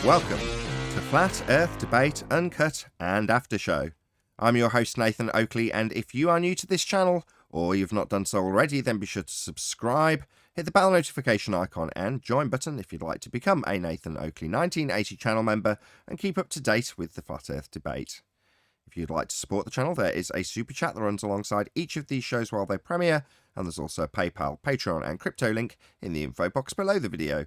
Welcome to Flat Earth Debate Uncut and After Show. I'm your host Nathan Oakley, and if you are new to this channel, or you've not done so already, then be sure to subscribe, hit the bell notification icon and join button if you'd like to become a Nathan Oakley 1980 channel member and keep up to date with the Flat Earth Debate. If you'd like to support the channel, there is a super chat that runs alongside each of these shows while they premiere, and there's also a PayPal, Patreon and crypto link in the info box below the video.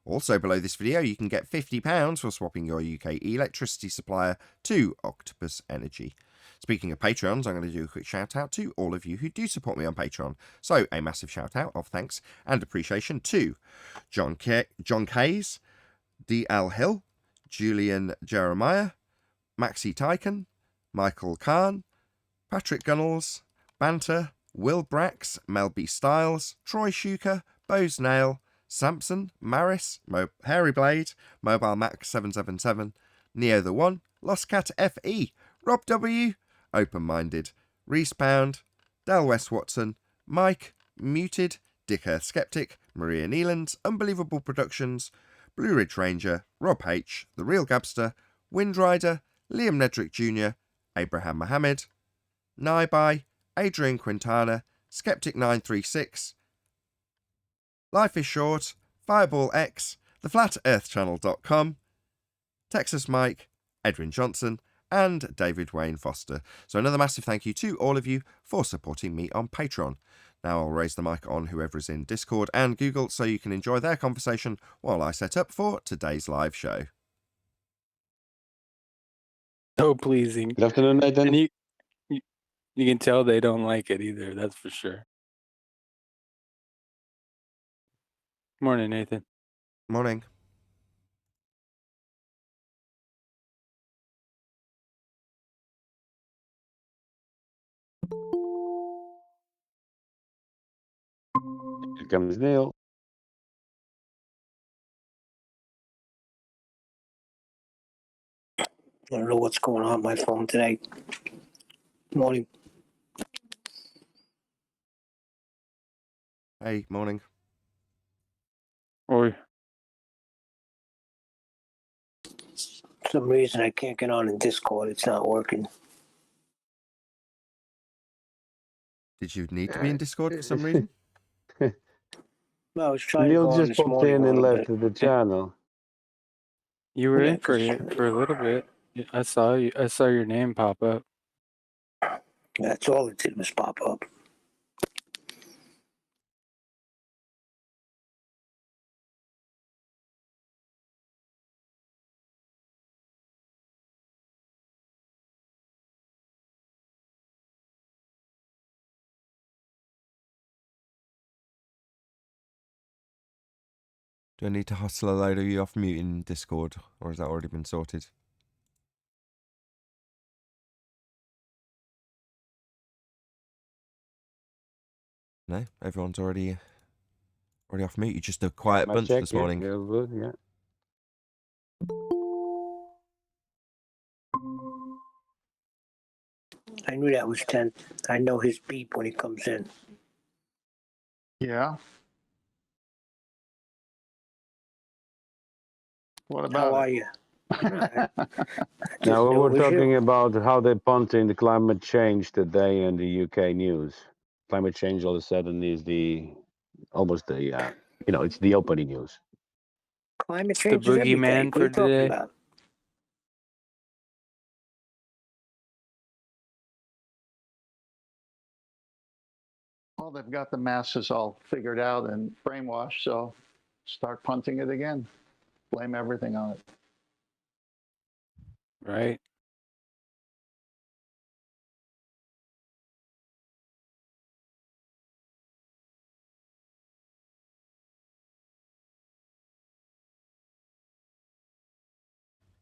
Also below this video, you can get £50 for swapping your UK electricity supplier to Octopus Energy. Speaking of Patreons, I'm going to do a quick shout out to all of you who do support me on Patreon. So a massive shout out of thanks and appreciation to John Kays, D.L. Hill, Julian Jeremiah, Maxi Tyken, Michael Kahn, Patrick Gunnels, Banter, Will Brax, Mel B. Styles, Troy Shuker, Bose Nail, Samson, Maris, Hairy Blade, Mobile Mac 777, Neo the One, Lost Cat FE, Rob W, Open Minded, Respound, Del West Watson, Mike, Muted, Dick Earth Skeptic, Maria Neelands, Unbelievable Productions, Blue Ridge Ranger, Rob H, The Real Gabster, Windrider, Liam Nedrick Jr., Abraham Mohammed, Naibai, Adrian Quintana, Skeptic 936, Life is Short, Fireball X, theflatearthchannel.com, Texas Mike, Edwin Johnson, and David Wayne Foster. So another massive thank you to all of you for supporting me on Patreon. Now I'll raise the mic on whoever is in Discord and Google so you can enjoy their conversation while I set up for today's live show. So pleasing. Good afternoon, Nathan. And you can tell they don't like it either, that's for sure. Morning, Nathan. Morning. Here comes Neil. I don't know what's going on my phone today. Morning. Hey, morning. Or For some reason I can't get on in Discord. It's not working. Did you need to be in Discord for some reason? Well, I was trying to Neil go on just this popped morning in a and little left bit. the channel. you were Yeah, in for a little bit. I saw you. I saw your name pop up. That's all it did was pop up. Do I need to hustle a load of you off mute in Discord, or has that already been sorted? No, everyone's already off mute. You're just a quiet bunch this morning. Yeah, good, yeah. I knew that was 10. I know his beep when he comes in. Yeah. What How about are it? you? Now, we knew were it was you. talking about how they're punting the climate change today in the UK news. Climate change all of a sudden is almost the, it's the opening news. Climate The change is every day. boogeyman What are you for talking today. about? Well, they've got the masses all figured out and brainwashed, so start punting it again. Blame everything on it. Right.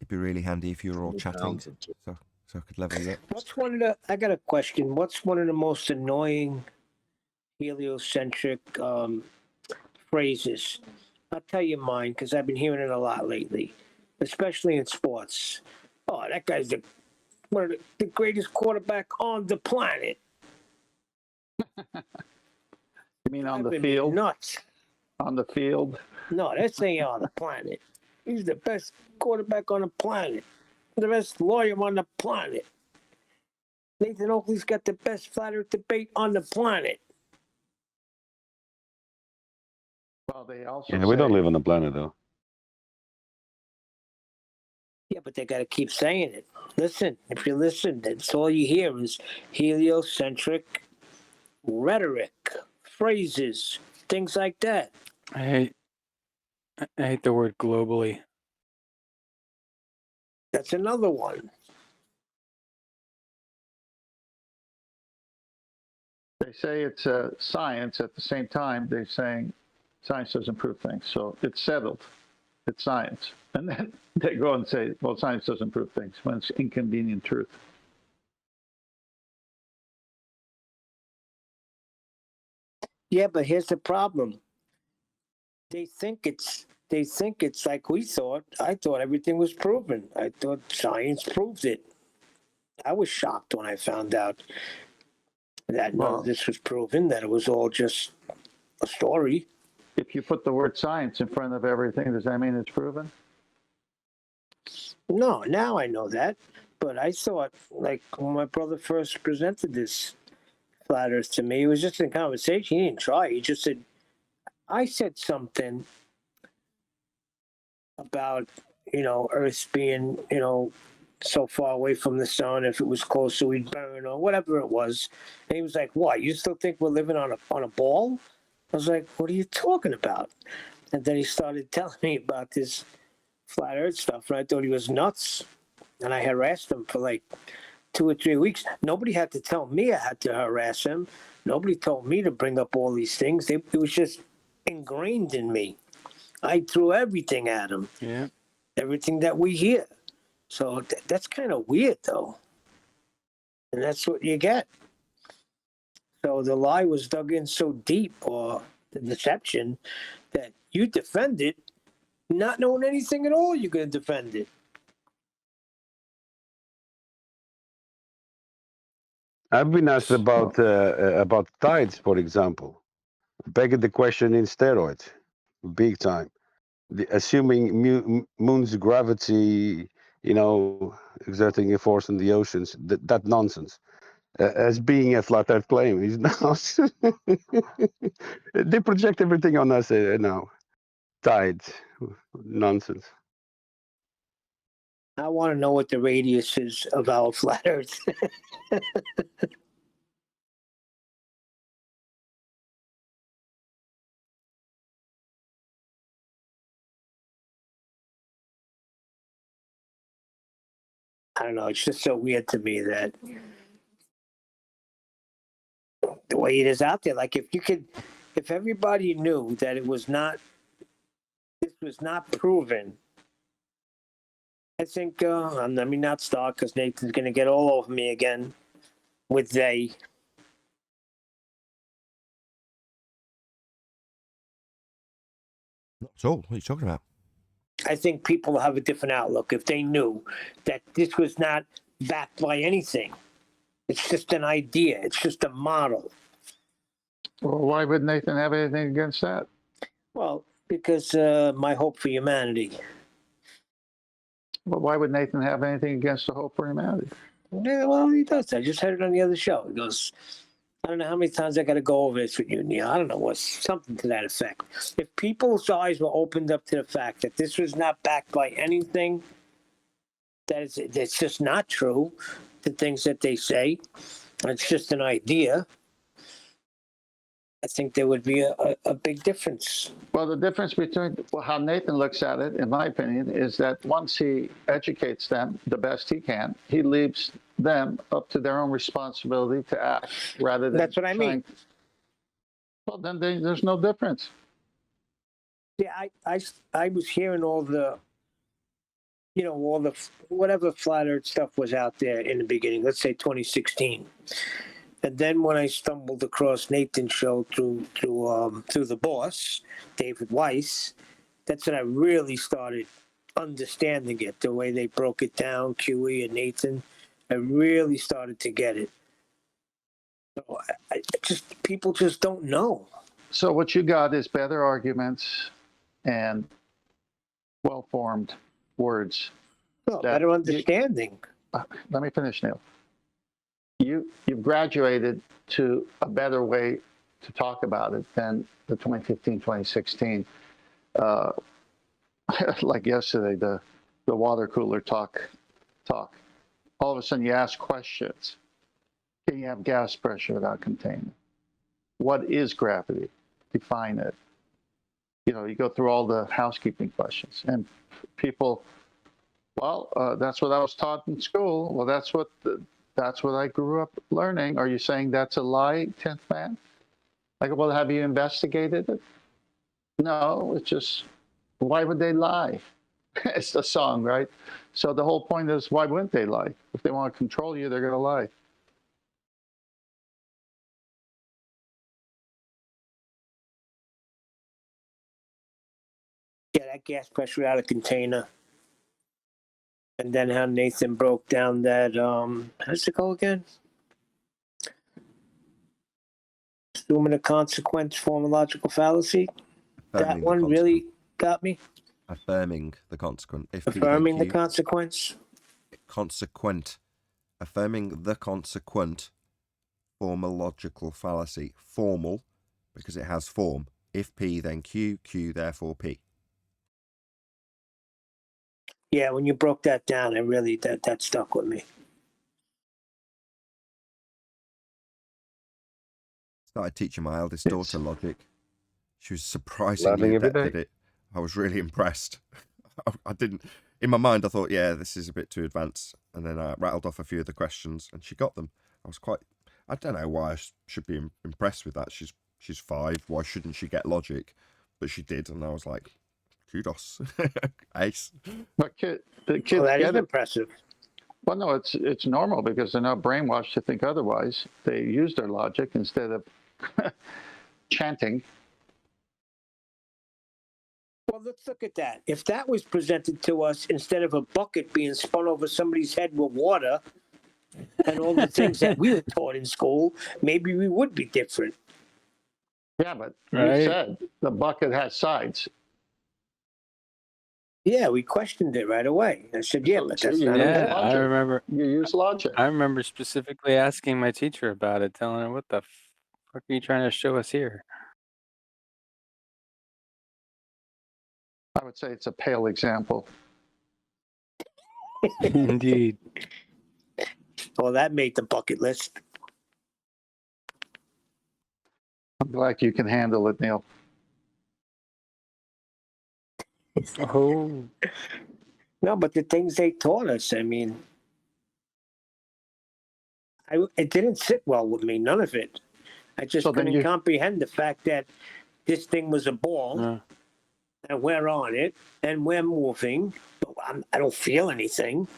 It'd be really handy if you were all chatting, so I could level you up. I got a question. What's one of the most annoying heliocentric phrases? I'll tell you mine because I've been hearing it a lot lately, especially in sports. Oh, that guy's one of the greatest quarterback on the planet. You mean on the Driving me field? nuts. On the field? No, that's ain't on the planet. He's the best quarterback on the planet. The best lawyer on the planet. Nathan Oakley's got the best flat earth debate on the planet. Well, they also Yeah, we don't say- live on the planet though. Yeah, but they got to keep saying it. Listen, if you listen, that's all you hear is heliocentric rhetoric, phrases, things like that. I hate the word globally. That's another one. They say it's science. At the same time, they're saying science doesn't prove things. So it's settled. It's science. And then they go and say, well, science doesn't prove things when it's inconvenient truth. Yeah, but here's the problem. They think it's like we thought. I thought everything was proven. I thought science proved it. I was shocked when I found out that none of this was proven, that it was all just a story. If you put the word science in front of everything, does that mean it's proven? No, now I know that. But I thought, like, when my brother first presented this flat earth to me, it was just a conversation. He didn't try. He just said, I said something about, Earth being, so far away from the sun. If it was closer, we'd burn, or whatever it was. And he was like, what, you still think we're living on a ball? I was like, what are you talking about? And then he started telling me about this flat earth stuff, and I thought he was nuts. And I harassed him for like 2 or 3 weeks. Nobody had to tell me I had to harass him. Nobody told me to bring up all these things. It was just ingrained in me. I threw everything at him. Yeah. Everything that we hear. So that's kind of weird, though. And that's what you get. So the lie was dug in so deep, or the deception, that you defend it, not knowing anything at all. You're going to defend it. I've been asked about tides, for example. Begging the question in steroids, big time. Assuming moon's gravity, exerting a force in the oceans, that nonsense. As being a flat Earth claim is not. They project everything on us now. Tides, nonsense. I want to know what the radius is of our flat Earth. I don't know. It's just so weird to me that the way it is out there. Like if everybody knew that this was not proven. I think, let me not start because Nathan's going to get all over me again with they. Not at all. What are you talking about? I think people have a different outlook if they knew that this was not backed by anything. It's just an idea. It's just a model. Well, why would Nathan have anything against that? Well, because my hope for humanity. Well, why would Nathan have anything against the hope for humanity? Yeah, well, he does. I just heard it on the other show. He goes, I don't know how many times I got to go over this with you, Neil. I don't know what, something to that effect. If people's eyes were opened up to the fact that this was not backed by anything, that's just not true, the things that they say, it's just an idea, I think there would be a big difference. Well, the difference between how Nathan looks at it, in my opinion, is that once he educates them the best he can, he leaves them up to their own responsibility to act rather than. That's what I mean. Well, then there's no difference. Yeah, I was hearing all the, all the whatever flat earth stuff was out there in the beginning. Let's say 2016. And then when I stumbled across Nathan's show through the boss, David Weiss, that's when I really started understanding it, the way they broke it down, QE and Nathan. I really started to get it. So people just don't know. So what you got is better arguments and well-formed words. No, That better you- understanding. Let me finish, Neil. You've graduated to a better way to talk about it than the 2015, 2016. Like yesterday, the water cooler talk. All of a sudden, you ask questions. Can you have gas pressure without containment? What is gravity? Define it. You go through all the housekeeping questions, and people, well, that's what I was taught in school. Well, that's what I grew up learning. Are you saying that's a lie, 10th man? Like, well, have you investigated it? No, it's just, why would they lie? It's the song, right? So the whole point is, why wouldn't they lie? If they want to control you, they're going to lie. Yeah, that gas pressure out of container. And then how Nathan broke down that, how's it go again? Assuming a consequence, formological fallacy. Affirming That the one consequent. really got me. Affirming the consequent. If P, then Affirming the Q. consequence. Consequent. Affirming the consequent formological fallacy. Formal, because it has form. If P, then Q. Q, therefore P. Yeah, when you broke that down, that stuck with me. Started teaching my eldest daughter logic. She was Learning surprisingly every adept day. at it. I was really impressed. I didn't, in my mind, I thought, yeah, this is a bit too advanced. And then I rattled off a few of the questions and she got them. I don't know why I should be impressed with that. She's 5. Why shouldn't she get logic? But she did. And I was like, kudos. Ace. But the kids Well, that is get it. impressive. Well, no, it's normal because they're not brainwashed to think otherwise. They use their logic instead of chanting. Well, let's look at that. If that was presented to us instead of a bucket being spun over somebody's head with water and all the things that we were taught in school, maybe we would be different. Yeah, but Right. you said the bucket has sides. Yeah, we questioned it right away. I said, yeah, but that's not Yeah, a I remember. You use logic. I remember specifically asking my teacher about it, telling her, "What the fuck are you trying to show us here?" I would say it's a pale example. Indeed. Well, that made the bucket list. I'm glad you can handle it, Neil. Oh, No, but the things they taught us, I mean, it didn't sit well with me, none of it. I just So then couldn't comprehend the fact that this thing was a ball yeah. and we're on it and we're moving. But I don't feel anything.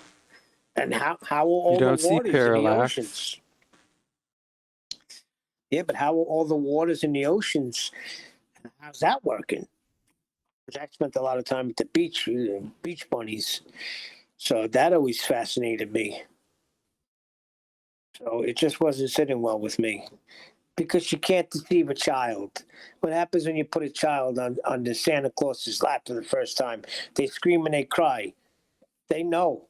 And how are all don't the see waters in the parallax. oceans? Yeah, but how are all the waters in the oceans? How's that working? Because I spent a lot of time at the beach, beach bunnies. So that always fascinated me. So it just wasn't sitting well with me. Because you can't deceive a child. What happens when you put a child on the Santa Claus's lap for the first time? They scream and they cry. They know.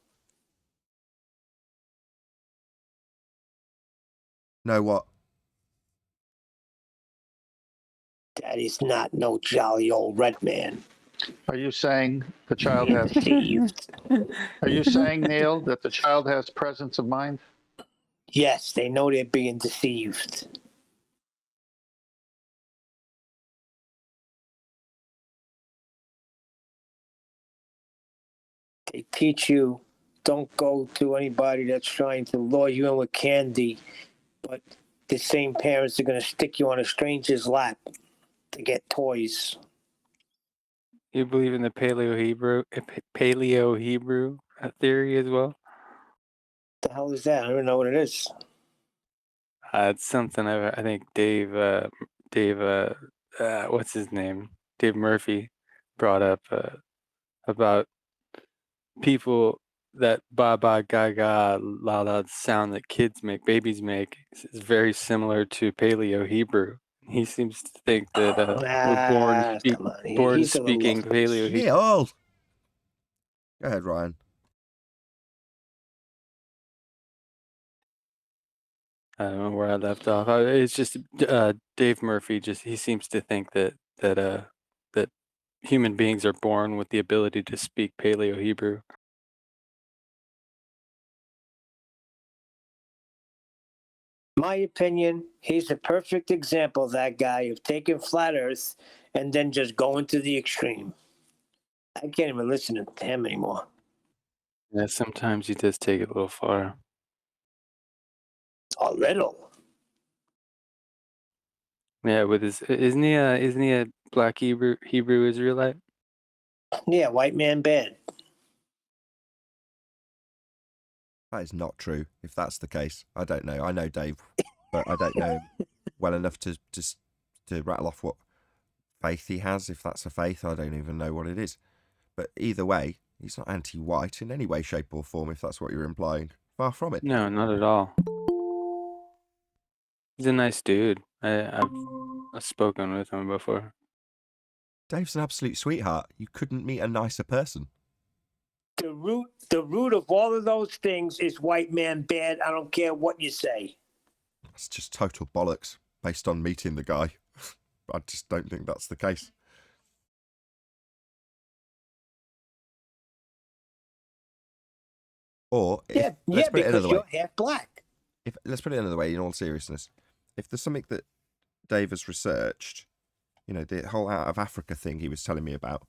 Know what? That is not no jolly old red man. Are you saying the child Being has? deceived. Are you saying, Neil, that the child has presence of mind? Yes, they know they're being deceived. They teach you, don't go to anybody that's trying to lure you in with candy, but the same parents are going to stick you on a stranger's lap to get toys. You believe in the Paleo Hebrew theory as well? The hell is that? I don't know what it is. It's something I think Dave, what's his name? Dave Murphy brought up about people that ba ba ga ga la la sound that kids make, babies make, is very similar to Paleo Hebrew. He seems to think that we're born Come on. born He's a little speaking off. Paleo Hebrew. Neil! Go ahead, Ryan. I don't know where I left off. It's just Dave Murphy. He seems to think that human beings are born with the ability to speak Paleo Hebrew. My opinion, he's a perfect example, that guy, of taking flat Earth and then just going to the extreme. I can't even listen to him anymore. Yeah, sometimes he does take it a little far. A little. Yeah, with his isn't he a black Hebrew Israelite? Yeah, white man bad. That is not true. If that's the case, I don't know. I know Dave, but I don't know him well enough to rattle off what faith he has. If that's a faith, I don't even know what it is. But either way, he's not anti-white in any way, shape, or form. If that's what you're implying, far from it. No, not at all. He's a nice dude. I've spoken with him before. Dave's an absolute sweetheart. You couldn't meet a nicer person. The root of all of those things is white man bad. I don't care what you say. That's just total bollocks based on meeting the guy. I just don't think that's the case. Or let's put it because another way. you're half black. Let's put it another way. In all seriousness, if there's something that Dave has researched, you know, the whole out of Africa thing he was telling me about,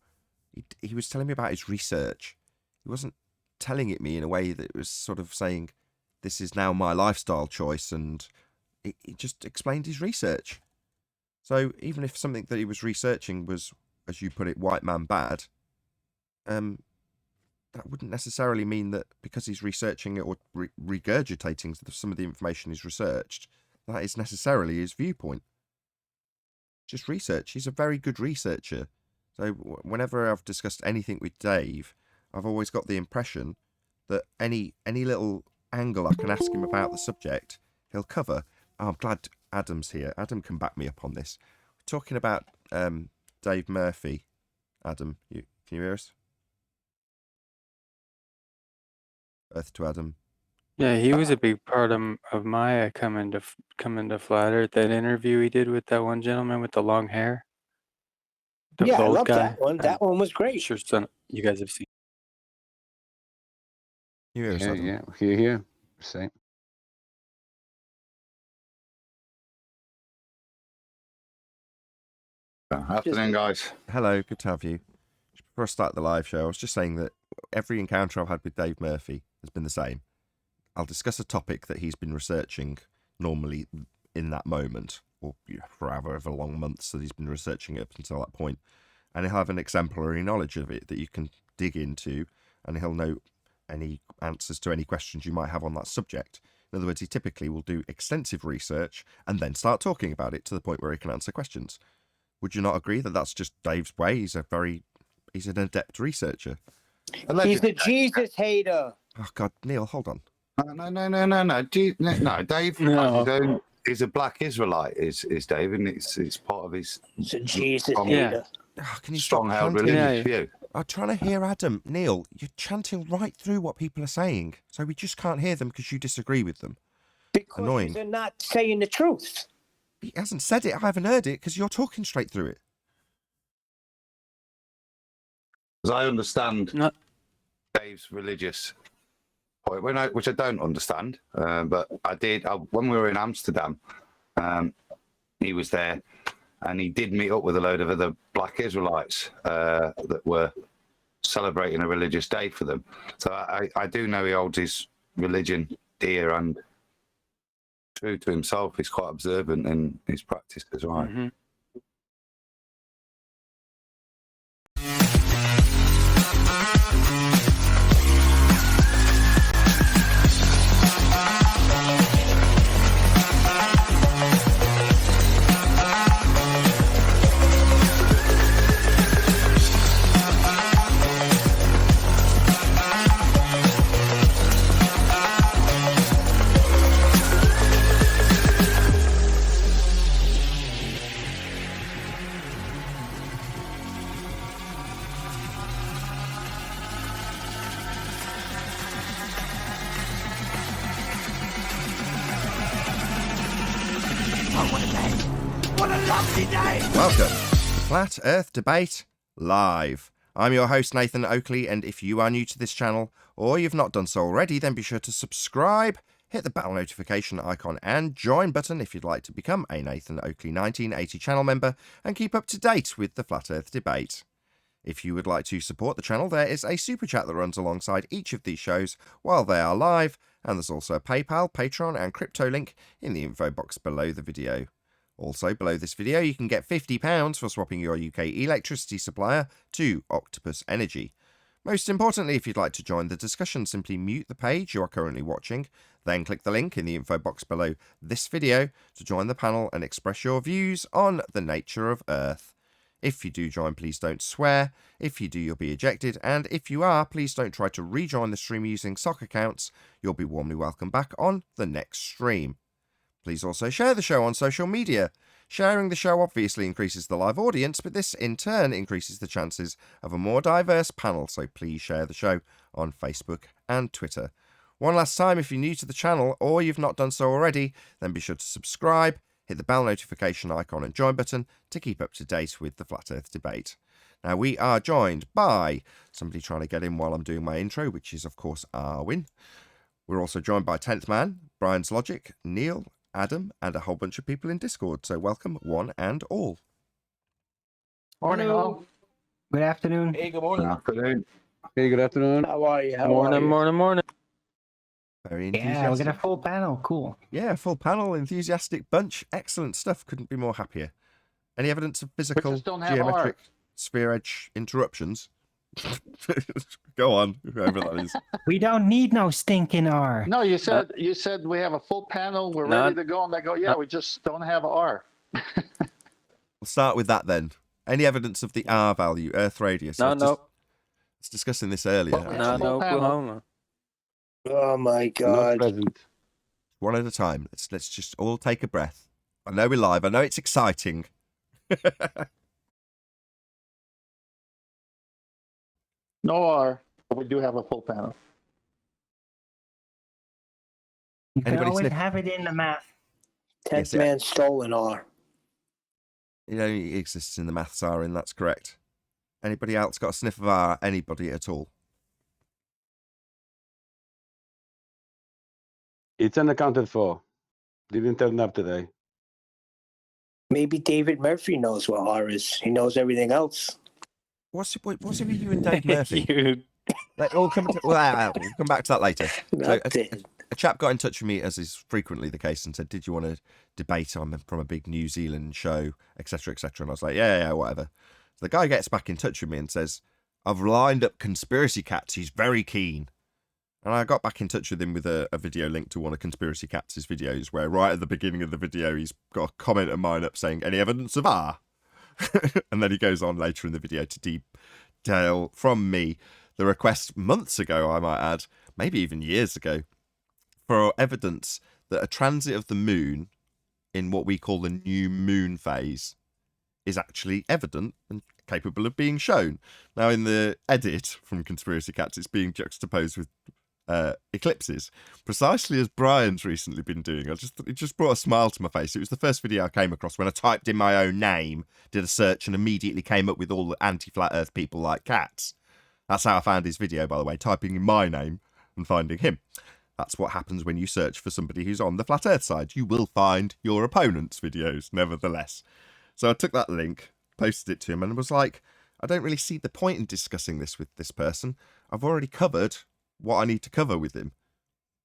he was telling me about his research. He wasn't telling it me in a way that was sort of saying, this is now my lifestyle choice, and he just explained his research. So even if something that he was researching was, as you put it, white man bad, that wouldn't necessarily mean that because he's researching it or regurgitating some of the information he's researched, that is necessarily his viewpoint. Just research. He's a very good researcher. So whenever I've discussed anything with Dave, I've always got the impression that any little angle I can ask him about the subject, he'll cover. Oh, I'm glad Adam's here. Adam can back me up on this. We're talking about Dave Murphy. Adam, can you hear us? Earth to Adam. Yeah, he was a big part of my coming to Flat Earth. That interview he did with that one gentleman with the long hair. The I old love guy. that one. That one was I'm great. sure you guys have seen. You hear us, Adam? Yeah, here. Same. Afternoon, guys. Hello, good to have you. Before I start the live show, I was just saying that every encounter I've had with Dave Murphy has been the same. I'll discuss a topic that he's been researching normally in that moment, or for however long months that he's been researching it up until that point. And he'll have an exemplary knowledge of it that you can dig into, and he'll know any answers to any questions you might have on that subject. In other words, he typically will do extensive research and then start talking about it to the point where he can answer questions. Would you not agree that that's just Dave's way? He's an adept researcher. He's a Jesus hater. Oh God, Neil, hold on. No. Dave No. is a black Israelite, is Dave, and it's part of his He's a Jesus strong- hater. Oh, can you stop strong-held chanting? religious view. I'm trying to hear Adam. Neil, you're chanting right through what people are saying, so we just can't hear them because you disagree with them. Because Annoying. they're not saying the truth. He hasn't said it. I haven't heard it because you're talking straight through it. As I understand No. Dave's religious point, which I don't understand, but I did when we were in Amsterdam. He was there, and he did meet up with a load of other black Israelites that were celebrating a religious day for them. So I do know he holds his religion dear and true to himself. He's quite observant in his practice as well. Mhm. Welcome to Flat Earth Debate Live. I'm your host Nathan Oakley, and if you are new to this channel, or you've not done so already, then be sure to subscribe, hit the bell notification icon and join button if you'd like to become a Nathan Oakley 1980 channel member and keep up to date with the Flat Earth Debate. If you would like to support the channel, there is a super chat that runs alongside each of these shows while they are live, and there's also a PayPal, Patreon and crypto link in the info box below the video. Also, below this video, you can get £50 for swapping your UK electricity supplier to Octopus Energy. Most importantly, if you'd like to join the discussion, simply mute the page you are currently watching, then click the link in the info box below this video to join the panel and express your views on the nature of Earth. If you do join, please don't swear. If you do, you'll be ejected. And if you are, please don't try to rejoin the stream using sock accounts. You'll be warmly welcomed back on the next stream. Please also share the show on social media. Sharing the show obviously increases the live audience, but this in turn increases the chances of a more diverse panel, so please share the show on Facebook and Twitter. One last time, if you're new to the channel or you've not done so already, then be sure to subscribe, hit the bell notification icon and join button to keep up to date with the Flat Earth Debate. Now, we are joined by somebody trying to get in while I'm doing my intro, which is, of course, Arwin. We're also joined by 10th Man, Brian's Logic, Neil, Adam, and a whole bunch of people in Discord. So welcome, one and all. Morning, all. Good afternoon. Hey, good morning. Afternoon. Hey, good afternoon. How are you? How are you? Morning. Very Yeah, we enthusiastic. got a full panel. Cool. Yeah, full panel, enthusiastic bunch. Excellent stuff. Couldn't be more happier. Any evidence of physical, just don't have geometric, art. sphere edge interruptions? Go on, whoever that is. We don't need no stinking R. No, you said we have a full panel. We're Not- ready to go, and I go, yeah, we just don't have R. We'll start with that then. Any evidence of the R value, Earth radius? I was No. just discussing this earlier. Well, actually. No, Oklahoma. Oh my Not God. present. One at a time. Let's just all take a breath. I know we're live. I know it's exciting. No R, but we do have a full panel. You can Anybody always sniff? have it in the math. 10th yeah. man stolen R. It only exists in the maths R, and that's correct. Anybody else got a sniff of R? Anybody at all? It's unaccounted for. Didn't turn up today. Maybe David Murphy knows what R is. He knows everything else. What's it with you and Dave Murphy? You- We'll come back to that later. So Nothing. a chap got in touch with me, as is frequently the case, and said, "Did you want to debate from a big New Zealand show, etc., etc.?" And I was like, "Yeah, whatever." So the guy gets back in touch with me and says, "I've lined up Conspiracy Cats. He's very keen." And I got back in touch with him with a video link to one of Conspiracy Cats' videos, where right at the beginning of the video, he's got a comment of mine up saying, "Any evidence of R?" And then he goes on later in the video to detail from me the request months ago, I might add, maybe even years ago, for evidence that a transit of the moon in what we call the new moon phase is actually evident and capable of being shown. Now, in the edit from Conspiracy Cats, it's being juxtaposed with eclipses, precisely as Brian's recently been doing. It just brought a smile to my face. It was the first video I came across when I typed in my own name, did a search, and immediately came up with all the anti-flat earth people like cats. That's how I found his video, by the way, typing in my name and finding him. That's what happens when you search for somebody who's on the flat earth side. You will find your opponent's videos, nevertheless. So I took that link, posted it to him, and was like, I don't really see the point in discussing this with this person. I've already covered what I need to cover with him.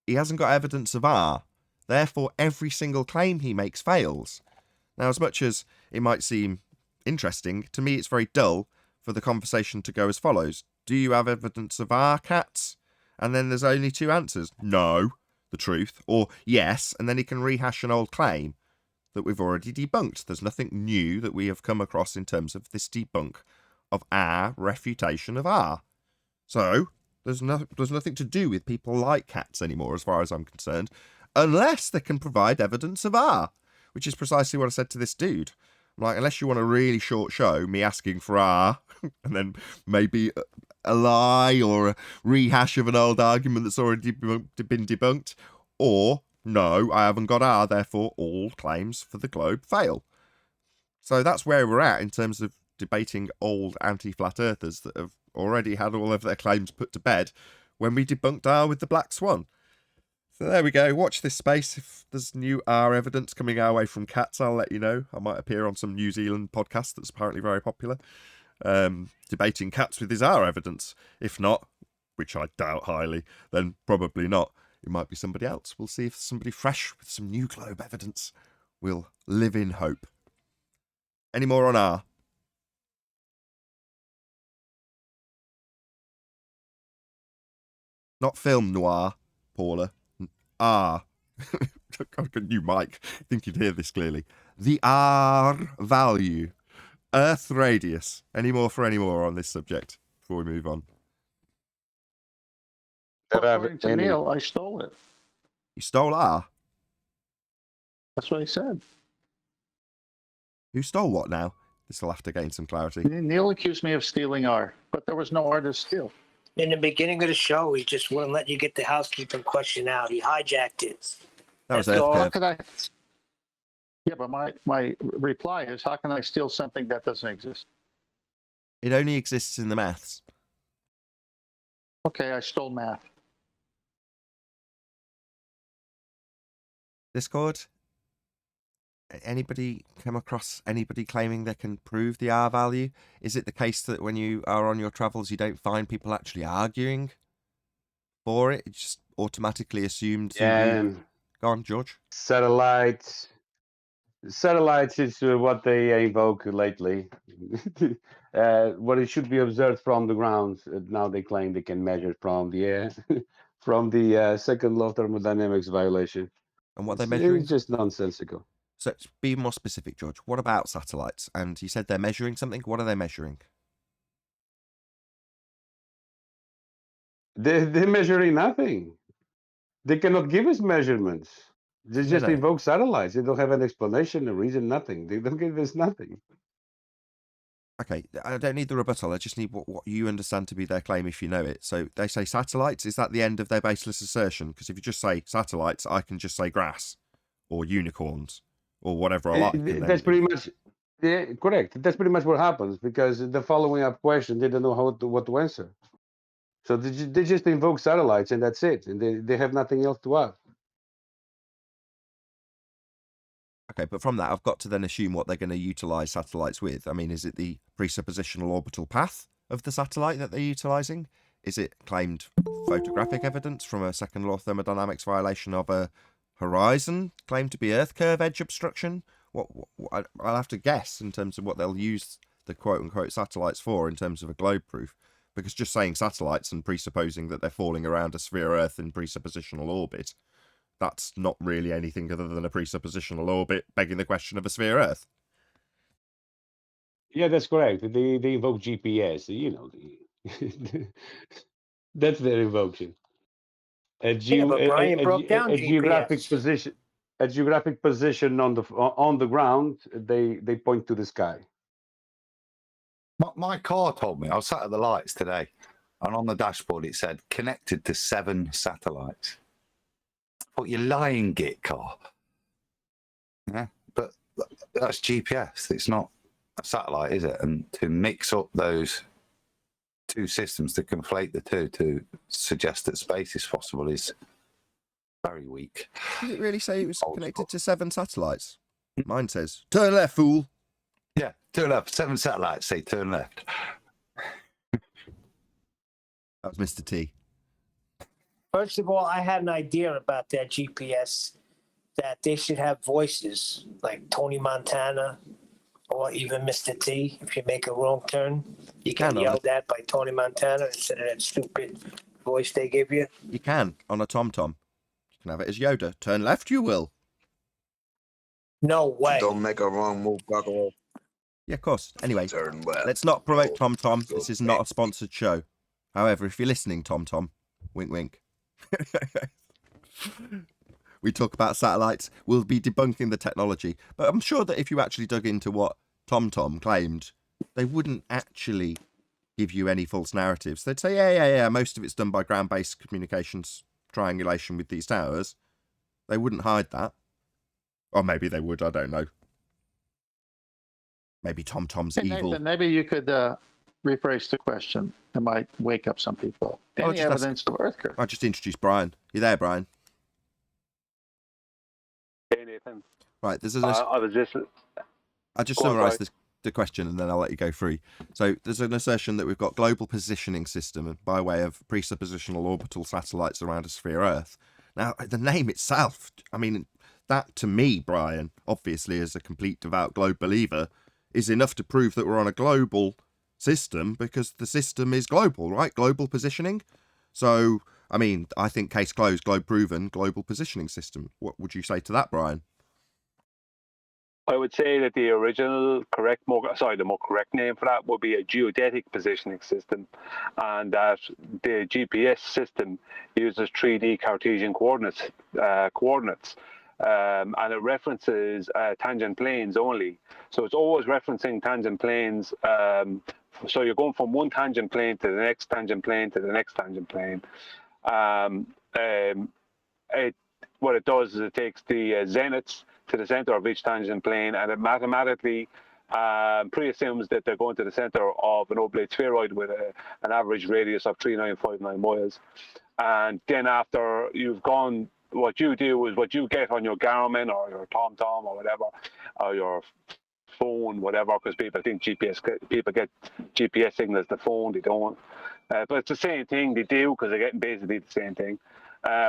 He hasn't got evidence of R. Therefore, every single claim he makes fails. Now, as much as it might seem interesting, to me it's very dull for the conversation to go as follows. Do you have evidence of R, cats? And then there's only two answers. No, the truth, or yes, and then he can rehash an old claim that we've already debunked. There's nothing new that we have come across in terms of this debunk of our refutation of R. So, there's nothing to do with people like cats anymore, as far as I'm concerned, unless they can provide evidence of R, which is precisely what I said to this dude. I'm like, unless you want a really short show, me asking for R, and then maybe a lie or a rehash of an old argument that's already been debunked, or no, I haven't got R, therefore all claims for the globe fail. So that's where we're at in terms of debating old anti-flat earthers that have already had all of their claims put to bed when we debunked R with the black swan. So there we go. Watch this space. If there's new R evidence coming our way from cats, I'll let you know. I might appear on some New Zealand podcast that's apparently very popular, debating cats with his R evidence. If not, which I doubt highly, then probably not. It might be somebody else. We'll see if somebody fresh with some new globe evidence will live in hope. Any more on R? Not film noir, Paula. R. You, Mike, think you'd hear this clearly. The R value. Earth radius. Any more on this subject before we move on? According to Neil, I stole it. You stole R? That's what he said. Who stole what now? This will have to gain some clarity. Neil accused me of stealing R, but there was no R to steal. In the beginning of the show, he just wouldn't let you get the housekeeping question out. He hijacked it. That was That's Earth all. How curve. could I? Yeah, but my reply is, how can I steal something that doesn't exist? It only exists in the maths. Okay, I stole math. Discord? Anybody come across anybody claiming they can prove the R value? Is it the case that when you are on your travels, you don't find people actually arguing for it? It's just automatically assumed. Yeah, Go on, George. satellites is what they invoke lately. What it should be observed from the ground. Now they claim they can measure from the air, from the second law of thermodynamics violation. And what they're measuring? It's just nonsensical. So be more specific, George. What about satellites? And you said they're measuring something. What are they measuring? They're measuring nothing. They cannot give us measurements. They just no. invoke satellites. They don't have an explanation, a reason, nothing. They don't give us nothing. Okay, I don't need the rebuttal. I just need what you understand to be their claim if you know it. So they say satellites. Is that the end of their baseless assertion? Because if you just say satellites, I can just say grass or unicorns or whatever I like. That's pretty much correct. That's pretty much what happens, because the following up question, they don't know what to answer. So they just invoke satellites and that's it. And they have nothing else to add. Okay, but from that, I've got to then assume what they're going to utilize satellites with. I mean, is it the presuppositional orbital path of the satellite that they're utilizing? Is it claimed photographic evidence from a second law thermodynamics violation of a horizon claimed to be Earth curve edge obstruction? I'll have to guess in terms of what they'll use the quote-unquote satellites for in terms of a globe proof, because just saying satellites and presupposing that they're falling around a sphere Earth in presuppositional orbit, that's not really anything other than a presuppositional orbit begging the question of a sphere Earth. Yeah, that's correct. They invoke GPS. That's their invocation. A Brian broke down geographic GPS. position. A geographic position on the ground. They point to the sky. My car told me, I was sat at the lights today, and on the dashboard it said connected to 7 satellites. What, you're lying, git car? Yeah, but that's GPS. It's not a satellite, is it? And to mix up those two systems, to conflate the two, to suggest that space is possible is very weak. Did it really say it was connected to 7 satellites? Mine says, turn left, fool. Yeah, turn left. 7 satellites say turn left. That was Mr. T. First of all, I had an idea about that GPS, that they should have voices like Tony Montana or even Mr. T. If you make a wrong turn, you get yelled at by Tony Montana instead of that stupid voice they give you. You can on a TomTom. You can have it as Yoda. Turn left, you will. No way. Don't make a wrong move, Buckaroo. Yeah, of course. Anyway, Turn left. let's not promote TomTom. This is not a sponsored show. However, if you're listening, TomTom, wink, wink. We talk about satellites. We'll be debunking the technology. But I'm sure that if you actually dug into what TomTom claimed, they wouldn't actually give you any false narratives. They'd say, yeah, most of it's done by ground-based communications triangulation with these towers. They wouldn't hide that. Or maybe they would, I don't know. Maybe TomTom's Hey, evil. Nathan, maybe you could rephrase the question. It might wake up some people. Any just ask- evidence to Earth curve? I just introduced Brian. You there, Brian? Hey, Nathan. Right, there's I was just. I'll just Go on, summarise sorry. the question and then I'll let you go free. So there's an assertion that we've got global positioning system by way of presuppositional orbital satellites around a sphere Earth. Now, the name itself, I mean, that to me, Brian, obviously as a complete devout globe believer, is enough to prove that we're on a global system because the system is global, right? Global positioning. So, I mean, I think case closed, globe proven, global positioning system. What would you say to that, Brian? I would say that the original the more correct name for that would be a geodetic positioning system, and that the GPS system uses 3D Cartesian coordinates, and it references tangent planes only. So it's always referencing tangent planes. So you're going from one tangent plane to the next tangent plane to the next tangent plane. What it does is it takes the zeniths to the center of each tangent plane, and it mathematically pre-assumes that they're going to the center of an oblate spheroid with an average radius of 3959 miles. And then after you've gone, what you do is what you get on your Garmin or your TomTom or whatever, or your phone, whatever, because people think people get GPS signals to phone, they don't. But it's the same thing they do because they're getting basically the same thing.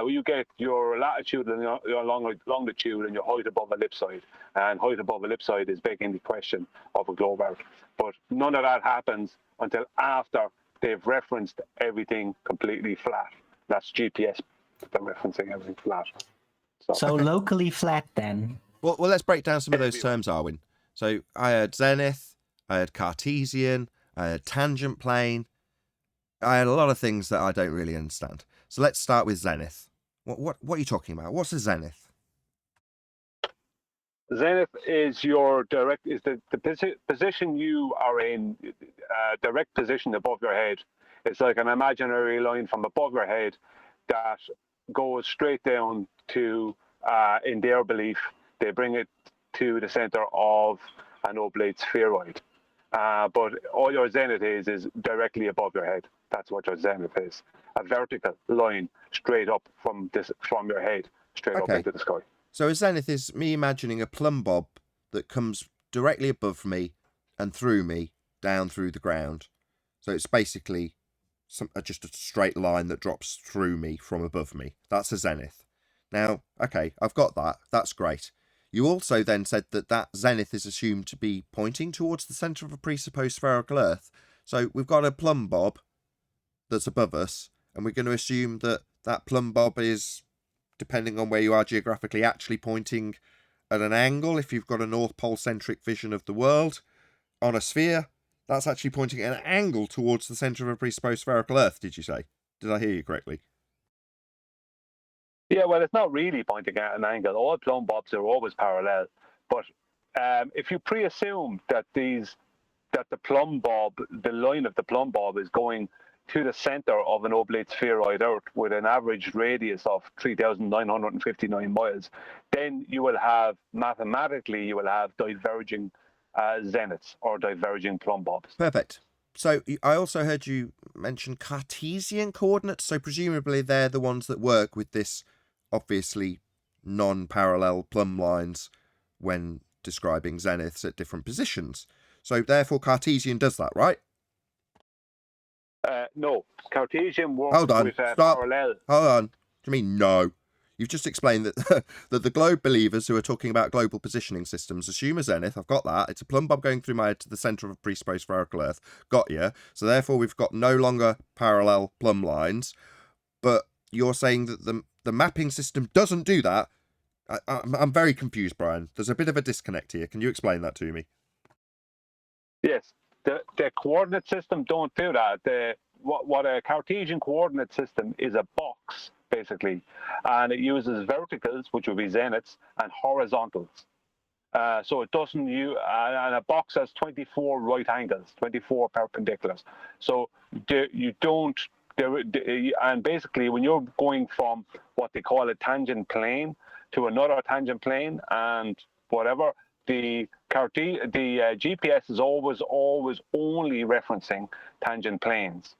You get your latitude and your longitude and your height above ellipsoid. And height above ellipsoid is begging the question of a globe Earth. But none of that happens until after they've referenced everything completely flat. That's GPS. They're referencing everything flat. So locally flat then. Well, let's break down some of those terms, Arwin. So I heard zenith, I heard Cartesian, I heard tangent plane. I had a lot of things that I don't really understand. So let's start with zenith. What are you talking about? What's a zenith? Zenith is your direct, is the position you are in, direct position above your head. It's like an imaginary line from above your head that goes straight down to, in their belief, they bring it to the center of an oblate spheroid. But all your zenith is directly above your head. That's what your zenith is. A vertical line straight up from your head, straight up into the sky. So a zenith is me imagining a plumb bob that comes directly above me and through me, down through the ground. So it's basically just a straight line that drops through me from above me. That's a zenith. Now, okay, I've got that. That's great. You also then said that zenith is assumed to be pointing towards the centre of a presupposed spherical Earth. So we've got a plumb bob that's above us, and we're going to assume that plumb bob is, depending on where you are geographically, actually pointing at an angle. If you've got a North Pole centric vision of the world on a sphere, that's actually pointing at an angle towards the centre of a presupposed spherical Earth, did you say? Did I hear you correctly? Yeah, well, it's not really pointing at an angle. All plumb bobs are always parallel. But if you pre-assume that the plumb bob, the line of the plumb bob is going to the center of an oblate spheroid Earth with an average radius of 3,959 miles, then you will have, mathematically, diverging zeniths or diverging plumb bobs. Perfect. So I also heard you mention Cartesian coordinates, so presumably they're the ones that work with this obviously non-parallel plumb lines when describing zeniths at different positions. So therefore Cartesian does that, right? No, Cartesian works Hold on. with Stop. parallel. Hold on. Do you mean no? You've just explained that that the globe believers who are talking about global positioning systems assume a zenith. I've got that. It's a plumb bob going through my head to the centre of a presupposed spherical Earth. Got you. So therefore we've got no longer parallel plumb lines. But you're saying that the mapping system doesn't do that. I'm very confused, Brian. There's a bit of a disconnect here. Can you explain that to me? Yes, the coordinate system don't do that. What a Cartesian coordinate system is a box, basically, and it uses verticals, which would be zeniths, and horizontals. So it doesn't use, and a box has 24 right angles, 24 perpendiculars. So you don't, and basically when you're going from what they call a tangent plane to another tangent plane and whatever, the GPS is always only referencing tangent planes.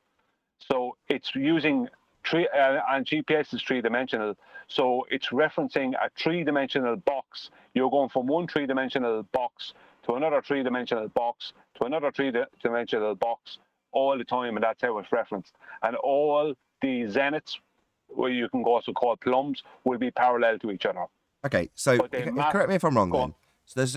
So it's using and GPS is three-dimensional. So it's referencing a three-dimensional box. You're going from one three-dimensional box to another three-dimensional box to another three-dimensional box all the time, and that's how it's referenced. And all the zeniths, where you can also call plums, will be parallel to each other. Okay, so But they map- correct me if I'm wrong Go then. on.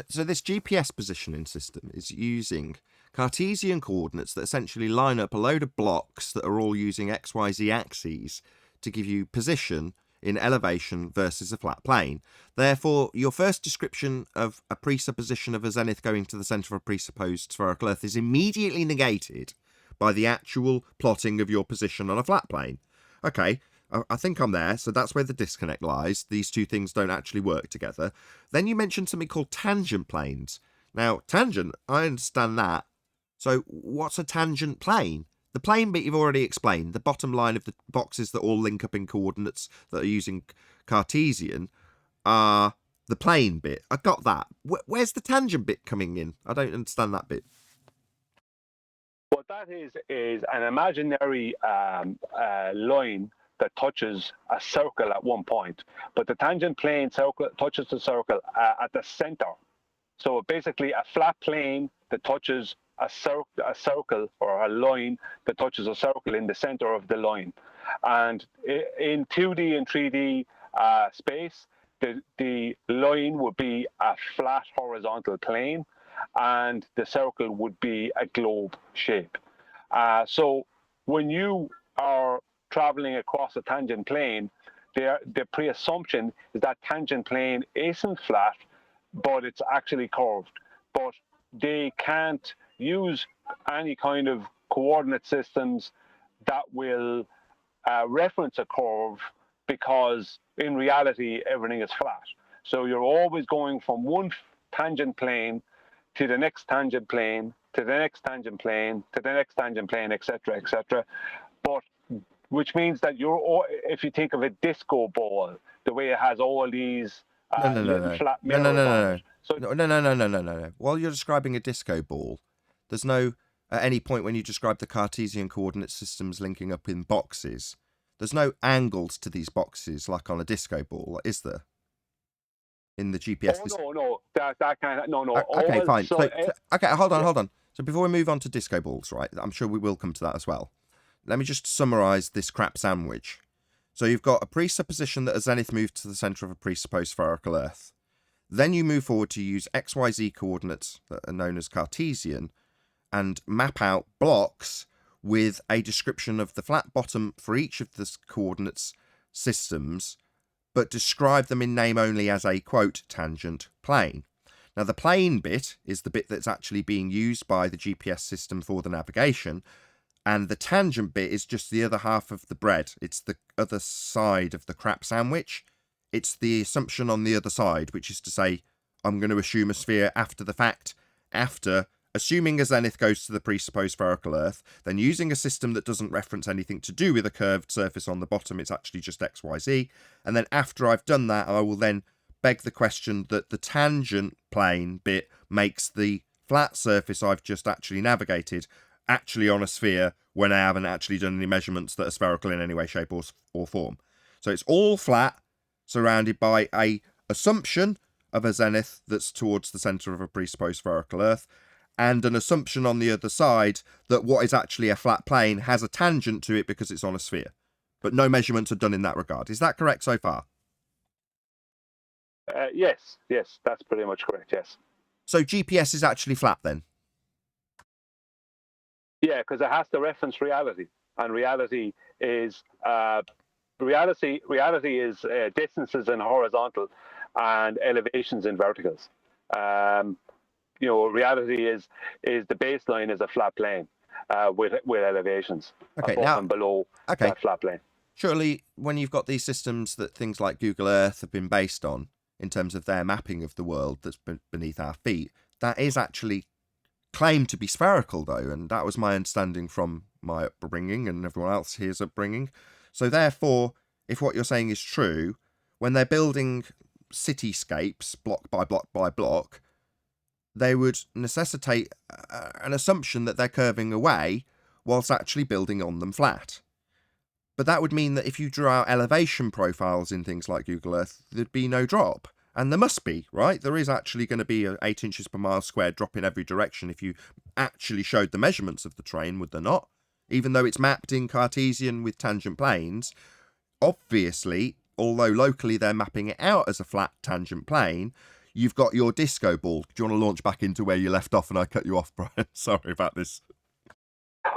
So this GPS positioning system is using Cartesian coordinates that essentially line up a load of blocks that are all using XYZ axes to give you position in elevation versus a flat plane. Therefore, your first description of a presupposition of a zenith going to the centre of a presupposed spherical Earth is immediately negated by the actual plotting of your position on a flat plane. Okay, I think I'm there, so that's where the disconnect lies. These two things don't actually work together. Then you mentioned something called tangent planes. Now, tangent, I understand that. So what's a tangent plane? The plane bit you've already explained. The bottom line of the boxes that all link up in coordinates that are using Cartesian are the plane bit. I got that. Where's the tangent bit coming in? I don't understand that bit. What that is an imaginary line that touches a circle at one point, but the tangent plane touches the circle at the center. So basically, a flat plane that touches a circle or a line that touches a circle in the center of the line. And in 2D and 3D space, the line would be a flat horizontal plane, and the circle would be a globe shape. So when you are traveling across a tangent plane, the pre-assumption is that tangent plane isn't flat, but it's actually curved. But they can't use any kind of coordinate systems that will reference a curve, because in reality, everything is flat. So you're always going from one tangent plane to the next tangent plane, to the next tangent plane, to the next tangent plane, etc., etc. But which means that if you think of a disco ball, the way it has all these little flat mirrors on it. So No. While you're describing a disco ball, there's no, at any point when you describe the Cartesian coordinate systems linking up in boxes, there's no angles to these boxes like on a disco ball, is there? In the GPS. No. That kind of no. Okay, fine. So, okay, hold on. So before we move on to disco balls, right? I'm sure we will come to that as well. Let me just summarise this crap sandwich. So you've got a presupposition that a zenith moves to the centre of a presupposed spherical Earth. Then you move forward to use XYZ coordinates that are known as Cartesian and map out blocks with a description of the flat bottom for each of the coordinates systems, but describe them in name only as a, quote, tangent plane. Now, the plane bit is the bit that's actually being used by the GPS system for the navigation, and the tangent bit is just the other half of the bread. It's the other side of the crap sandwich. It's the assumption on the other side, which is to say, I'm going to assume a sphere after the fact, after assuming a zenith goes to the presupposed spherical Earth, then using a system that doesn't reference anything to do with a curved surface on the bottom, it's actually just XYZ. And then after I've done that, I will then beg the question that the tangent plane bit makes the flat surface I've just actually navigated actually on a sphere when I haven't actually done any measurements that are spherical in any way, shape or form. So it's all flat, surrounded by a assumption of a zenith that's towards the centre of a presupposed spherical Earth, and an assumption on the other side that what is actually a flat plane has a tangent to it because it's on a sphere. But no measurements are done in that regard. Is that correct so far? Yes, that's pretty much correct, yes. So GPS is actually flat then? Yeah, because it has to reference reality, and reality is distances in horizontal and elevations in verticals. Reality is the baseline is a flat plane with elevations above and below that flat plane. Surely, when you've got these systems that things like Google Earth have been based on, in terms of their mapping of the world that's beneath our feet, that is actually claimed to be spherical, though, and that was my understanding from my upbringing and everyone else here's upbringing. So therefore, if what you're saying is true, when they're building cityscapes, block by block by block, they would necessitate an assumption that they're curving away whilst actually building on them flat. But that would mean that if you drew out elevation profiles in things like Google Earth, there'd be no drop. And there must be, right? There is actually going to be an 8 inches per mile squared drop in every direction if you actually showed the measurements of the train, would there not? Even though it's mapped in Cartesian with tangent planes, obviously, although locally they're mapping it out as a flat tangent plane, you've got your disco ball. Do you want to launch back into where you left off and I cut you off, Brian? Sorry about this.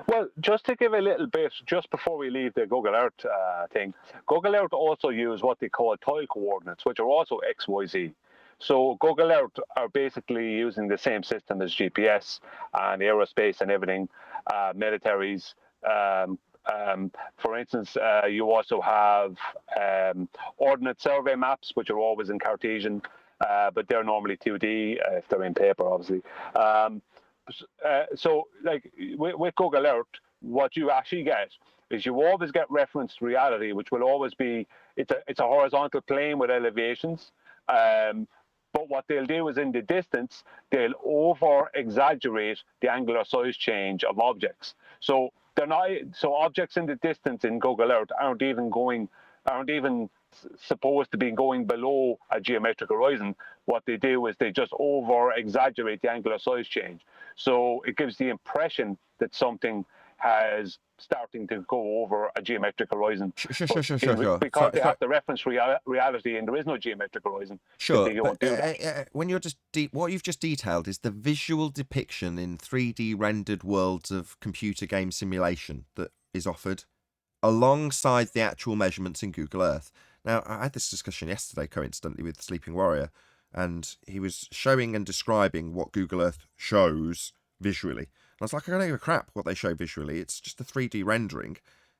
Well, just to give a little bit, just before we leave the Google Earth thing, Google Earth also use what they call tile coordinates, which are also X, Y, Z. So Google Earth are basically using the same system as GPS and aerospace and everything, militaries. For instance, you also have ordnate survey maps, which are always in Cartesian, but they're normally 2D if they're in paper, obviously. So, like with Google Earth, what you actually get is you always get referenced reality, which will always be it's a horizontal plane with elevations. But what they'll do is in the distance, they'll over exaggerate the angular size change of objects. So they're not objects in the distance in Google Earth aren't even supposed to be going below a geometric horizon. What they do is they just over exaggerate the angular size change. So it gives the impression that something has starting to go over a geometric horizon. Sure. Because they have to reference reality and there is no geometric horizon. Sure, but when you're just what you've just detailed is the visual depiction in 3D rendered worlds of computer game simulation that is offered alongside the actual measurements in Google Earth. Now, I had this discussion yesterday, coincidentally, with Sleeping Warrior, and he was showing and describing what Google Earth shows visually. And I was like, I don't give a crap what they show visually. It's just a 3D rendering.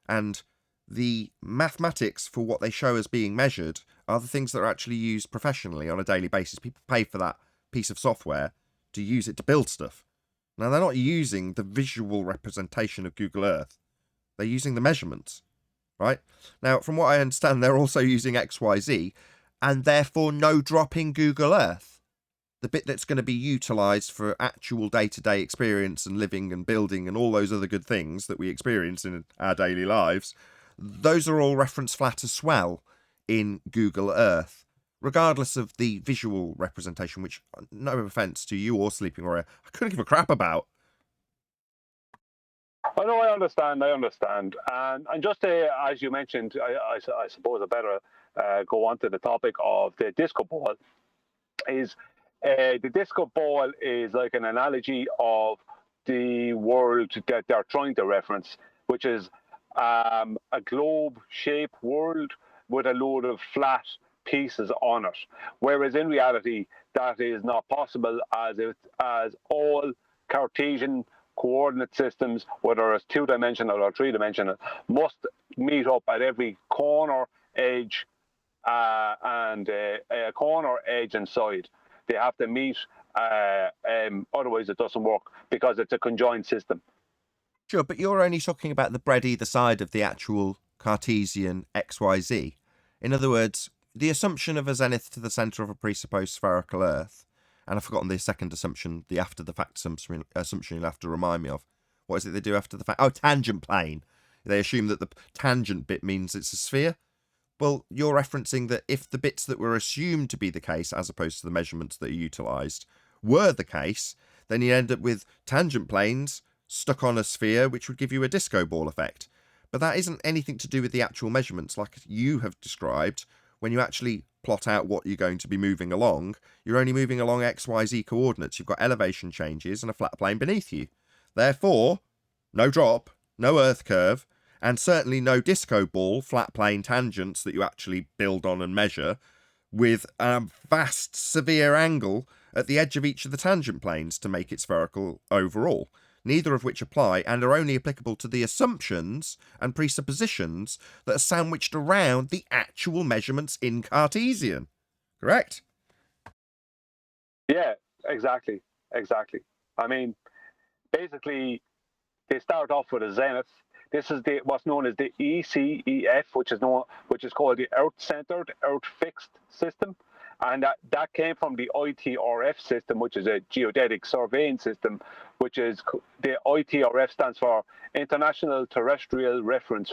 And the mathematics for what they show as being measured are the things that are actually used professionally on a daily basis. People pay for that piece of software to use it to build stuff. Now, they're not using the visual representation of Google Earth. They're using the measurements, right? Now, from what I understand, they're also using XYZ, and therefore no drop in Google Earth. The bit that's going to be utilised for actual day-to-day experience and living and building and all those other good things that we experience in our daily lives, those are all referenced flat as well in Google Earth, regardless of the visual representation, which, no offence to you or Sleeping Warrior, I couldn't give a crap about. Oh, no, I understand. And just as you mentioned, I suppose I better go on to the topic of the disco ball. The disco ball is like an analogy of the world that they're trying to reference, which is a globe-shaped world with a load of flat pieces on it. Whereas in reality, that is not possible, as all Cartesian coordinate systems, whether it's 2-dimensional or 3-dimensional, must meet up at every corner, edge, and side. They have to meet, otherwise it doesn't work because it's a conjoined system. Sure, but you're only talking about the bread either side of the actual Cartesian XYZ. In other words, the assumption of a zenith to the centre of a presupposed spherical Earth, and I've forgotten the second assumption, the after-the-fact assumption you'll have to remind me of. What is it they do after the fact? Oh, tangent plane. They assume that the tangent bit means it's a sphere. Well, you're referencing that if the bits that were assumed to be the case, as opposed to the measurements that are utilised, were the case, then you end up with tangent planes stuck on a sphere, which would give you a disco ball effect. But that isn't anything to do with the actual measurements, like you have described. When you actually plot out what you're going to be moving along, you're only moving along XYZ coordinates. You've got elevation changes and a flat plane beneath you. Therefore, no drop, no Earth curve, and certainly no disco ball flat plane tangents that you actually build on and measure, with a vast severe angle at the edge of each of the tangent planes to make it spherical overall, neither of which apply and are only applicable to the assumptions and presuppositions that are sandwiched around the actual measurements in Cartesian. Correct? Yeah, exactly. I mean, basically, they start off with a zenith. This is what's known as the ECEF, which is called the Earth-centered, Earth-fixed system, And that came from the ITRF system, which is a geodetic surveying system, which is the ITRF stands for International Terrestrial Reference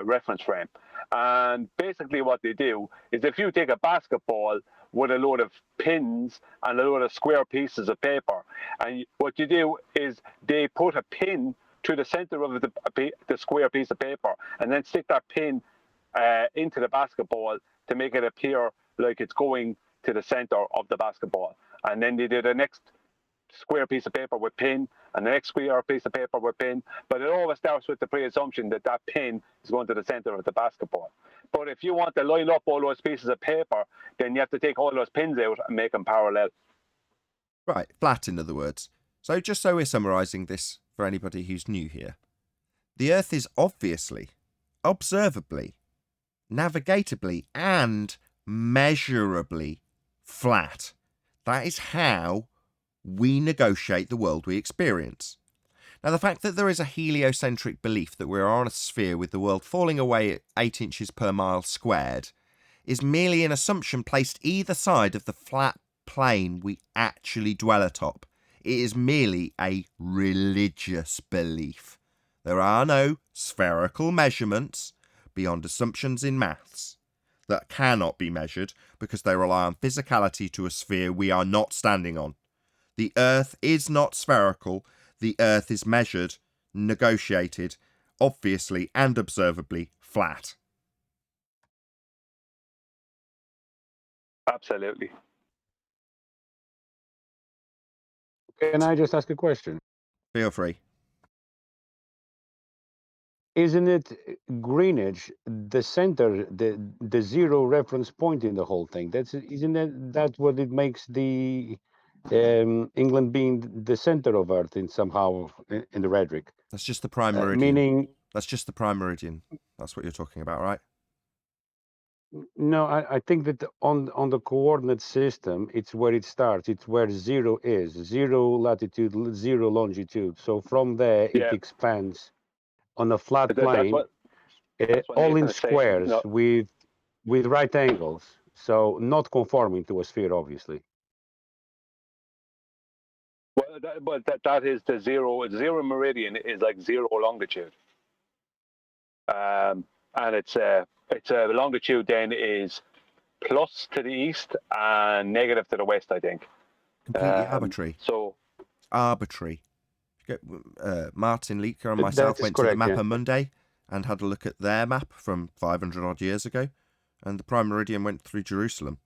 Reference Frame. And basically what they do is if you take a basketball with a load of pins and a load of square pieces of paper, and what you do is they put a pin to the center of the square piece of paper and then stick that pin into the basketball to make it appear like it's going to the center of the basketball. And then they do the next square piece of paper with pin and the next square piece of paper with pin, but it always starts with the pre-assumption that that pin is going to the center of the basketball. But if you want to line up all those pieces of paper, then you have to take all those pins out and make them parallel. Right, flat in other words. So just so we're summarising this for anybody who's new here. The Earth is obviously, observably, navigatably and measurably flat. That is how we negotiate the world we experience. Now, the fact that there is a heliocentric belief that we're on a sphere with the world falling away at 8 inches per mile squared is merely an assumption placed either side of the flat plane we actually dwell atop. It is merely a religious belief. There are no spherical measurements beyond assumptions in maths that cannot be measured because they rely on physicality to a sphere we are not standing on. The Earth is not spherical. The Earth is measured, negotiated, obviously and observably flat. Absolutely. Can I just ask a question? Feel free. Isn't it Greenwich the center, the zero reference point in the whole thing? Isn't that what it makes the England being the center of Earth in somehow in the rhetoric? That's just the prime meridian. Meaning, that's just the prime meridian. That's what you're talking about, right? no, I think that on the coordinate system, it's where it starts. It's where zero is. Zero latitude, zero longitude. So from there, it expands on a flat plane, all in squares with right angles. So not conforming to a sphere, obviously. Well, that is the zero. Zero meridian is like zero longitude, and it's a longitude then is plus to the east and negative to the west, I think. Completely arbitrary. So arbitrary. Martin Leaker and myself went to the Mapper Monday and had a look at their map from 500 odd years ago, and the prime meridian went through Jerusalem.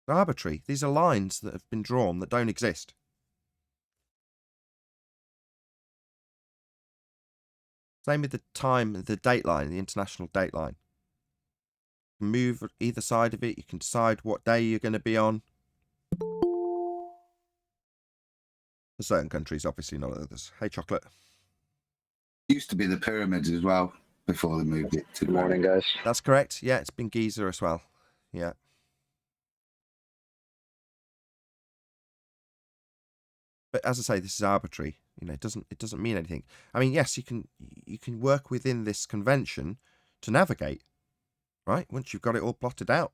Arbitrary. These are lines that have been drawn that don't exist. Same with the time, the date line, the international date line. Move either side of it. You can decide what day you're going to be on. For certain countries, obviously not others. Hey, Chocolate. Used to be the pyramids as well before they moved it to. Good morning, guys. That's correct. Yeah, it's been Giza as well. Yeah. But as I say, this is arbitrary. You know, it doesn't mean anything. I mean, yes, you can work within this convention to navigate, right? Once you've got it all plotted out.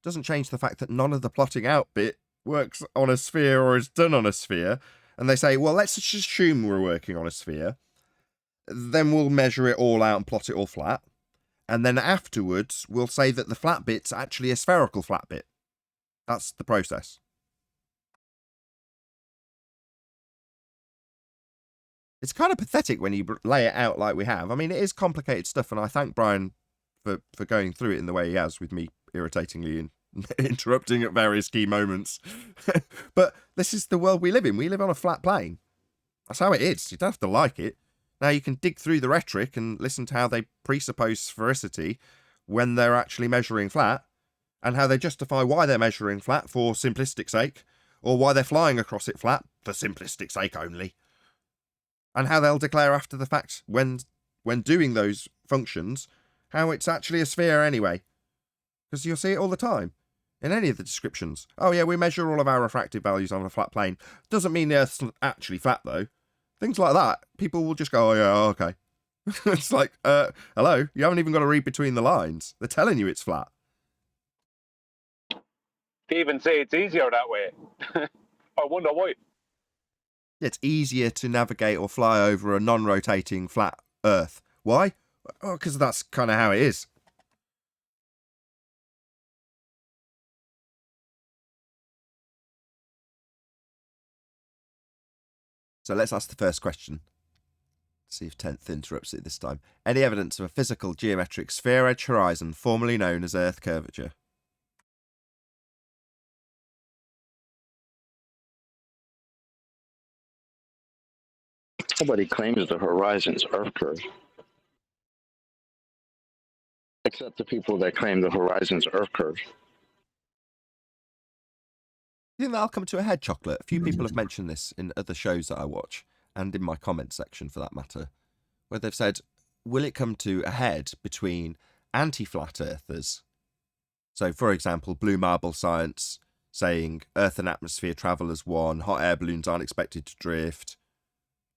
It doesn't change the fact that none of the plotting out bit works on a sphere or is done on a sphere. And they say, well, let's just assume we're working on a sphere. Then we'll measure it all out and plot it all flat. And then afterwards, we'll say that the flat bit's actually a spherical flat bit. That's the process. It's kind of pathetic when you lay it out like we have. I mean, it is complicated stuff, and I thank Brian for going through it in the way he has with me irritatingly and interrupting at various key moments. But this is the world we live in. We live on a flat plane. That's how it is. You don't have to like it. Now, you can dig through the rhetoric and listen to how they presuppose sphericity when they're actually measuring flat, and how they justify why they're measuring flat for simplistic sake, or why they're flying across it flat for simplistic sake only. And how they'll declare after the fact, when doing those functions, how it's actually a sphere anyway. Because you'll see it all the time, in any of the descriptions. Oh yeah, we measure all of our refractive values on a flat plane. Doesn't mean the Earth's actually flat though. Things like that, people will just go, oh yeah, okay. It's like, hello, you haven't even got to read between the lines. They're telling you it's flat. They even say it's easier that way. I wonder why. It's easier to navigate or fly over a non-rotating flat Earth. Why? Oh, because that's kind of how it is. So let's ask the first question. See if 10th interrupts it this time. Any evidence of a physical geometric sphere-edge horizon formerly known as Earth curvature? Nobody claims the horizon's Earth curve. Except the people that claim the horizon's Earth curve. You think that'll come to a head, Chocolate? A few people have mentioned this in other shows that I watch, and in my comment section for that matter, where they've said, will it come to a head between anti-flat earthers? So, for example, Blue Marble Science saying Earth and atmosphere travel as one, hot air balloons aren't expected to drift,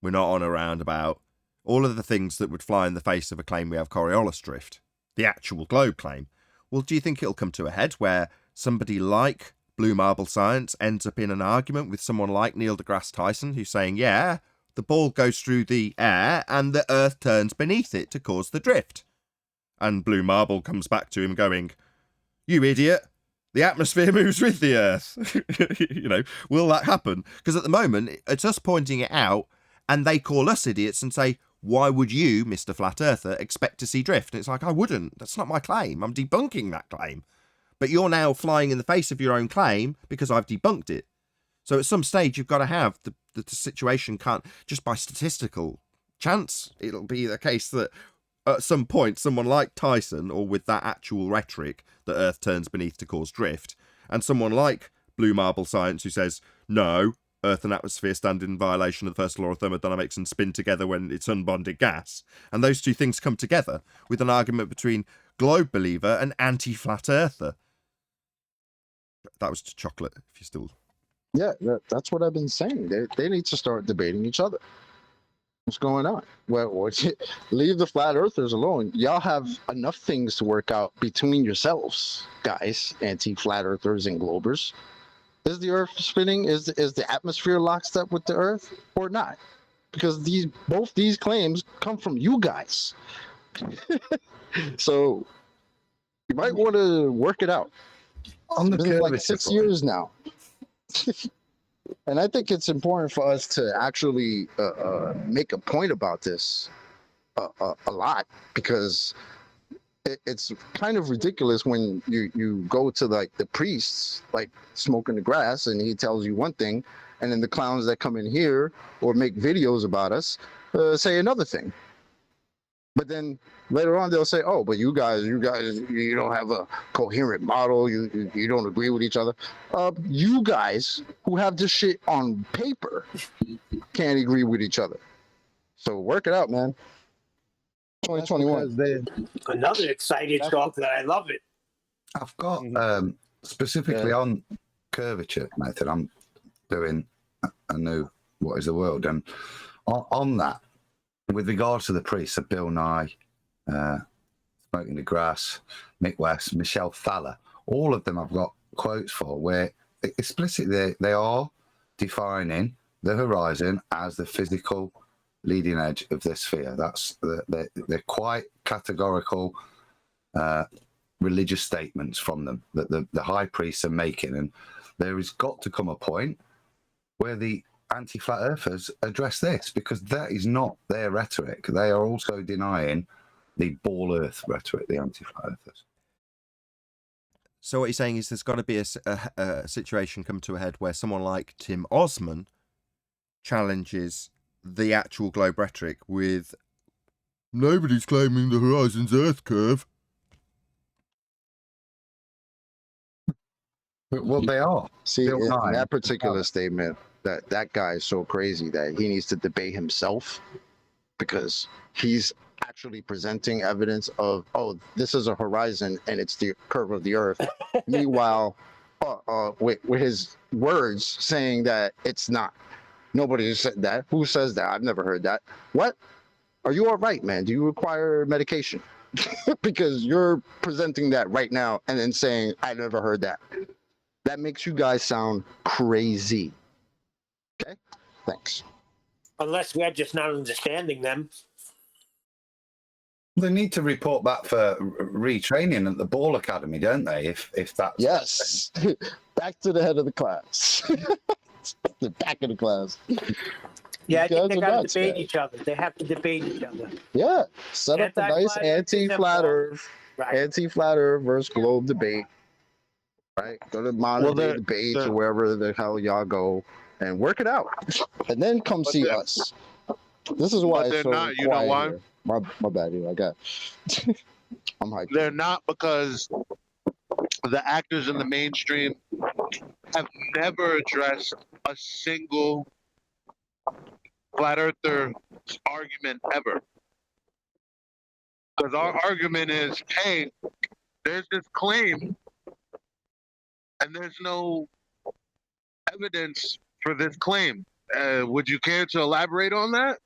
we're not on a roundabout, all of the things that would fly in the face of a claim we have coriolis drift, the actual globe claim. Well, do you think it'll come to a head where somebody like Blue Marble Science ends up in an argument with someone like Neil deGrasse Tyson, who's saying, yeah, the ball goes through the air and the Earth turns beneath it to cause the drift? And Blue Marble comes back to him going, you idiot, the atmosphere moves with the Earth. You know, will that happen? Because at the moment, it's us pointing it out, and they call us idiots and say, why would you, Mr. Flat Earther, expect to see drift? And it's like, I wouldn't. That's not my claim. I'm debunking that claim. But you're now flying in the face of your own claim because I've debunked it. So at some stage, you've got to have the situation can't, just by statistical chance, it'll be the case that at some point, someone like Tyson, or with that actual rhetoric that Earth turns beneath to cause drift, and someone like Blue Marble Science who says, no, Earth and atmosphere stand in violation of the first law of thermodynamics and spin together when it's unbonded gas. And those two things come together with an argument between globe believer and anti-flat earther. That was to Chocolate, if you're still... Yeah, that's what I've been saying. They need to start debating each other. What's going on? Well, leave the flat earthers alone. Y'all have enough things to work out between yourselves, guys, anti-flat earthers and globers. Is the Earth spinning? Is the atmosphere lockstep with the Earth or not? Because both these claims come from you guys. So you might want to work it out. On the It's been curvature like 6 point. years now. And I think it's important for us to actually make a point about this a lot, because it's kind of ridiculous when you go to like the priests, like smoking the grass, and he tells you one thing, and then the clowns that come in here or make videos about us say another thing. But then later on they'll say, oh, but you guys you don't have a coherent model, you don't agree with each other. You guys who have this shit on paper can't agree with each other. So work it out, man. 2021. Another exciting talk that I love it. I've got specifically on curvature, Nathan. I'm doing a new What is the World, and on that, with regards to the priests of Bill Nye, Smoking the Grass, Mick West, Michelle Thaler, all of them I've got quotes for where explicitly they are defining the horizon as the physical leading edge of the sphere. That's they're quite categorical religious statements from them that the high priests are making, and there has got to come a point where the anti-flat earthers address this, because that is not their rhetoric. They are also denying the ball earth rhetoric, the anti-flat earthers. So what you're saying is there's got to be a situation come to a head where someone like Tim Osman challenges the actual globe rhetoric with nobody's claiming the horizon's Earth curve. Well, they are. See, Bill in Nye. that particular statement, that guy is so crazy that he needs to debate himself, because he's actually presenting evidence of, oh, this is a horizon and it's the curve of the Earth. Meanwhile, with his words saying that it's not. Nobody said that. Who says that? I've never heard that. What? Are you all right, man? Do you require medication? Because you're presenting that right now and then saying, I never heard that. That makes you guys sound crazy. Okay? Thanks. Unless we're just not understanding them. They need to report back for retraining at the ball academy, don't they? If that's Yes. Back to the head of the class. The back of the class. Yeah, I think they Guys are got to nuts, debate man. each other. They have to debate each other. Yeah. Set up a nice Anti-flat earth is anti-flat important. earth, Right. anti-flat earth versus globe debate. Right? Go to modern day debates or wherever the hell y'all go and work it out. And then come see us. This is why it's so not, you know quiet why? here. My bad, dude. I got I'm hyped. They're not, because the actors in the mainstream have never addressed a single flat earther argument ever. Because our argument is, hey, there's this claim and there's no evidence for this claim. Would you care to elaborate on that?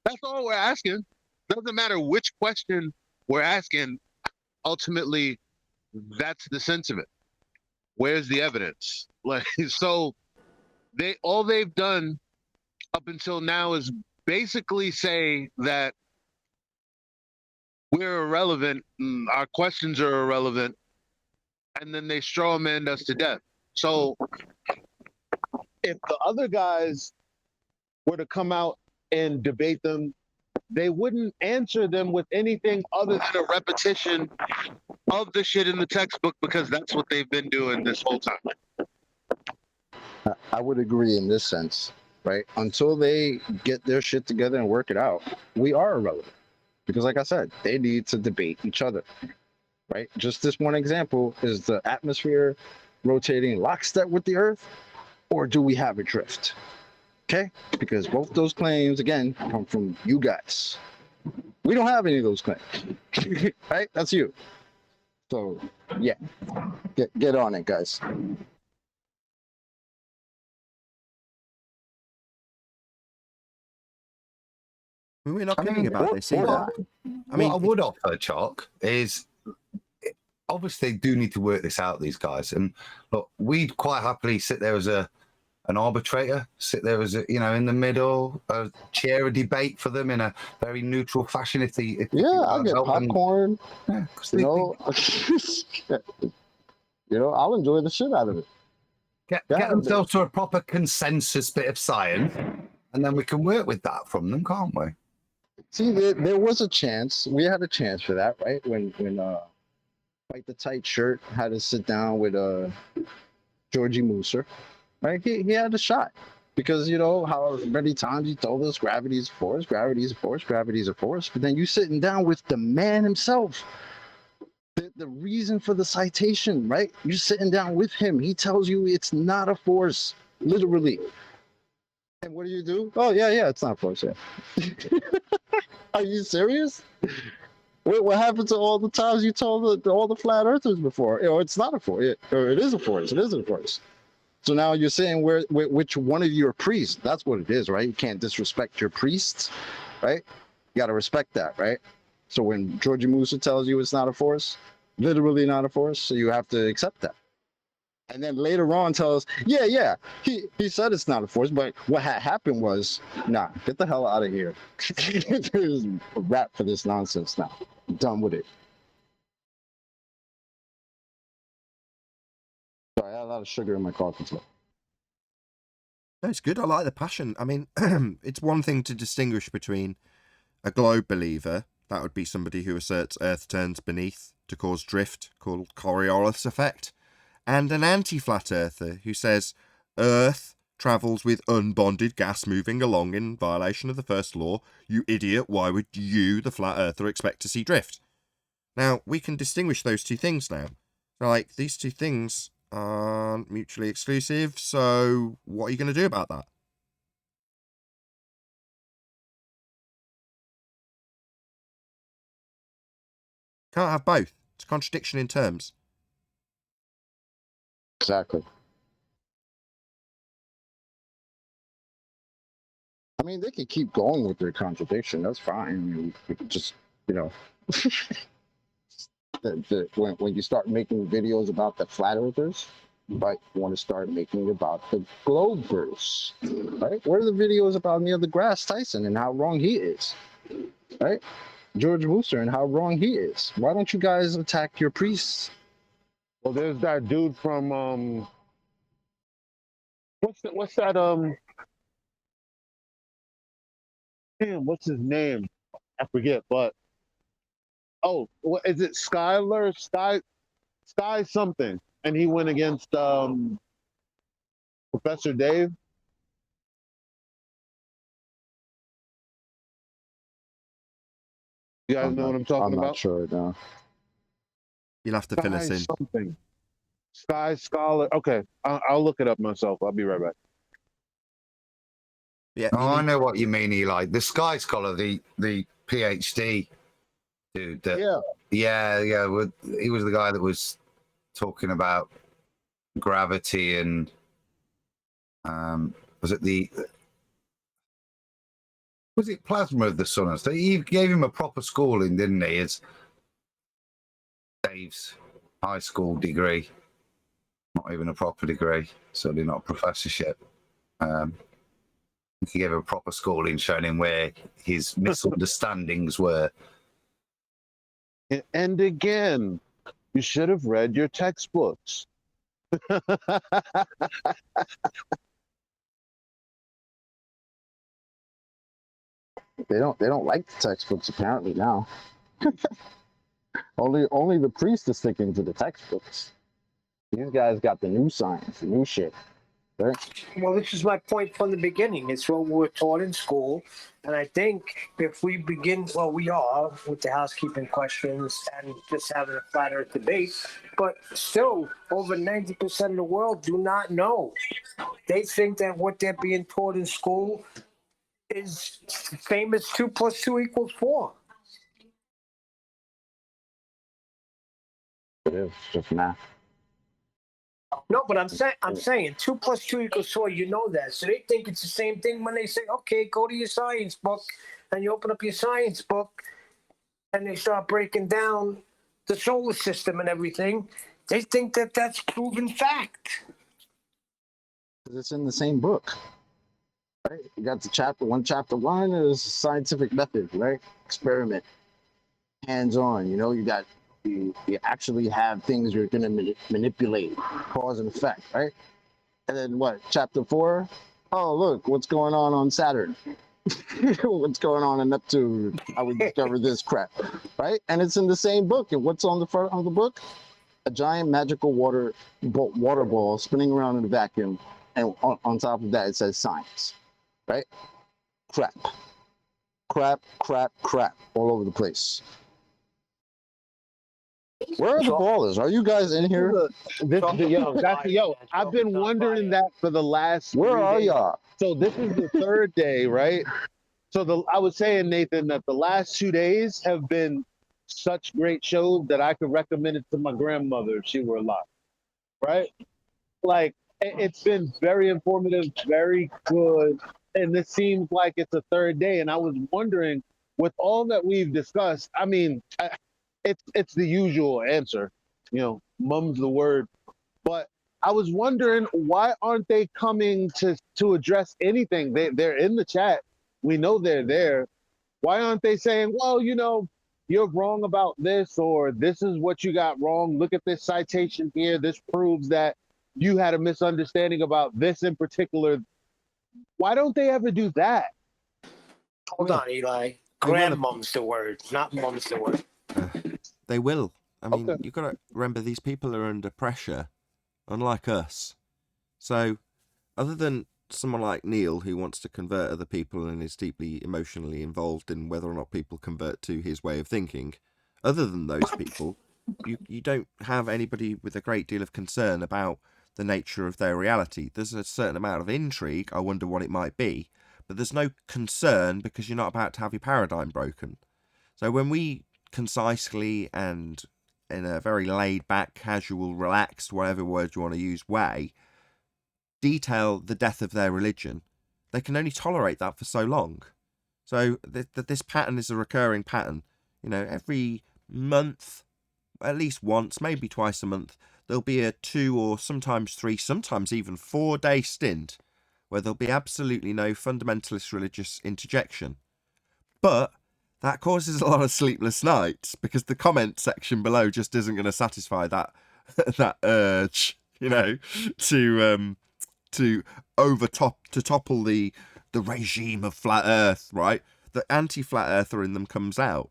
That's all we're asking. Doesn't matter which question we're asking. Ultimately, that's the sense of it. Where's the evidence? Like, so all they've done up until now is basically say that we're irrelevant, and our questions are irrelevant, and then they straw man us to death. So if the other guys were to come out and debate them, they wouldn't answer them with anything other than a repetition of the shit in the textbook, because that's what they've been doing this whole time. I would agree in this sense, right? Until they get their shit together and work it out, we are irrelevant. Because like I said, they need to debate each other, right? Just this one example, is the atmosphere rotating lockstep with the Earth, or do we have a drift? Okay? Because both those claims, again, come from you guys. We don't have any of those claims, right? That's you. So, yeah, get on it, guys. We're not kidding about this either. I mean, what I would offer, Chalk, is obviously they do need to work this out, these guys. And look, we'd quite happily sit there as an arbitrator, sit there as in the middle, chair a debate for them in a very neutral fashion. I'll get popcorn. Yeah, I'll enjoy the shit out of it. Get themselves to a proper consensus bit of science, and then we can work with that from them, can't we? See, there was a chance. We had a chance for that, right? When Fight the Tight Shirt had to sit down with Georgie Mooser, right? He had a shot, because how many times he told us gravity is a force, gravity is a force, gravity is a force. But then you sitting down with the man himself, the reason for the citation, right? You're sitting down with him. He tells you it's not a force, literally. And what do? Oh, yeah, it's not a force, yeah. Are you serious? What happened to all the times you told all the flat earthers before? It's not a force, or it is a force. It isn't a force. So now you're saying which one of you are priests? That's what it is, right? You can't disrespect your priests, right? You got to respect that, right? So when Georgie Musa tells you it's not a force, literally not a force, so you have to accept that. And then later on tell us, yeah, he said it's not a force, but what had happened was, nah, get the hell out of here. There's a wrap for this nonsense now. I'm done with it. Sorry, I had a lot of sugar in my coffee today. That's good. I like the passion. I mean, it's one thing to distinguish between a globe believer, that would be somebody who asserts Earth turns beneath to cause drift, called coriolis effect, and an anti-flat earther who says Earth travels with unbonded gas moving along in violation of the first law. You idiot, why would you, the flat earther, expect to see drift? Now, we can distinguish those two things now. So, these two things aren't mutually exclusive, so what are you going to do about that? Can't have both. It's a contradiction in terms. Exactly. I mean, they could keep going with their contradiction. That's fine. I mean, we could just, you know, when you start making videos about the flat earthers, you might want to start making about the globers, right? What are the videos about Neil deGrasse Tyson and how wrong he is, right? George Wooster and how wrong he is. Why don't you guys attack your priests? Well, there's that dude from what's that damn, what's his name? I forget, but oh, what is it? Sky something, and he went against Professor Dave. You guys know what I'm talking about? I'm not sure now. You'll have to fill us Sky in. something. Sky Scholar. Okay, I'll look it up myself. I'll be right back. Yeah. Oh, I know what you mean, Eli. The Sky Scholar, the PhD dude. Yeah. Well, he was the guy that was talking about gravity and was it plasma of the sun? And stuff? He gave him a proper schooling, didn't he? It's Dave's high school degree, not even a proper degree, certainly not a professorship. He gave a proper schooling, showing him where his misunderstandings were. And again, you should have read your textbooks. They don't like the textbooks apparently now. Only the priest is sticking to the textbooks. These guys got the new science, the new shit. Right? Well, this is my point from the beginning. It's what we were taught in school. And I think if we begin, well, we are with the housekeeping questions and just having a flat earth debate, but still over 90% of the world do not know. They think that what they're being taught in school is same as 2 + 2 = 4. It is just math. No, but I'm saying 2 + 2 = 4. You know that, so they think it's the same thing when they say, "Okay, go to your science book," and you open up your science book, and they start breaking down the solar system and everything. They think that that's proven fact. It's in the same book, right? You got the chapter 1 is scientific method, right? Experiment, hands-on. You know, you actually have things you're going to manipulate, cause and effect, right? And then what? Chapter 4? Oh, look, what's going on Saturn? What's going on in Neptune? How we discovered this crap, right? And it's in the same book. And what's on the front of the book? A giant magical water ball spinning around in a vacuum, and on top of that it says science, right? Crap all over the place. Where are the ballers? Are you guys in here? I've been wondering that for the last. Where are y'all? So this is the third day, right? So I was saying, Nathan, that the last 2 days have been such great shows that I could recommend it to my grandmother if she were alive, right? Like, it's been very informative, very good, and this seems like it's a third day. And I was wondering, with all that we've discussed, I mean, it's the usual answer, you know, mum's the word. But I was wondering, why aren't they coming to address anything? They're in the chat. We know they're there. Why aren't they saying, well, you know, you're wrong about this, or this is what you got wrong. Look at this citation here. This proves that you had a misunderstanding about this in particular. Why don't they ever do that? Hold on, Eli. Grandmom's the word, not mom's the word. They will. I mean, you've got to remember, these people are under pressure, unlike us. So, other than someone like Neil, who wants to convert other people and is deeply emotionally involved in whether or not people convert to his way of thinking, other than those people, you don't have anybody with a great deal of concern about the nature of their reality. There's a certain amount of intrigue, I wonder what it might be, but there's no concern because you're not about to have your paradigm broken. So when we concisely and in a very laid back, casual, relaxed, whatever word you want to use, way, detail the death of their religion, they can only tolerate that for so long. So this pattern is a recurring pattern. You know, every month, at least once, maybe twice a month, there'll be a 2 or sometimes 3, sometimes even 4-day stint where there'll be absolutely no fundamentalist religious interjection. But that causes a lot of sleepless nights because the comment section below just isn't going to satisfy that that urge, you know, to topple the regime of flat Earth, right? The anti-flat earther in them comes out,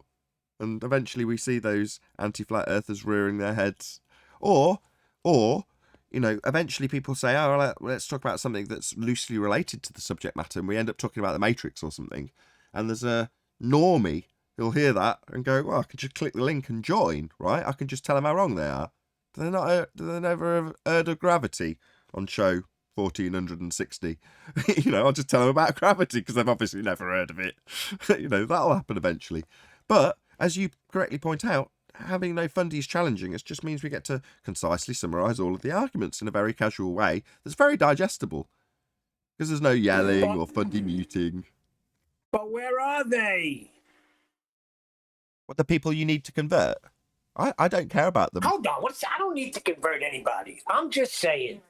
and eventually we see those anti-flat earthers rearing their heads, or you know, eventually people say, oh, let's talk about something that's loosely related to the subject matter, and we end up talking about the Matrix or something, and there's a normie who'll hear that and go, well, I can just click the link and join, right? I can just tell them how wrong they are. Do they never have heard of gravity on show 1460? You know, I'll just tell them about gravity because they've obviously never heard of it. You know, that'll happen eventually. But as you correctly point out, having no fundies challenging us just means we get to concisely summarise all of the arguments in a very casual way that's very digestible. Because there's no yelling or fundy muting. But where are they? What, the people you need to convert? I don't care about them. Hold on. I don't need to convert anybody. I'm just saying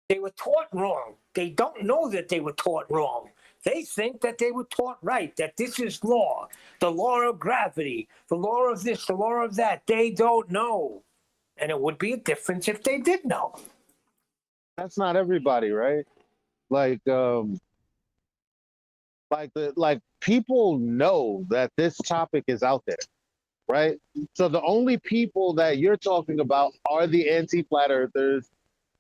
they were taught wrong. They don't know that they were taught wrong. They think that they were taught right, that this is law, the law of gravity, the law of this, the law of that. They don't know. And it would be a difference if they did know. That's not everybody, right? Like people know that this topic is out there, right? So the only people that you're talking about are the anti-flat earthers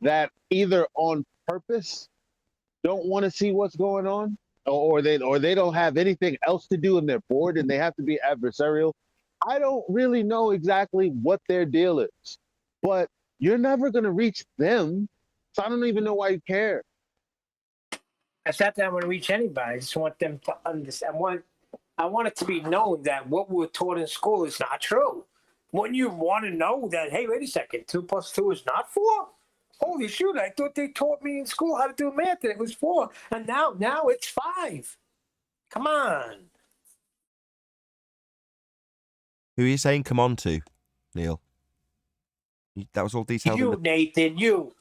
that either on purpose don't want to see what's going on, or they don't have anything else to do and they're bored and they have to be adversarial. I don't really know exactly what their deal is, but you're never going to reach them. So I don't even know why you care. It's not that I want to reach anybody. I just want them to understand. I want it to be known that what we were taught in school is not true. Wouldn't you want to know that, hey, wait a second, 2 + 2 is not 4? Holy shoot, I thought they taught me in school how to do math and it was 4. And now it's 5. Come on. Who are you saying come on to, Neil? That was all detailed. You, Nathan, you.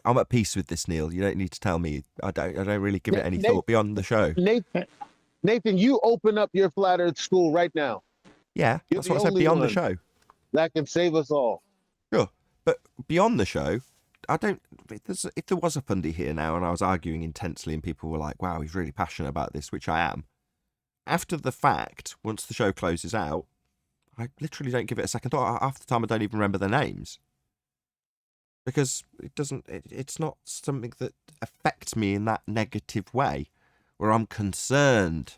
I'm at peace with this, Neil. You don't need to tell me. I don't really give it any thought beyond the show. Nathan, you open up your flat earth school right now. Yeah, that's what I said, beyond the show. That can save us all. Sure. But beyond the show, if there was a fundy here now and I was arguing intensely and people were like, wow, he's really passionate about this, which I am. After the fact, once the show closes out, I literally don't give it a second thought. Half the time I don't even remember their names. Because it's not something that affects me in that negative way, where I'm concerned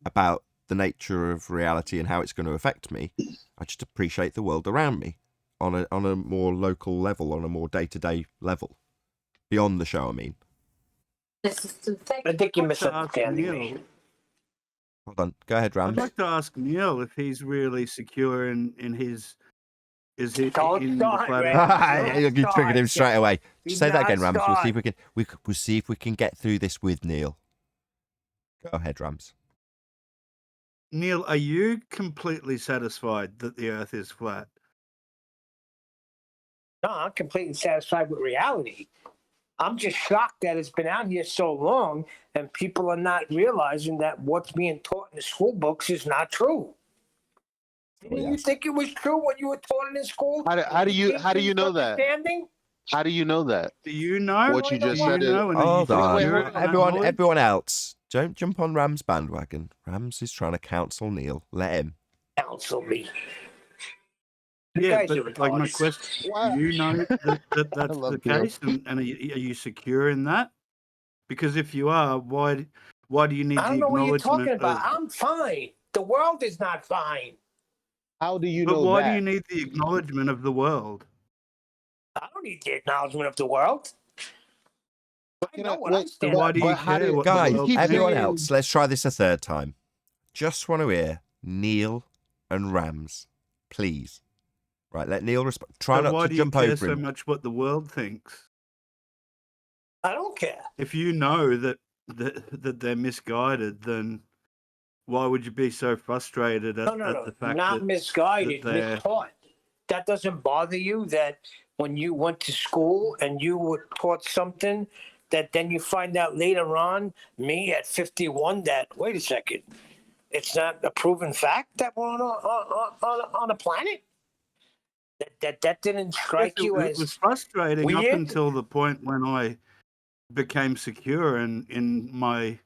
about the nature of reality and how it's going to affect me. I just appreciate the world around me on a more local level, on a more day-to-day level. Beyond the show, I mean. I think you misunderstanding me. Hold on. Go ahead, Rams. I'd like to ask Neil if he's really secure in his... Is he Don't in start, the flat Ray. earth? You triggered him straight away. Just say that again, Rams. Start. We'll see if we can get through this with Neil. Go ahead, Rams. Neil, are you completely satisfied that the Earth is flat? No, I'm completely satisfied with reality. I'm just shocked that it's been out here so long and people are not realizing that what's being taught in the school books is not true. Didn't you think it was true when you were taught it in school? How do you know that? How do you know that? Do you know what you just said? Hold on, everyone else, don't jump on Ram's bandwagon. Rams is trying to counsel Neil. Let him counsel me. Yeah, but like my question, do you know that that's the case, and are you secure in that? Because if you are, why do you need the acknowledgement? I don't know what you're talking about. I'm fine. The world is not fine. How do you know that? But why do you need the acknowledgement of the world? I don't need the acknowledgement of the world. I know what I stand why do you care? Guys, everyone else, let's try this a third time. Just want to hear Neil and Rams, please. Right, let Neil respond. Try not to jump over him. Why do you care so much what the world thinks? I don't care. If you know that that they're misguided, then why would you be so frustrated at the fact not that misguided, they're mistaught. That doesn't bother you that when you went to school and you were taught something that then you find out later on, me at 51, that, wait a second, it's not a proven fact that we're on a planet? That didn't strike you it as was frustrating up weird? until the point when I became secure in my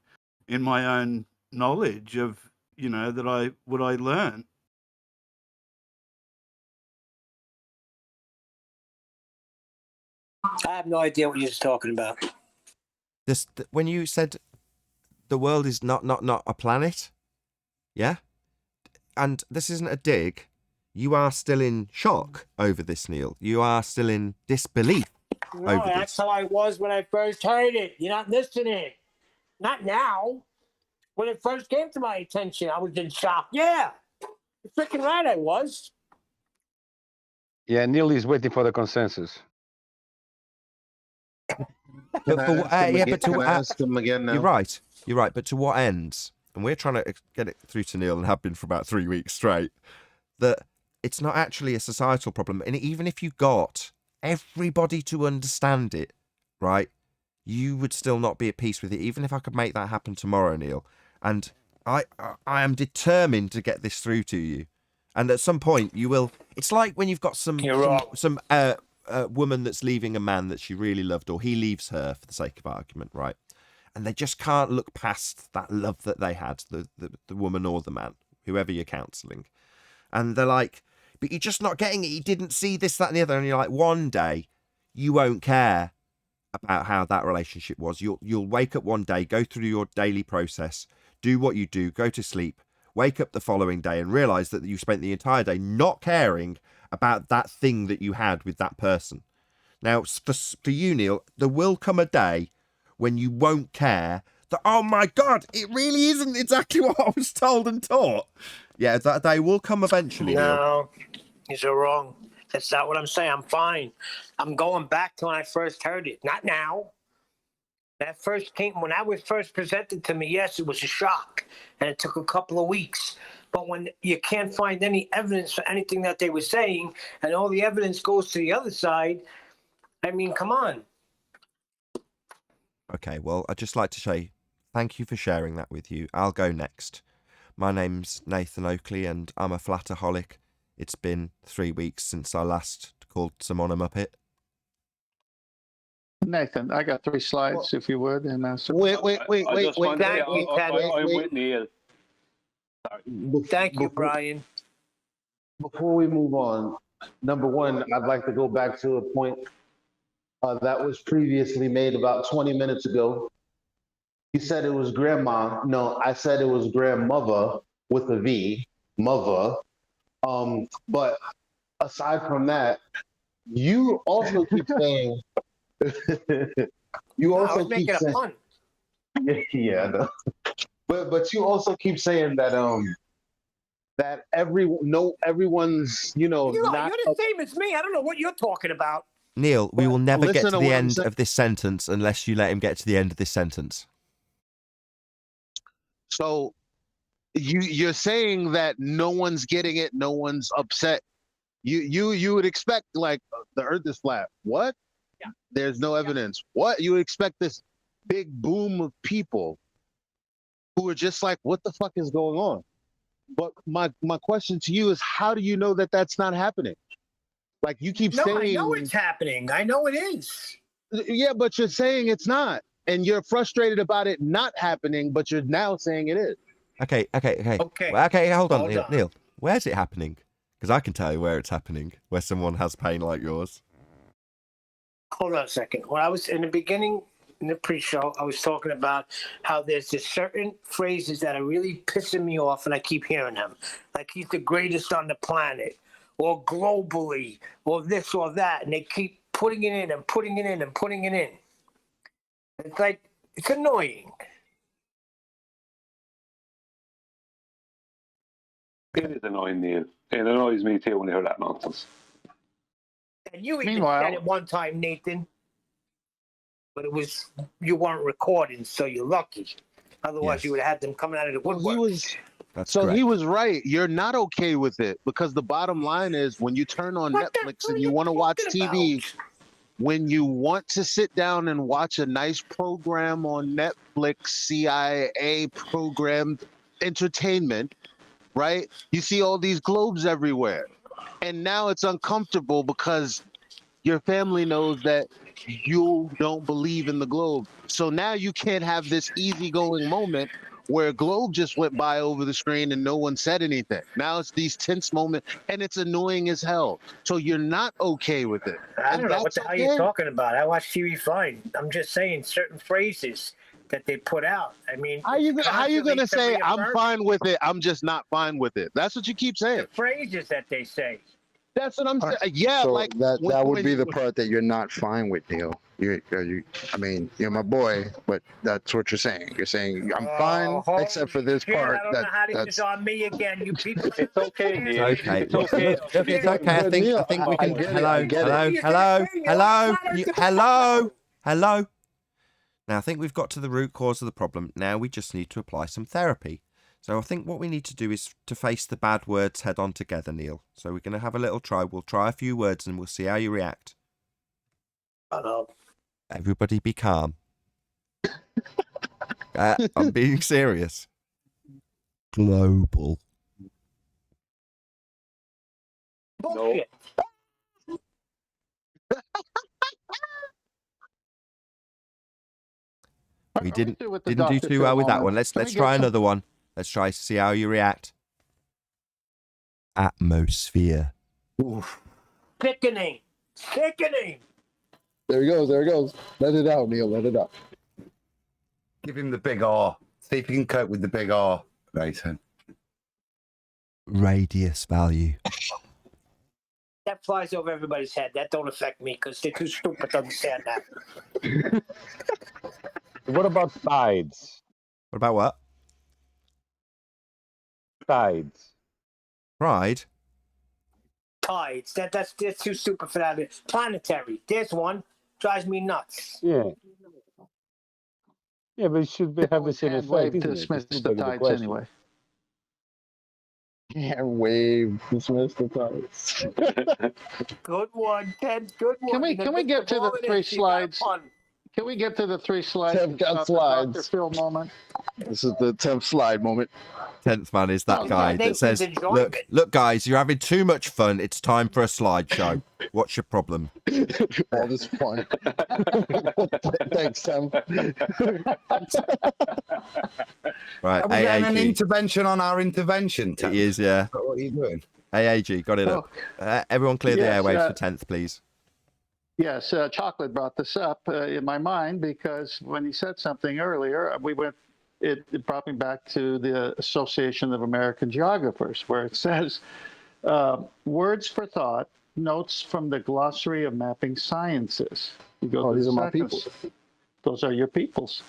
own knowledge of that I learned. I have no idea what you're talking about. This when you said the world is not a planet, yeah, and this isn't a dig. You are still in shock over this, Neil. You are still in disbelief No, over that's this. how I was when I first heard it. You're not listening. Not now. When it first came to my attention, I was in shock. Yeah, you're freaking right, I was. Yeah, Neil is waiting for the consensus. But Can I ask him again now? You're right. But to what ends? And we're trying to get it through to Neil and have been for about 3 weeks straight. That it's not actually a societal problem, and even if you got everybody to understand it, right, you would still not be at peace with it. Even if I could make that happen tomorrow, Neil, and I am determined to get this through to you, and at some point you will. It's like when you've got some woman that's leaving a man that she really loved, or he leaves her for the sake of argument, right? And they just can't look past that love that they had, the woman or the man, whoever you're counselling. And they're like, but you're just not getting it. You didn't see this, that, and the other. And you're like, one day you won't care about how that relationship was. You'll wake up one day, go through your daily process, do what you do, go to sleep, wake up the following day and realise that you spent the entire day not caring about that thing that you had with that person. Now, for you, Neil, there will come a day when you won't care that, oh my God, it really isn't exactly what I was told and taught. Yeah, that day will come eventually, Neil. No, you're wrong. That's not what I'm saying. I'm fine. I'm going back to when I first heard it. Not now. That first came, when that was first presented to me, yes, it was a shock. And it took a couple of weeks. But when you can't find any evidence for anything that they were saying, and all the evidence goes to the other side, I mean, come on. Okay, well, I'd just like to say thank you for sharing that with you. I'll go next. My name's Nathan Oakley, and I'm a flataholic. It's been 3 weeks since I last called someone a muppet. Nathan, I got 3 slides, if you would. And Wait. I'm with Neil. Thank you, Brian. Before we move on, number one, I'd like to go back to a point that was previously made about 20 minutes ago. You said it was grandma. No, I said it was grandmother with a V, mother. But aside from that, you also keep saying, you also keep making saying, a pun. Yeah, I know. But you also keep saying that that everyone's not. You're the same as me. I don't know what you're talking about. Neil, we will never get listen to to the what I'm end saying. of this sentence unless you let him get to the end of this sentence. So you're saying that no one's getting it, no one's upset. You would expect, like, the earth is flat. What? Yeah. There's no evidence. What? You would expect this big boom of people who are just like, what the fuck is going on? But my question to you is, how do you know that that's not happening? Like, you keep saying, I know it's happening. I know it is. Yeah, but you're saying it's not, and you're frustrated about it not happening, but you're now saying it is. Okay. Well, okay, hold on, Neil. Where's it happening? Because I can tell you where it's happening, where someone has pain like yours. Hold on a second. When I was in the beginning, in the pre-show, I was talking about how there's just certain phrases that are really pissing me off, and I keep hearing them. Like, he's the greatest on the planet, or globally, or this or that, and they keep putting it in and putting it in and putting it in. It's like, it's annoying. It is annoying, Neil. It annoys me too when I hear that nonsense. And you even said it one time, Nathan. but you weren't recording, so you're lucky. Otherwise, Yes. you would have had them coming out of the woodwork. That's So correct. he was right. You're not okay with it because the bottom line is when you turn on Netflix and you want to watch TV, when you want to sit down and watch a nice program on Netflix, CIA program, entertainment, right? You see all these globes everywhere. And now it's uncomfortable because your family knows that you don't believe in the globe. So now you can't have this easygoing moment where a globe just went by over the screen and no one said anything. Now it's these tense moments and it's annoying as hell. So you're not okay with it. I don't And know what the that's hell you're okay. talking about. I watch TV fine. I'm just saying certain phrases that they put out. I mean, How you gonna say I'm reaffirm fine with it? I'm just not fine with it. That's what you keep saying. the phrases that they say? That's what I'm saying. Yeah, So like that when- would when be you- the part that you're not fine with, Neil. I mean, you're my boy, but that's what you're saying. You're saying I'm fine holy except for this shit, part. I don't know how this is on me again. You people. It's okay, Neil. Okay. It's okay. Look, it's okay. I But think Neil, we I can. get it, Hello, I get it. hello. Now I think we've got to the root cause of the problem. Now we just need to apply some therapy. So I think what we need to do is to face the bad words head on together, Neil. So we're going to have a little try. We'll try a few words and we'll see how you react. Everybody be calm. I'm being serious. Global. Bullshit. We didn't through with the do Dr. too Phil well with that moment. one. Let's Can we get try some- another one. Let's try to see how you react. Atmosphere. Sickening. There he goes. Let it out, Neil. Let it out. Give him the big R. See if you can cope with the big R, Nathan. Radius value. That flies over everybody's head. That don't affect me because they're too stupid to understand that. What about tides? What about what? Tides. Pride. Tides. That's too stupid for that. Planetary. There's one. Drives me nuts. Yeah. Yeah, but it should have the same Can't effect. wave isn't to it? dismiss It's the not a tides question. anyway. Can't wave. Dismiss the tides. Good one, Ted. Good one. Can we get to the three slides? Can we get to the three slides? Tim got about the slides. Dr. Phil moment. This is the 10th slide moment. 10th man is that Oh, guy yeah, that says, Nathan's enjoying it. look, guys, you're having too much fun. It's time for a slideshow. What's your problem? All this fun. Thanks, Tim. Right, Are we getting an AAG. intervention on our intervention? Ted? It is, yeah. What are you doing? AAG, got it up. Everyone clear the Yes, airwaves for 10th, please. Yes, Chocolate brought this up in my mind because when he said something earlier, it brought me back to the Association of American Geographers, where it says, words for thought, notes from the Glossary of Mapping Sciences. You go to These the are my sentence. people. Those are your peoples.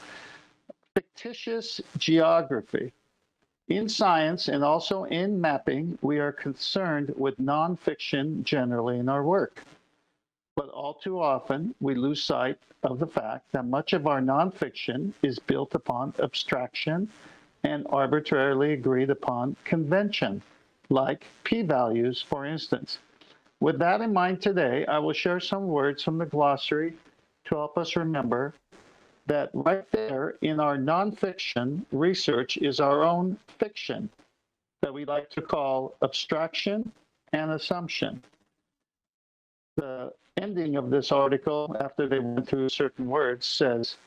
Fictitious geography. In science and also in mapping, we are concerned with nonfiction generally in our work. But all too often, we lose sight of the fact that much of our nonfiction is built upon abstraction and arbitrarily agreed upon convention, like p-values, for instance. With that in mind today, I will share some words from the glossary to help us remember that right there in our nonfiction research is our own fiction that we like to call abstraction and assumption. The ending of this article, after they went through certain words, says,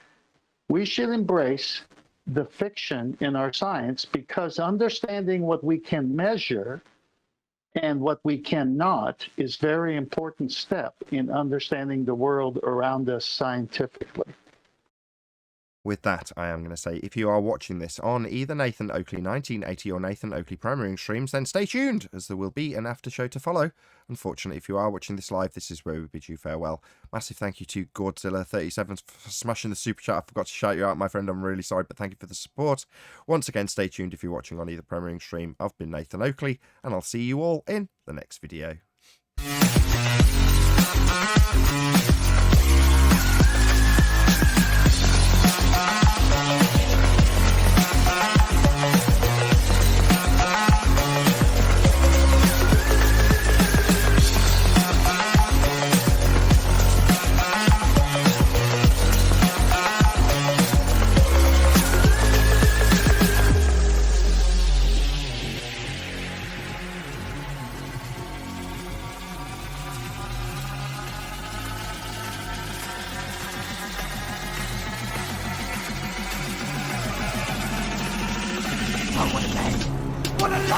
we should embrace the fiction in our science because understanding what we can measure and what we cannot is a very important step in understanding the world around us scientifically. With that, I am going to say, if you are watching this on either Nathan Oakley 1980 or Nathan Oakley Premiering streams, then stay tuned, as there will be an after show to follow. Unfortunately, if you are watching this live, this is where we bid you farewell. Massive thank you to Godzilla37 for smashing the super chat. I forgot to shout you out, my friend. I'm really sorry, but thank you for the support. Once again, stay tuned if you're watching on either Premiering stream. I've been Nathan Oakley, and I'll see you all in the next video.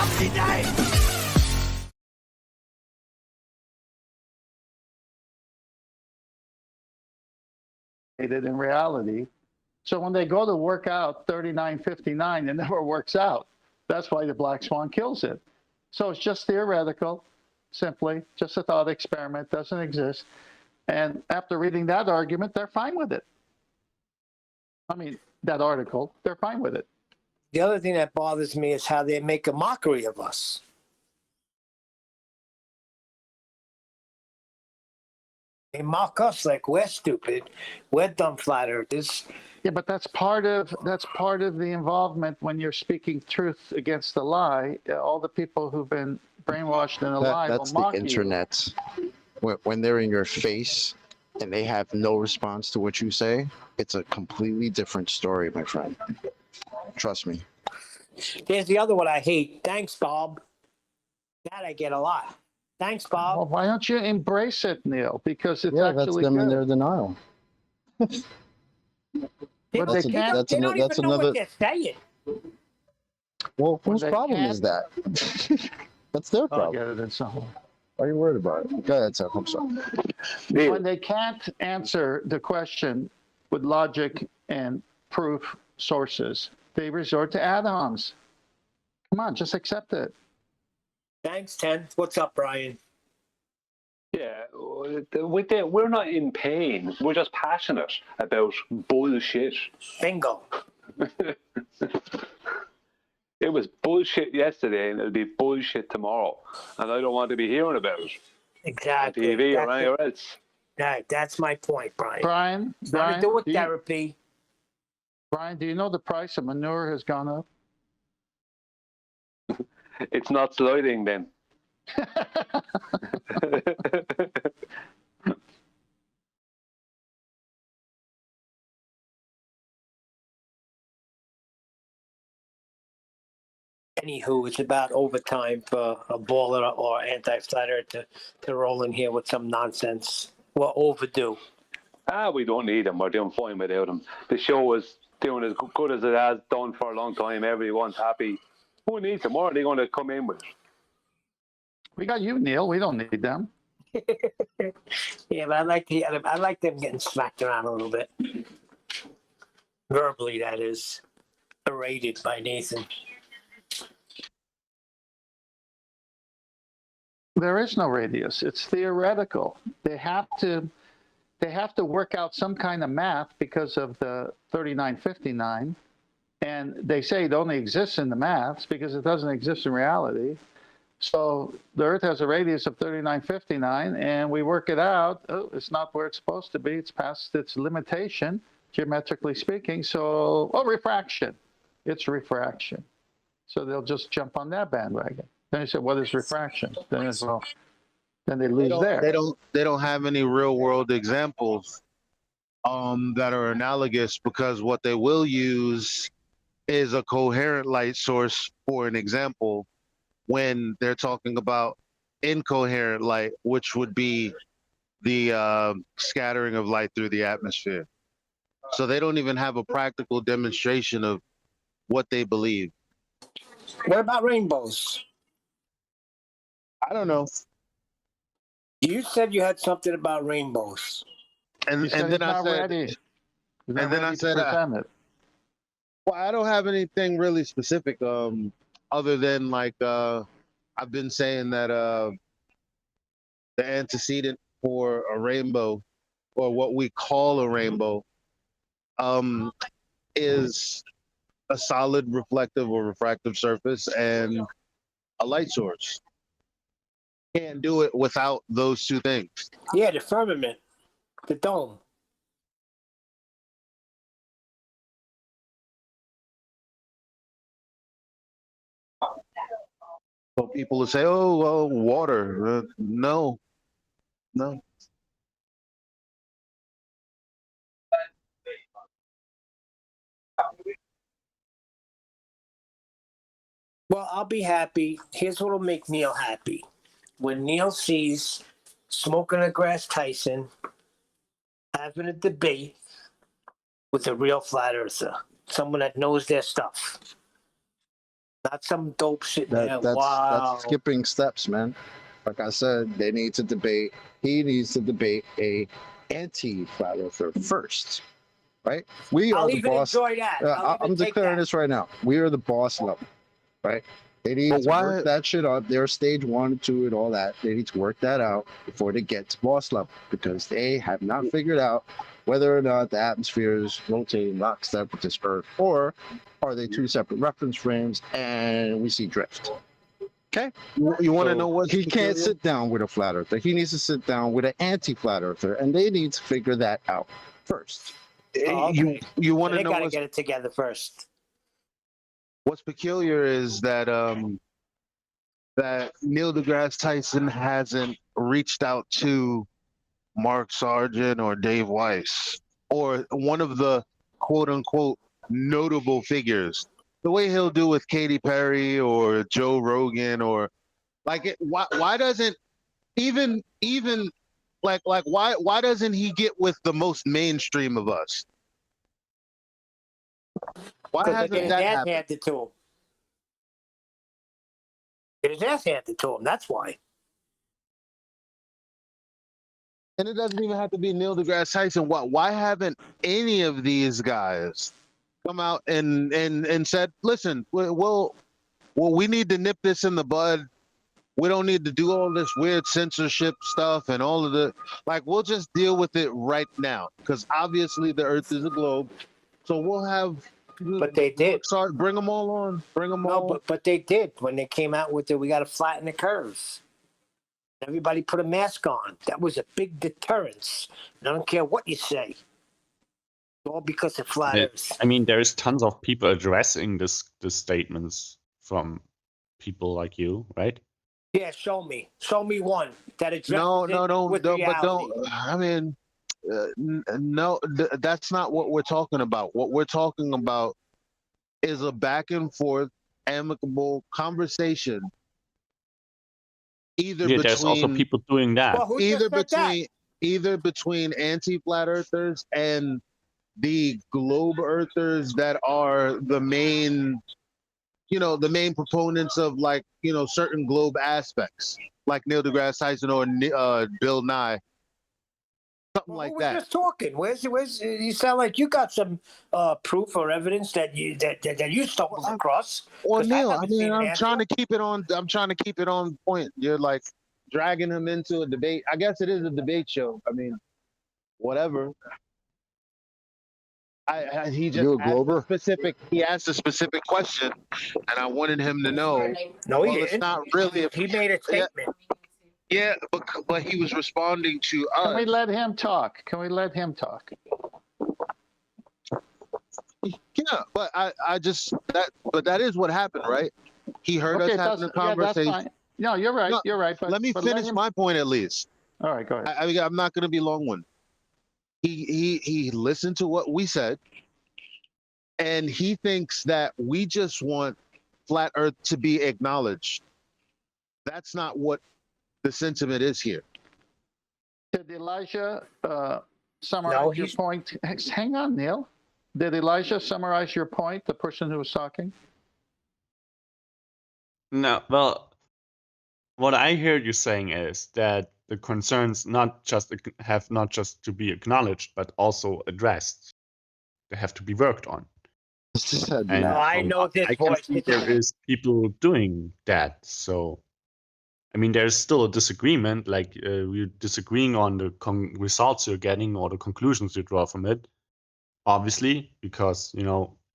fucking name! In reality. So when they go to work out 3959, it never works out. That's why the black swan kills it. So it's just theoretical, simply, just a thought experiment, doesn't exist. And after reading that argument, they're fine with it. I mean, that article, they're fine with it. The other thing that bothers me is how they make a mockery of us. They mock us like we're stupid, we're dumb flat earthers. Yeah, but that's part of the involvement when you're speaking truth against a lie. All the people who've been brainwashed in a lie That's will the mock you. internet. When they're in your face and they have no response to what you say, it's a completely different story, my friend. Trust me. There's the other one I hate. Thanks, Bob. That I get a lot. Thanks, Bob. Well, why don't you embrace it, Neil? Because it's Yeah, that's actually them in good. their denial. They But don't, they can't. they don't that's even know another. what they're saying. Well, whose they problem can't- is that? That's their I'll problem. get it in some. Why are you worried about it? Go ahead, Seth. I'm sorry. When they can't answer the question with logic and proof sources, they resort to add-ons. Come on, just accept it. Thanks, Ten. What's up, Brian? Yeah, we're not in pain. We're just passionate about bullshit. Bingo. It was bullshit yesterday, and it'll be bullshit tomorrow, and I don't want to be hearing about it Exactly. on TV or anywhere else. That's my point, Brian. Brian, It's nothing to do with do you- therapy. Brian, do you know the price of manure has gone up? It's not sliding then. Anywho, it's about overtime for a baller or anti-flatter to roll in here with some nonsense. We're overdue. We don't need them. We're doing fine without them. The show is doing as good as it has done for a long time. Everyone's happy. Who needs them? What are they going to come in with? We got you, Neil. We don't need them. Yeah, but I like them getting smacked around a little bit. Verbally, that is. Berated by Nathan. There is no radius. It's theoretical. They have to work out some kind of math because of the 3959, and they say it only exists in the maths because it doesn't exist in reality. So the Earth has a radius of 3959, and we work it out. Oh, it's not where it's supposed to be. It's past its limitation, geometrically speaking. So, refraction. It's refraction. So they'll just jump on that bandwagon. Then you say, what is refraction? Then it's, well, then they lose there. They don't have any real world examples that are analogous, because what they will use is a coherent light source for an example when they're talking about incoherent light, which would be the scattering of light through the atmosphere. So they don't even have a practical demonstration of what they believe. What about rainbows? I don't know. You said you had something about rainbows. And then I said, well, I don't have anything really specific, other than like I've been saying that the antecedent for a rainbow, or what we call a rainbow, is a solid reflective or refractive surface and a light source. Can't do it without those two things. Yeah, the firmament, the dome. So people will say, "Oh, well, water." No. Well, I'll be happy. Here's what'll make Neil happy. When Neil sees Smoking a Grass Tyson having a debate with a real flat earther, someone that knows their stuff. Not some dope sitting there. That's Wow. skipping steps, man. Like I said, they need to debate. He needs to debate a anti-flat earther first, right? We I'll are the even boss. enjoy that. I'll even I'm take declaring that. this right now. We are the boss level, right? They need But to why- work that shit up. They're stage 1 and 2 and all that. They need to work that out before they get to boss level, because they have not figured out whether or not the atmosphere is rotating lockstep with this Earth, or are they two separate reference frames and we see drift. Okay. You want to know what He can't sit down with a flat earther. He needs to sit down with an anti-flat earther, and they need to figure that out first. Oh, okay. You want So to they know got to get it together first. what's peculiar is that that Neil deGrasse Tyson hasn't reached out to Mark Sargent or Dave Weiss or one of the quote unquote notable figures, the way he'll do with Katy Perry or Joe Rogan, or like it. Why doesn't even like why doesn't he get with the most mainstream of us? Why Because hasn't his that ass happened? handed to him. His ass handed to him. That's why. And it doesn't even have to be Neil deGrasse Tyson. Why haven't any of these guys come out and said, listen, we need to nip this in the bud. We don't need to do all this weird censorship stuff and all of the, like, we'll just deal with it right now. Because obviously the Earth is a globe. So we'll have, But they did. Bring them all on. Bring them all. No, but they did when they came out with it. We got to flatten the curves. Everybody put a mask on. That was a big deterrence. And I don't care what you say. All because of flat Earth. I mean, there's tons of people addressing this statements from people like you, right? Yeah, show me one that addresses No, with don't, but reality. don't. I mean, no, that's not what we're talking about. What we're talking about is a back and forth, amicable conversation. There's also people doing that. Well, who just said that? Either between anti-flat earthers and the globe earthers that are the main proponents of, like, certain globe aspects, like Neil deGrasse Tyson or Bill Nye. Something like We're that. just talking. Where's you sound like you got some proof or evidence that you stumbled across. Well, Neil, I haven't mean, seen I'm an trying to keep it on point. You're like dragging him into a debate. I guess it is a debate show. I mean, whatever. He just asked a specific question, and I wanted him to know. No, he well, didn't. It's not really. He made a statement. Yeah, but he was responding to us. Can we let him talk? Yeah, but that is what happened, right? He heard us having a conversation. That's fine. No, you're right. No, you're right. But let me finish my point at least. All right, go ahead. I'm not going to be long one. He listened to what we said, and he thinks that we just want flat Earth to be acknowledged. That's not what the sentiment is here. Did Elijah summarize your point? Hang on, Neil. Did Elijah summarize your point, the person who was talking? No, well, what I heard you saying is that the concerns have not just to be acknowledged, but also addressed. They have to be worked on. And I know this I can voice. see there is people doing that. So, I mean, there's still a disagreement. Like we're disagreeing on the results you're getting or the conclusions you draw from it. Obviously, because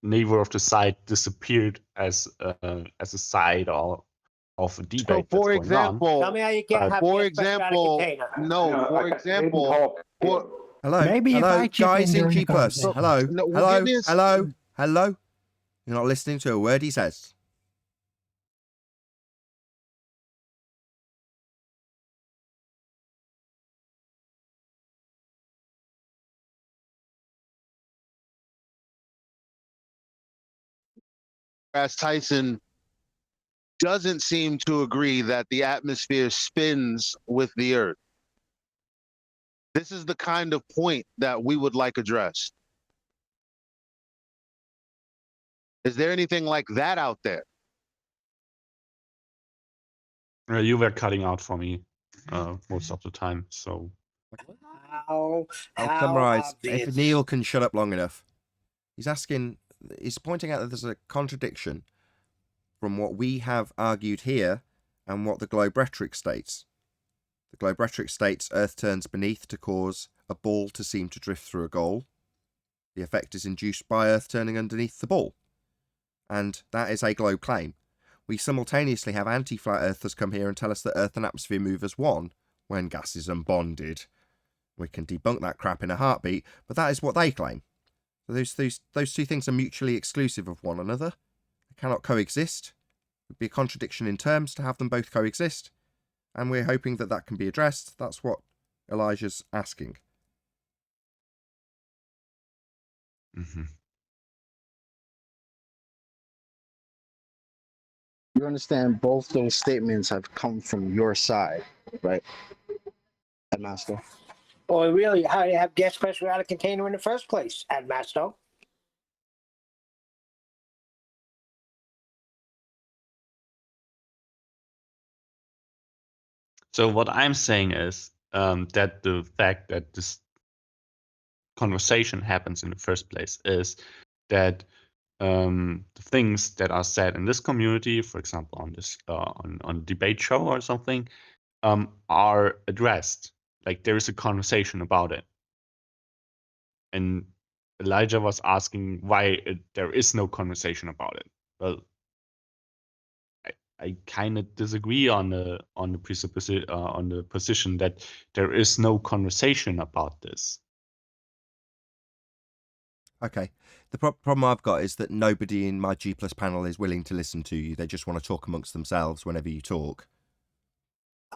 neither of the side disappeared as a side or of a debate. So, for example, tell me how you get for example, Hello, Maybe if I chip guys in in during G the plus. conversation. Hello, No, well, hello. You're not listening to a word he says. Tyson doesn't seem to agree that the atmosphere spins with the Earth. This is the kind of point that we would like addressed. Is there anything like that out there? You were cutting out for me most of the time, so. How I'll summarise. obvious. If Neil can shut up long enough, he's pointing out that there's a contradiction from what we have argued here and what the globe rhetoric states. The globe rhetoric states Earth turns beneath to cause a ball to seem to drift through a goal. The effect is induced by Earth turning underneath the ball. And that is a globe claim. We simultaneously have anti-flat earthers come here and tell us that Earth and atmosphere move as one when gas is unbonded. We can debunk that crap in a heartbeat, but that is what they claim. So those two things are mutually exclusive of one another. They cannot coexist. It would be a contradiction in terms to have them both coexist. And we're hoping that that can be addressed. That's what Elijah's asking. Mm-hmm. You understand both those statements have come from your side, right, Master? Or really, how do you have gas pressure out of container in the first place, Admasto? So what I'm saying is that the fact that this conversation happens in the first place is that the things that are said in this community, for example, on this on debate show or something, are addressed. Like there is a conversation about it. And Elijah was asking why there is no conversation about it. Well, I kind of disagree on the position that there is no conversation about this. Okay. The problem I've got is that nobody in my G+ panel is willing to listen to you. They just want to talk amongst themselves whenever you talk.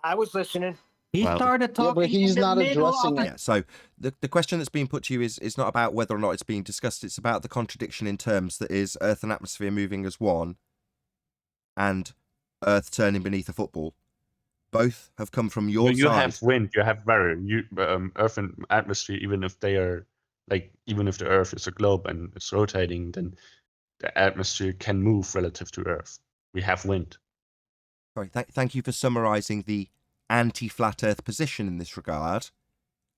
I was listening. He started talking. Yeah, but he's not addressing it. Yeah, so the question that's being put to you is not about whether or not it's being discussed. It's about the contradiction in terms that is Earth and atmosphere moving as one and Earth turning beneath a football. Both have come from your side. You have wind, you have weather, Earth and atmosphere, even if they are even if the Earth is a globe and it's rotating, then the atmosphere can move relative to Earth. We have wind. Sorry, thank you for summarising the anti-flat Earth position in this regard.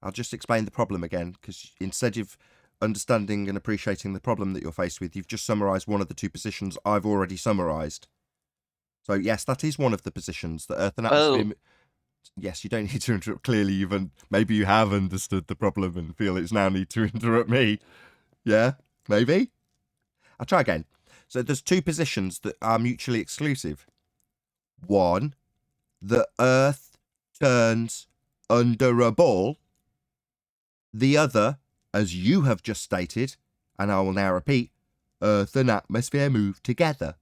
I'll just explain the problem again, because instead of understanding and appreciating the problem that you're faced with, you've just summarised one of the two positions I've already summarised. So yes, that is one of the positions, that Earth and atmosphere... Yes, you don't need to interrupt. Clearly, maybe you have understood the problem and feel it's now need to interrupt me. Yeah, maybe? I'll try again. So there's two positions that are mutually exclusive. One, the Earth turns under a ball. The other, as you have just stated, and I will now repeat, Earth and atmosphere move together.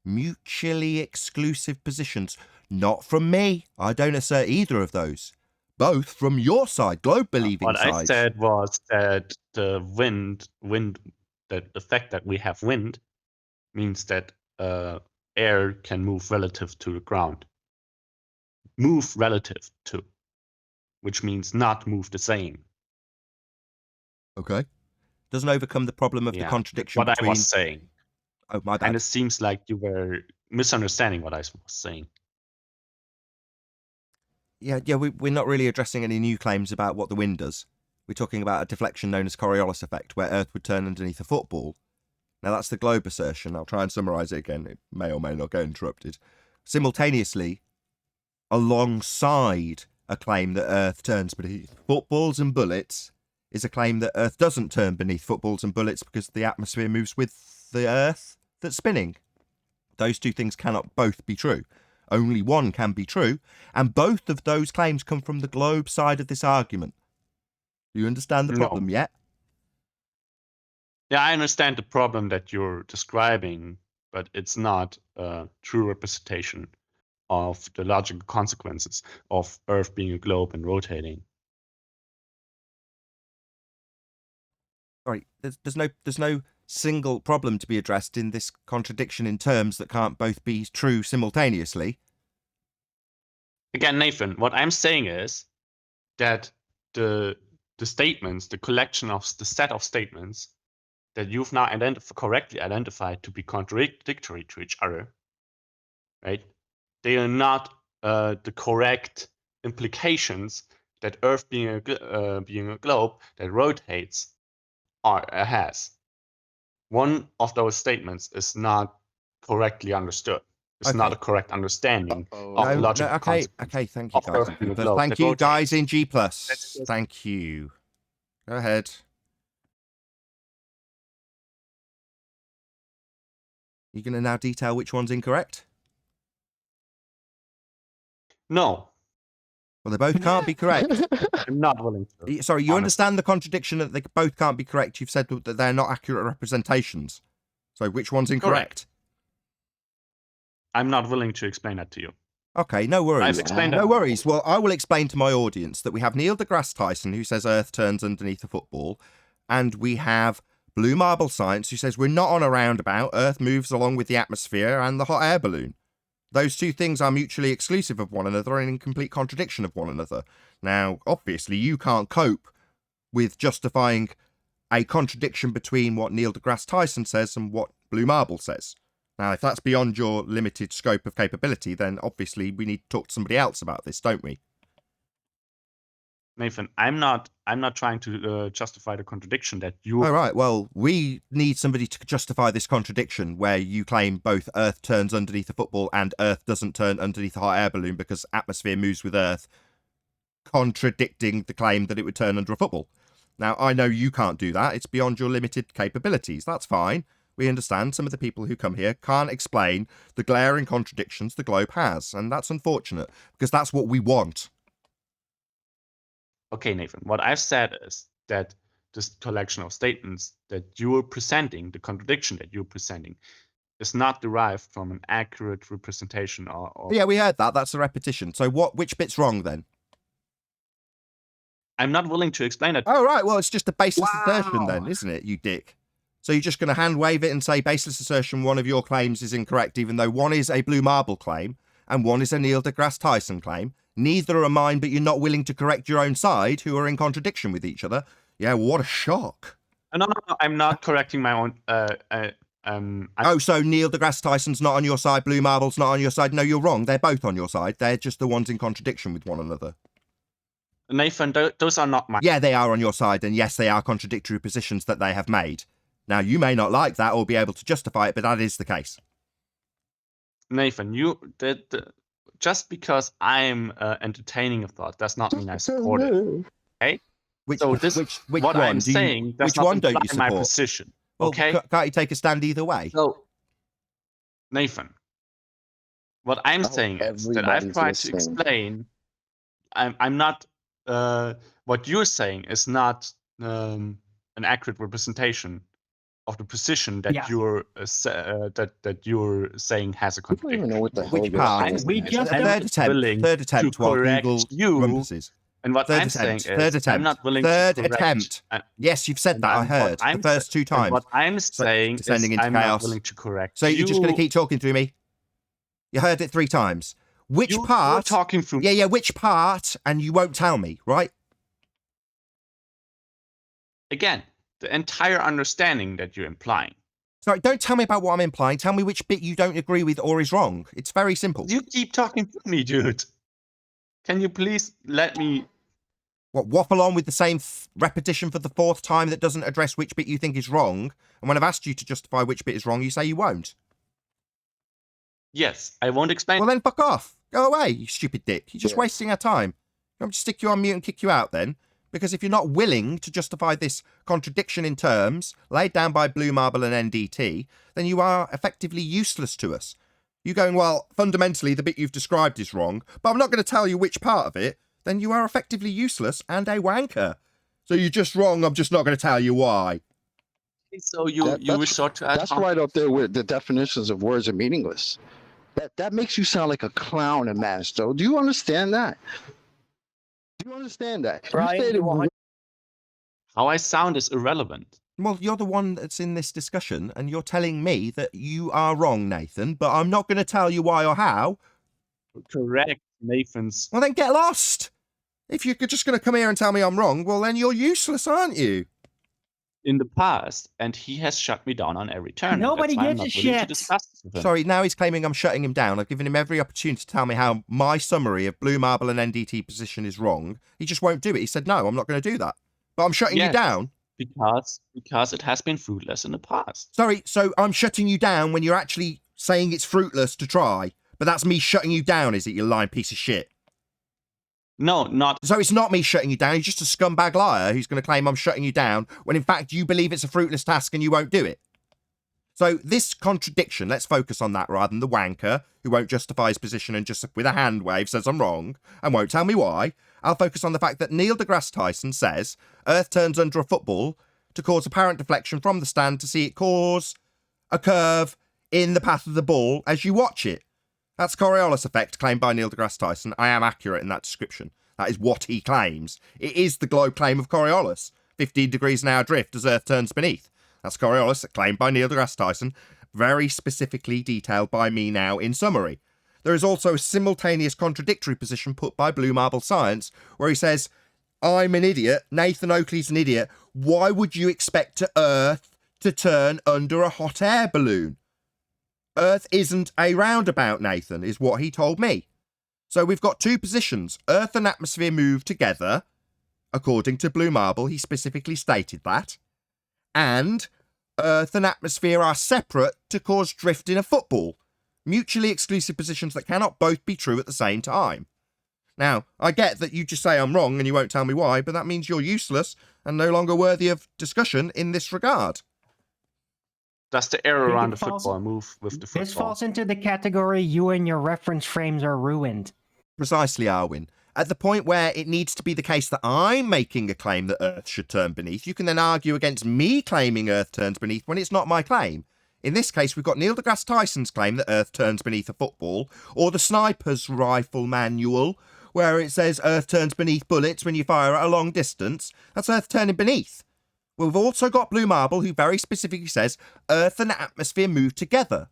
Mutually exclusive positions. Not from me. I don't assert either of those. Both from your side, globe-believing side. What I said was that the wind, that the fact that we have wind means that air can move relative to the ground. Move relative to, which means not move the same. Okay. Doesn't overcome the problem of the contradiction between... I was saying. Oh, my bad. And it seems like you were misunderstanding what I was saying. Yeah, we're not really addressing any new claims about what the wind does. We're talking about a deflection known as coriolis effect, where Earth would turn underneath a football. Now, that's the globe assertion. I'll try and summarise it again. It may or may not get interrupted. Simultaneously, alongside a claim that Earth turns beneath footballs and bullets, is a claim that Earth doesn't turn beneath footballs and bullets because the atmosphere moves with the Earth that's spinning. Those two things cannot both be true. Only one can be true, and both of those claims come from the globe side of this argument. Do you understand the problem yet? Yeah, I understand the problem that you're describing, but it's not a true representation of the logical consequences of Earth being a globe and rotating. Sorry, there's no single problem to be addressed in this contradiction in terms that can't both be true simultaneously. Again, Nathan, what I'm saying is that the statements, the collection of the set of statements that you've now correctly identified to be contradictory to each other, right? They are not the correct implications that Earth being a globe that rotates has. One of those statements is not correctly understood. It's not a correct understanding of the logical concept. Okay, thank you, guys. Thank you, guys in G+. Thank you. Go ahead. You going to now detail which one's incorrect? No. Well, they both can't be correct. I'm not willing to. Sorry, you understand the contradiction that they both can't be correct. You've said that they're not accurate representations. So which one's incorrect? Correct. I'm not willing to explain that to you. Okay, no worries. I've explained No worries. Well, I will explain to my audience that we have Neil deGrasse Tyson, who says Earth turns underneath a football, and we have Blue Marble Science, who says we're not on a roundabout. Earth moves along with the atmosphere and the hot air balloon. Those two things are mutually exclusive of one another and in complete contradiction of one another. Now, obviously, you can't cope with justifying a contradiction between what Neil deGrasse Tyson says and what Blue Marble says. Now, if that's beyond your limited scope of capability, then obviously we need to talk to somebody else about this, don't we? Nathan, I'm not trying to justify the contradiction that you. All right. Well, we need somebody to justify this contradiction where you claim both Earth turns underneath a football and Earth doesn't turn underneath a hot air balloon because atmosphere moves with Earth, contradicting the claim that it would turn under a football. Now, I know you can't do that. It's beyond your limited capabilities. That's fine. We understand some of the people who come here can't explain the glaring contradictions the globe has, and that's unfortunate because that's what we want. Okay, Nathan, what I've said is that this collection of statements that you're presenting, the contradiction that you're presenting, is not derived from an accurate representation or... Yeah, we heard that. That's a repetition. So which bit's wrong then? I'm not willing to explain it. Oh, right. Well, it's just a baseless assertion then, isn't it, you dick? So you're just going to hand wave it and say baseless assertion, one of your claims is incorrect, even though one is a Blue Marble claim and one is a Neil deGrasse Tyson claim. Neither are mine, but you're not willing to correct your own side, who are in contradiction with each other. Yeah, what a shock. No, I'm not correcting my own... so Neil deGrasse Tyson's not on your side, Blue Marble's not on your side. No, you're wrong. They're both on your side. They're just the ones in contradiction with one another. Nathan, those are not my... Yeah, they are on your side, and yes, they are contradictory positions that they have made. Now, you may not like that or be able to justify it, but that is the case. Nathan, just because I'm entertaining a thought does not mean I support it. Okay? Which what one I'm saying does which not one don't you imply my support? position. Well, Okay? Can't you take a stand either way? So, Nathan, what I'm saying is that I've tried to explain. I'm not. What you're saying is not an accurate representation of the position that you're that you're saying has a contradiction. Which part? We just third attempt while Google rumpuses. And what I'm saying is, I'm not willing third to correct. attempt. Yes, you've said that. I heard the first two times. What I'm saying is, I'm not willing to correct. So you're just going to keep talking through me? You heard it 3 times. Which part? You're talking through. Yeah. Which part? And you won't tell me, right? Again, the entire understanding that you're implying. Sorry, don't tell me about what I'm implying. Tell me which bit you don't agree with or is wrong. It's very simple. You keep talking to me, dude. Can you please let me... What, waffle on with the same repetition for the 4th time that doesn't address which bit you think is wrong? And when I've asked you to justify which bit is wrong, you say you won't. Yes, I won't explain. Well, then fuck off. Go away, you stupid dick. You're just wasting our time. I'm just stick you on mute and kick you out then. Because if you're not willing to justify this contradiction in terms laid down by Blue Marble and NDT, then you are effectively useless to us. You going, well, fundamentally the bit you've described is wrong, but I'm not going to tell you which part of it, then you are effectively useless and a wanker. So you're just wrong, I'm just not going to tell you why. So you resort to... That's right up there with the definitions of words are meaningless. That makes you sound like a clown and master. Do you understand that? Do you understand that? Brian, how I sound is irrelevant. Well, you're the one that's in this discussion, and you're telling me that you are wrong, Nathan, but I'm not going to tell you why or how. Correct, Nathan's... Well, then get lost! If you're just going to come here and tell me I'm wrong, well, then you're useless, aren't you? in the past, and he has shut me down on every turn. Nobody That's why I'm gives a not willing to shit. discuss this with him. Sorry, now he's claiming I'm shutting him down. I've given him every opportunity to tell me how my summary of blue marble and NDT position is wrong. He just won't do it. He said, no, I'm not going to do that. But I'm shutting you Yes. down. Because it has been fruitless in the past. Sorry, so I'm shutting you down when you're actually saying it's fruitless to try. But that's me shutting you down, is it, you lying piece of shit? No, not. So it's not me shutting you down. You're just a scumbag liar who's going to claim I'm shutting you down when in fact you believe it's a fruitless task and you won't do it. So this contradiction, let's focus on that rather than the wanker who won't justify his position and just with a hand wave says I'm wrong and won't tell me why. I'll focus on the fact that Neil deGrasse Tyson says Earth turns under a football to cause apparent deflection from the stand to see it cause a curve in the path of the ball as you watch it. That's Coriolis effect claimed by Neil deGrasse Tyson. I am accurate in that description. That is what he claims. It is the globe claim of Coriolis. 15 degrees an hour drift as Earth turns beneath. That's Coriolis claimed by Neil deGrasse Tyson, very specifically detailed by me now in summary. There is also a simultaneous contradictory position put by Blue Marble Science, where he says, I'm an idiot, Nathan Oakley's an idiot, why would you expect Earth to turn under a hot air balloon? Earth isn't a roundabout, Nathan, is what he told me. So we've got two positions. Earth and atmosphere move together, according to Blue Marble, he specifically stated that. And Earth and atmosphere are separate to cause drift in a football. Mutually exclusive positions that cannot both be true at the same time. Now, I get that you just say I'm wrong and you won't tell me why, but that means you're useless and no longer worthy of discussion in this regard. That's the error around the football move with the football. This falls into the category you and your reference frames are ruined. Precisely, Arwin. At the point where it needs to be the case that I'm making a claim that Earth should turn beneath, you can then argue against me claiming Earth turns beneath when it's not my claim. In this case, we've got Neil deGrasse Tyson's claim that Earth turns beneath a football, or the sniper's rifle manual, where it says Earth turns beneath bullets when you fire at a long distance. That's Earth turning beneath. We've also got Blue Marble, who very specifically says Earth and atmosphere move together,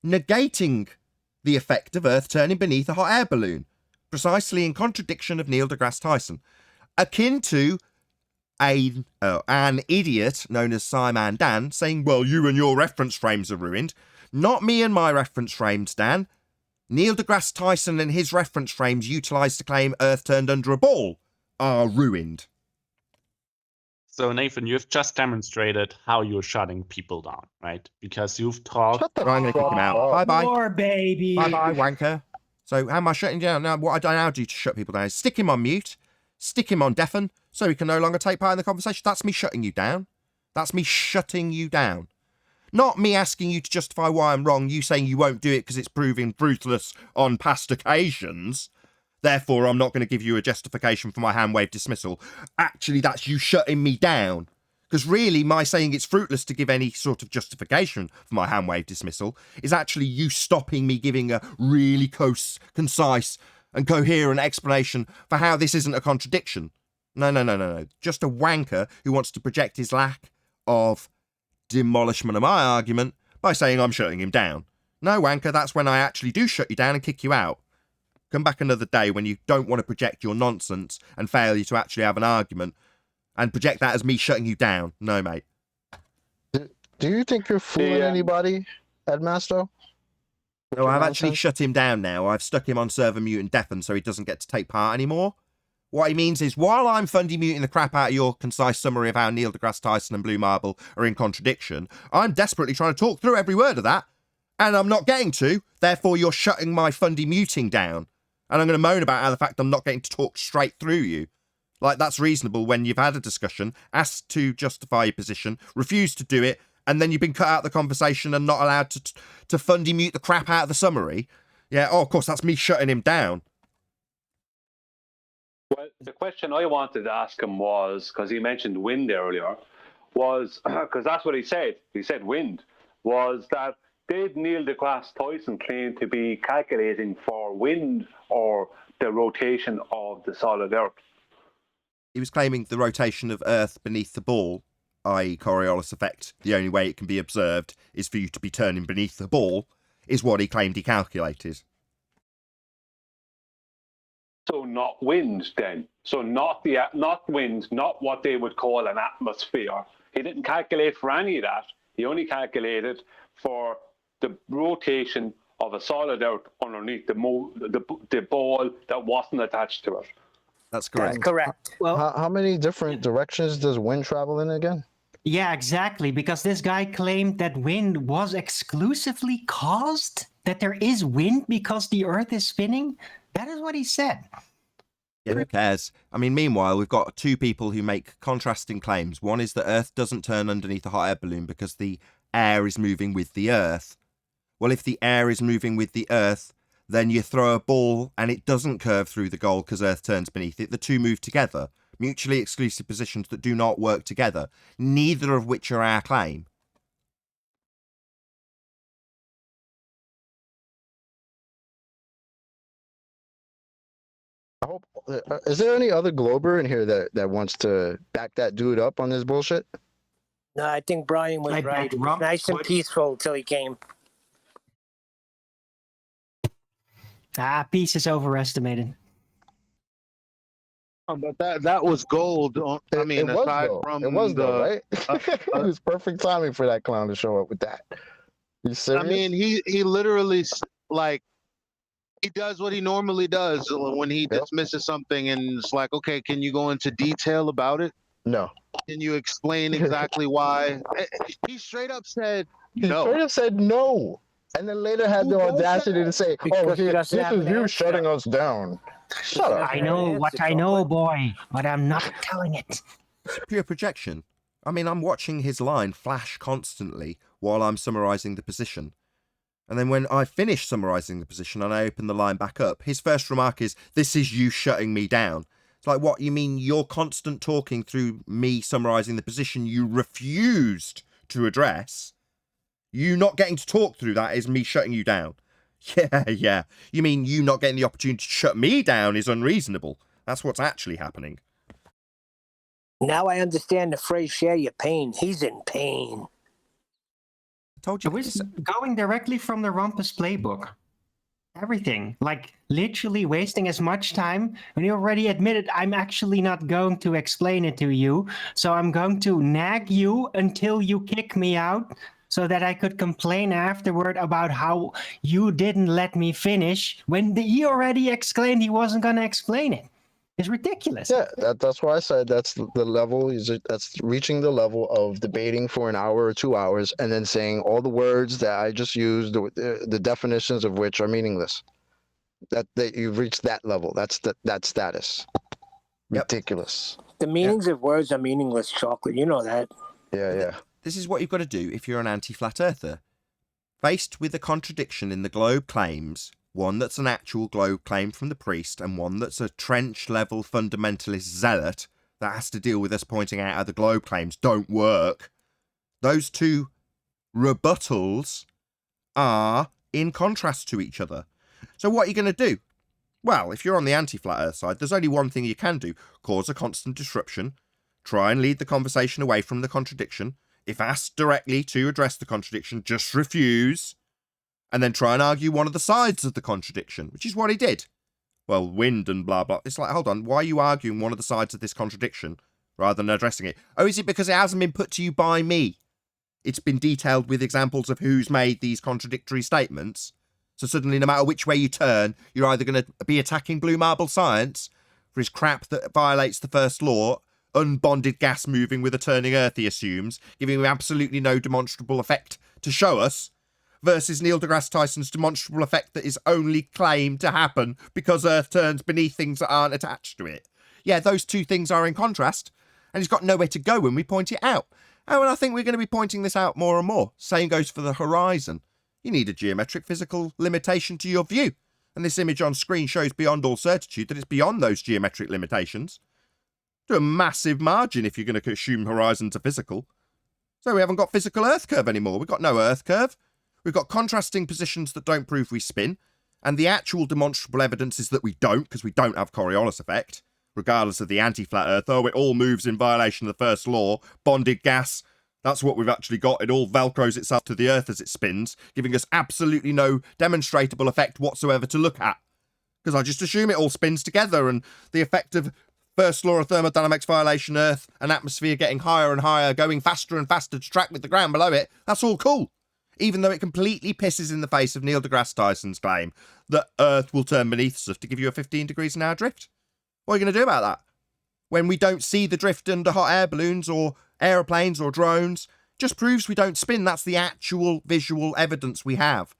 negating the effect of Earth turning beneath a hot air balloon, precisely in contradiction of Neil deGrasse Tyson. Akin to an idiot known as Simon Dan saying, well, you and your reference frames are ruined. Not me and my reference frames, Dan. Neil deGrasse Tyson and his reference frames utilised to claim Earth turned under a ball are ruined. So, Nathan, you've just demonstrated how you're shutting people down, right? Because you've talked... I'm going to kick him out. Bye-bye. More, baby. Bye-bye, wanker. So how am I shutting down? Now, what I now do to shut people down is stick him on mute, stick him on deafen, so he can no longer take part in the conversation. That's me shutting you down. That's me shutting you down. Not me asking you to justify why I'm wrong, you saying you won't do it because it's proving fruitless on past occasions. Therefore, I'm not going to give you a justification for my hand wave dismissal. Actually, that's you shutting me down. Because really, my saying it's fruitless to give any sort of justification for my hand wave dismissal is actually you stopping me giving a really concise and coherent explanation for how this isn't a contradiction. No. Just a wanker who wants to project his lack of demolishment of my argument by saying I'm shutting him down. No, wanker, that's when I actually do shut you down and kick you out. Come back another day when you don't want to project your nonsense and failure to actually have an argument and project that as me shutting you down. No, mate. Do you think you're fooling anybody, Headmaster? No, I've actually shut him down now. I've stuck him on server mute and deafen so he doesn't get to take part anymore. What he means is, while I'm fundy muting the crap out of your concise summary of how Neil deGrasse Tyson and Blue Marble are in contradiction, I'm desperately trying to talk through every word of that, and I'm not getting to. Therefore, you're shutting my fundy muting down. And I'm going to moan about how the fact I'm not getting to talk straight through you. Like, that's reasonable when you've had a discussion, asked to justify your position, refused to do it, and then you've been cut out of the conversation and not allowed to fundy mute the crap out of the summary. Yeah, of course, that's me shutting him down. Well, the question I wanted to ask him was, because he mentioned wind earlier, was, because that's what he said wind, was that did Neil deGrasse Tyson claim to be calculating for wind or the rotation of the solid Earth? He was claiming the rotation of Earth beneath the ball, i.e. Coriolis effect, the only way it can be observed is for you to be turning beneath the ball, is what he claimed he calculated. So not wind then. So not wind, not what they would call an atmosphere. He didn't calculate for any of that. He only calculated for the rotation of a solid out underneath the ball that wasn't attached to it. That's correct. That's correct. Well, How many different directions does wind travel in again? yeah, exactly. Because this guy claimed that wind was exclusively caused, that there is wind because the Earth is spinning. That is what he said. Yeah, who cares? I mean, meanwhile, we've got two people who make contrasting claims. One is that Earth doesn't turn underneath a hot air balloon because the air is moving with the Earth. Well, if the air is moving with the Earth, then you throw a ball and it doesn't curve through the goal because Earth turns beneath it. The two move together. Mutually exclusive positions that do not work together, neither of which are our claim. I hope. Is there any other glober in here that wants to back that dude up on this bullshit? No, I think Brian was Like right. that It was rump- nice and peaceful until he came. Peace is overestimated. But that was gold. I mean, it was aside though. from It was the, though, right? It was perfect timing for that clown to show up with that. You serious? I mean, he literally like he does what he normally does when he dismisses something, and it's like, okay, can you go into detail about it? No. Can you explain exactly why? He straight up said He no. straight up said no, and then later had the audacity to say, Because "Oh, he doesn't this have is an you answer. shutting us down." Shut up. I know what I know, boy, but I'm not telling it. It's pure projection. I mean, I'm watching his line flash constantly while I'm summarising the position. And then when I finish summarising the position and I open the line back up, his first remark is, "This is you shutting me down." It's like, what, you mean your constant talking through me summarising the position you refused to address? You not getting to talk through that is me shutting you down. Yeah. You mean you not getting the opportunity to shut me down is unreasonable. That's what's actually happening. Now I understand the phrase "share your pain." He's in pain. I told you. It was going directly from the Rumpus playbook. Everything. Like, literally wasting as much time when you already admitted, I'm actually not going to explain it to you, so I'm going to nag you until you kick me out so that I could complain afterward about how you didn't let me finish when he already explained he wasn't going to explain it. It's ridiculous. Yeah, that's why I said that's the level. That's reaching the level of debating for an hour or 2 hours and then saying all the words that I just used, the definitions of which are meaningless. That you've reached that level. That's that status. Yep. Ridiculous. The meanings of words are meaningless, Chocolate. You know that. Yeah. This is what you've got to do if you're an anti-flat earther. Faced with a contradiction in the globe claims, one that's an actual globe claim from the priest and one that's a trench-level fundamentalist zealot that has to deal with us pointing out how the globe claims don't work, those two rebuttals are in contrast to each other. So what are you going to do? Well, if you're on the anti-flat earth side, there's only one thing you can do. Cause a constant disruption. Try and lead the conversation away from the contradiction. If asked directly to address the contradiction, just refuse. And then try and argue one of the sides of the contradiction, which is what he did. Well, wind and blah, blah. It's like, hold on, why are you arguing one of the sides of this contradiction rather than addressing it? Oh, is it because it hasn't been put to you by me? It's been detailed with examples of who's made these contradictory statements. So suddenly, no matter which way you turn, you're either going to be attacking Blue Marble Science for his crap that violates the first law, unbonded gas moving with a turning earth, he assumes, giving him absolutely no demonstrable effect to show us, versus Neil deGrasse Tyson's demonstrable effect that is only claimed to happen because Earth turns beneath things that aren't attached to it. Yeah, those two things are in contrast, and he's got nowhere to go when we point it out. Oh, and I think we're going to be pointing this out more and more. Same goes for the horizon. You need a geometric physical limitation to your view, and this image on screen shows beyond all certitude that it's beyond those geometric limitations. To a massive margin if you're going to assume horizons are physical. So we haven't got physical Earth curve anymore. We've got no Earth curve. We've got contrasting positions that don't prove we spin, and the actual demonstrable evidence is that we don't, because we don't have Coriolis effect, regardless of the anti-flat Earth. Oh, it all moves in violation of the first law. Bonded gas, that's what we've actually got. It all velcros itself to the Earth as it spins, giving us absolutely no demonstrable effect whatsoever to look at. Because I just assume it all spins together, and the effect of First law of thermodynamics violation, Earth, an atmosphere getting higher and higher, going faster and faster to track with the ground below it. That's all cool. Even though it completely pisses in the face of Neil deGrasse Tyson's claim that Earth will turn beneath stuff to give you a 15 degrees an hour drift. What are you going to do about that? When we don't see the drift under hot air balloons or aeroplanes or drones, just proves we don't spin. That's the actual visual evidence we have.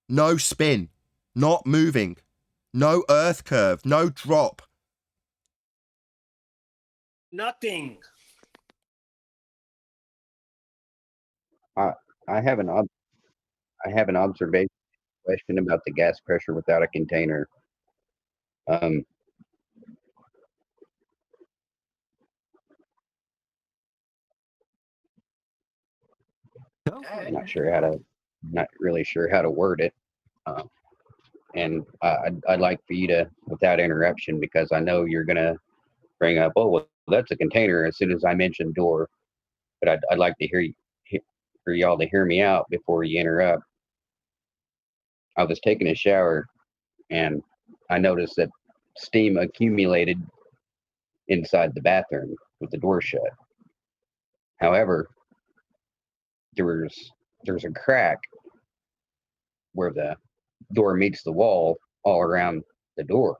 No spin, not moving, no Earth curve, no drop. Nothing. I have an observation question about the gas pressure without a container. I'm not really sure how to word it. And I'd like for you to, without interruption, because I know you're gonna bring up, oh, well, that's a container as soon as I mention door. But I'd like to for y'all to hear me out before you interrupt. I was taking a shower and I noticed that steam accumulated inside the bathroom with the door shut. However, there's a crack where the door meets the wall all around the door.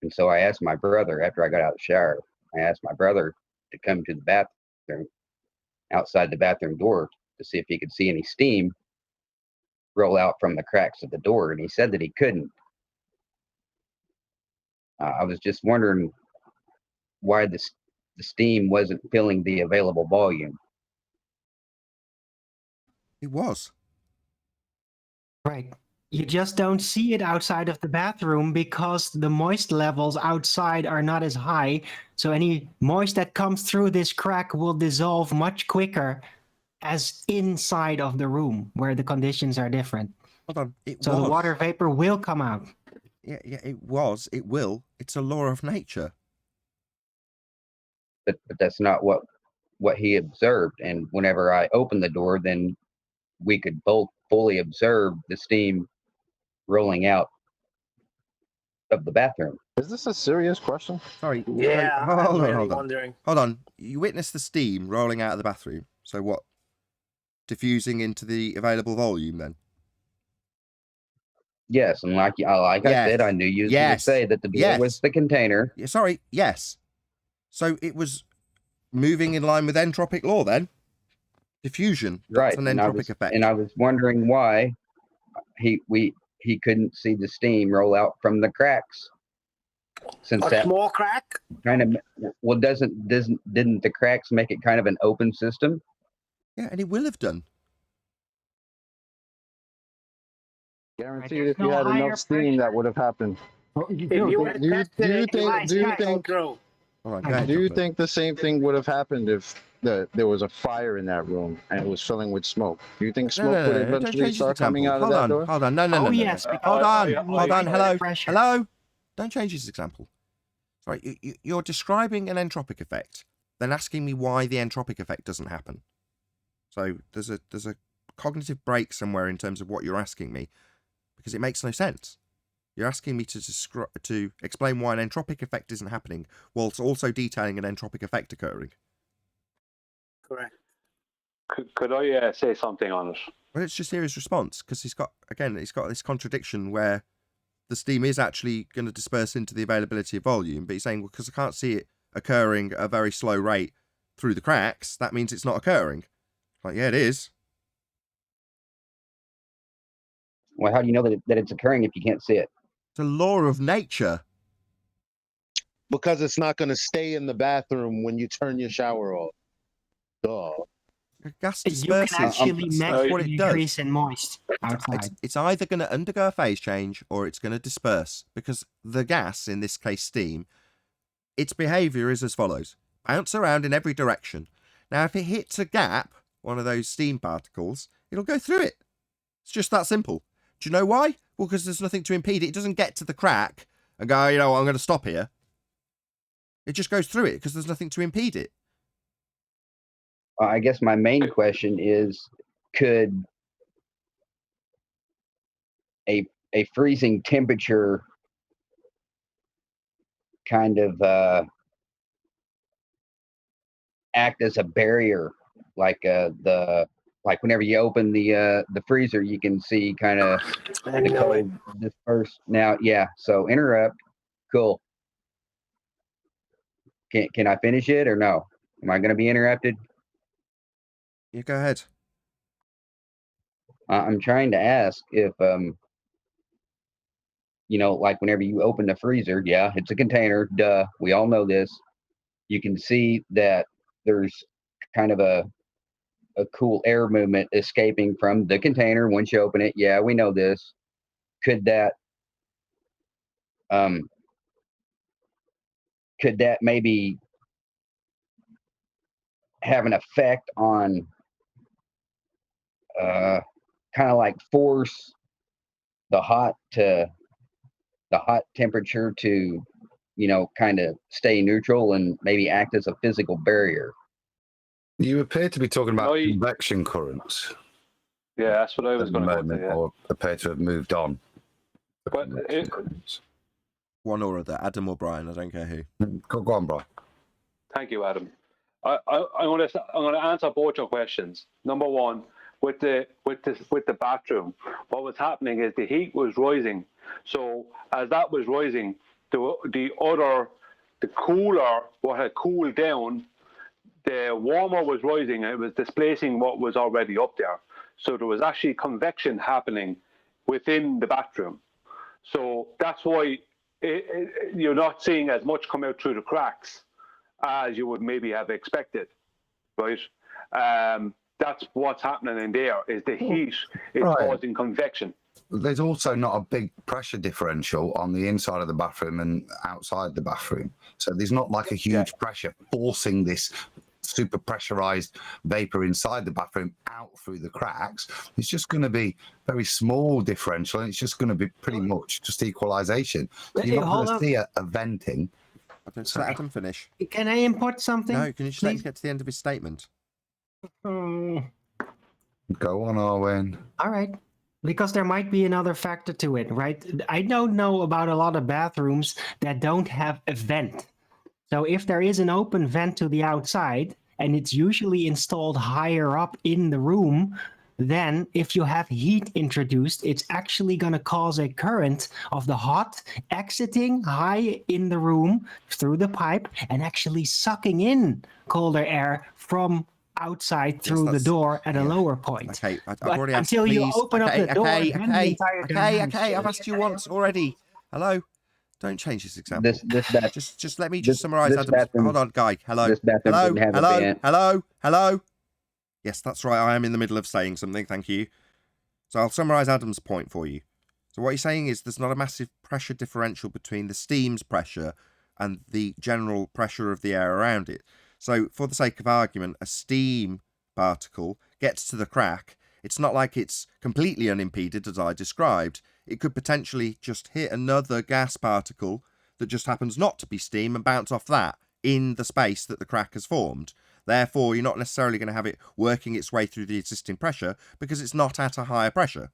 And so I asked my brother, after I got out of the shower, I asked my brother to come to the bathroom, outside the bathroom door, to see if he could see any steam roll out from the cracks of the door. And he said that he couldn't. I was just wondering why the steam wasn't filling the available volume. It was. Right. You just don't see it outside of the bathroom because the moist levels outside are not as high. So any moist that comes through this crack will dissolve much quicker as inside of the room where the conditions are different. Hold on. The water vapor will come out. Yeah, it was. It will. It's a law of nature. But that's not what he observed. And whenever I opened the door, then we could both fully observe the steam rolling out of the bathroom. Is this a serious question? Sorry. Yeah, Sorry. I'm really Hold on. wondering. Hold on. You witnessed the steam rolling out of the bathroom. So what? Diffusing into the available volume then? Yes, and like I said, I knew you would say that the door was the container. Yeah, sorry, yes. So it was moving in line with entropic law then? Diffusion. That's Right. an entropic effect. And I was wondering why he couldn't see the steam roll out from the cracks. Since A small crack? Kind of, well, didn't the cracks make it kind of an open system? Yeah, and it will have done. Guaranteed, if you had enough steam, that would have happened. Do you think the same thing would have happened if there was a fire in that room and it was filling with smoke? Do you think smoke would eventually start coming out of that door? Hold on. No. Yes. Hold on. Hello. Don't change this example. Sorry, you're describing an entropic effect, then asking me why the entropic effect doesn't happen. So there's a cognitive break somewhere in terms of what you're asking me, because it makes no sense. You're asking me to explain why an entropic effect isn't happening, whilst also detailing an entropic effect occurring. Correct. Could I say something on it? Well, let's just hear his response, because he's got this contradiction where the steam is actually going to disperse into the availability of volume, but he's saying, well, because I can't see it occurring at a very slow rate through the cracks, that means it's not occurring. Like, yeah, it is. Well, how do you know that it's occurring if you can't see it? It's a law of nature. Because it's not going to stay in the bathroom when you turn your shower off. Duh. Gas You disperses. can actually measure what the it does. increase in moist outside. It's either going to undergo a phase change or it's going to disperse, because the gas, in this case steam, its behaviour is as follows. Bounce around in every direction. Now, if it hits a gap, one of those steam particles, it'll go through it. It's just that simple. Do you know why? Well, because there's nothing to impede it. It doesn't get to the crack and go, you know what, I'm going to stop here. It just goes through it because there's nothing to impede it. I guess my main question is, could a freezing temperature kind of act as a barrier, like whenever you open the freezer, you can see kind of the cold disperse. Now, yeah. So interrupt. Cool. Can I finish it or no? Am I going to be interrupted? Yeah, go ahead. I'm trying to ask if like whenever you open the freezer, yeah, it's a container. Duh. We all know this. You can see that there's kind of a cool air movement escaping from the container once you open it. Yeah, we know this. Could that maybe have an effect on kind of like force the hot temperature to kind of stay neutral and maybe act as a physical barrier? You appear to be talking about convection currents. Yeah, that's what I was going to go to. Yeah. Or appear to have moved on. But one or other, Adam or Brian, I don't care who. Go on, Brian. Thank you, Adam. I'm going to answer both your questions. Number one, with the bathroom, what was happening is the heat was rising. So as that was rising, the cooler, what had cooled down, the warmer was rising and it was displacing what was already up there. So there was actually convection happening within the bathroom. So that's why you're not seeing as much come out through the cracks as you would maybe have expected, right? That's what's happening in there, is the heat is causing convection. There's also not a big pressure differential on the inside of the bathroom and outside the bathroom. So there's not like a huge pressure forcing this super pressurized vapor inside the bathroom out through the cracks. It's just going to be very small differential, and it's just going to be pretty much just equalization. So you're not going to see a venting. Let Adam finish. Can I input something? No, can you just let him get to the end of his statement? Go on, Arwen. All right. Because there might be another factor to it, right? I don't know about a lot of bathrooms that don't have a vent. So if there is an open vent to the outside, and it's usually installed higher up in the room, then if you have heat introduced, it's actually going to cause a current of the hot exiting high in the room through the pipe and actually sucking in colder air from outside through the door at a lower point. Okay, I've already asked. Until you open up the door, Okay, I've asked you once already. Hello, don't change this example. Just let me summarize. Hold on, Guy. Hello. Hello. Yes, that's right. I am in the middle of saying something. Thank you. So I'll summarize Adam's point for you. So what he's saying is there's not a massive pressure differential between the steam's pressure and the general pressure of the air around it. So for the sake of argument, a steam particle gets to the crack. It's not like it's completely unimpeded, as I described. It could potentially just hit another gas particle that just happens not to be steam and bounce off that in the space that the crack has formed. Therefore, you're not necessarily going to have it working its way through the existing pressure because it's not at a higher pressure.